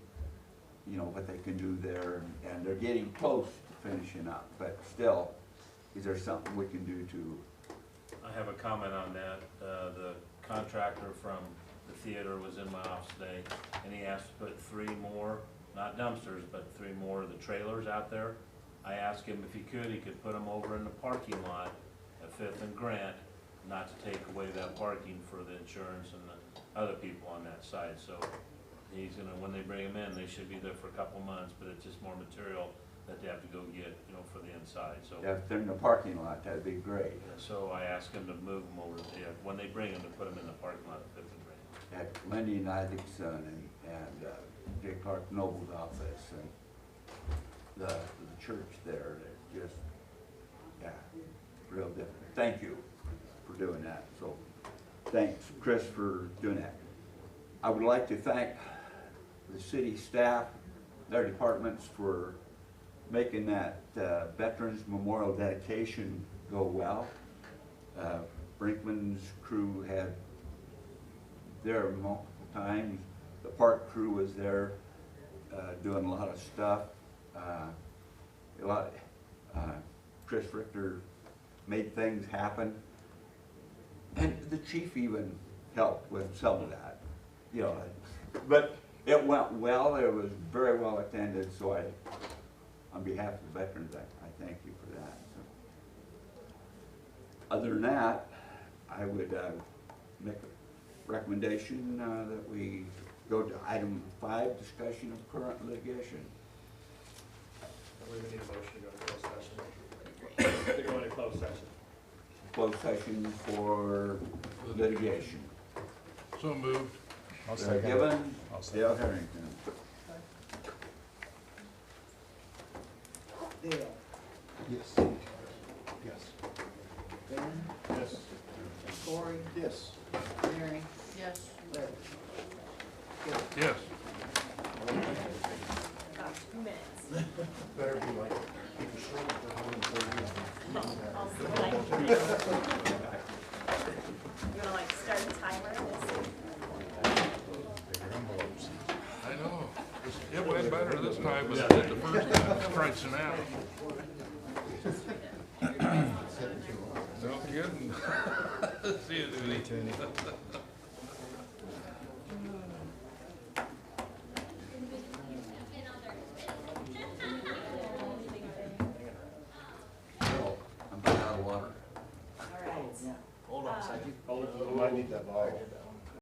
you know, what they can do there, and they're getting close to finishing up, but still, is there something we can do to? I have a comment on that. The contractor from the theater was in my office today, and he asked to put 3 more, not dumpsters, but 3 more of the trailers out there. I asked him if he could put them over in the parking lot at Fifth and Grant, not to take away that parking for the insurance and the other people on that side. So he's gonna, when they bring them in, they should be there for a couple months, but it's just more material that they have to go get, you know, for the inside, so. Yeah, if they're in the parking lot, that'd be great. So I asked him to move them over, when they bring them, to put them in the parking lot at Fifth and Grant. At Lindy and Isaac's son and J. Clark Noble's office and the church there, they're just, yeah, real different. Thank you for doing that. So thanks, Chris, for doing that. I would like to thank the city staff, their departments for making that Veterans Memorial dedication go well. Brinkman's crew had there multiple times. The park crew was there doing a lot of stuff. Chris Richter made things happen. And the chief even helped with some of that, you know. But it went well, it was very well attended, so on behalf of the veterans, I thank you for that. So. Other than that, I would make a recommendation that we go to item 5, discussion of current litigation. We would need a motion to go to closed session. To go into closed session. Closed session for litigation. So moved. I'll second it. Given, I'll second Dale it. Harrington. Dale. Yes. Yes. Ben. Yes. Corey. Yes. Mary. Yes. Larry. Yes. About 2 minutes. Better be like, keep it short for 130 years. I'll see what I can do. You wanna like start a timer? I know. It went better this time than it did the first time, crunching out. No kidding. See you, Judy. I'm about out of water. All right. Hold on a second. Might need that bottle.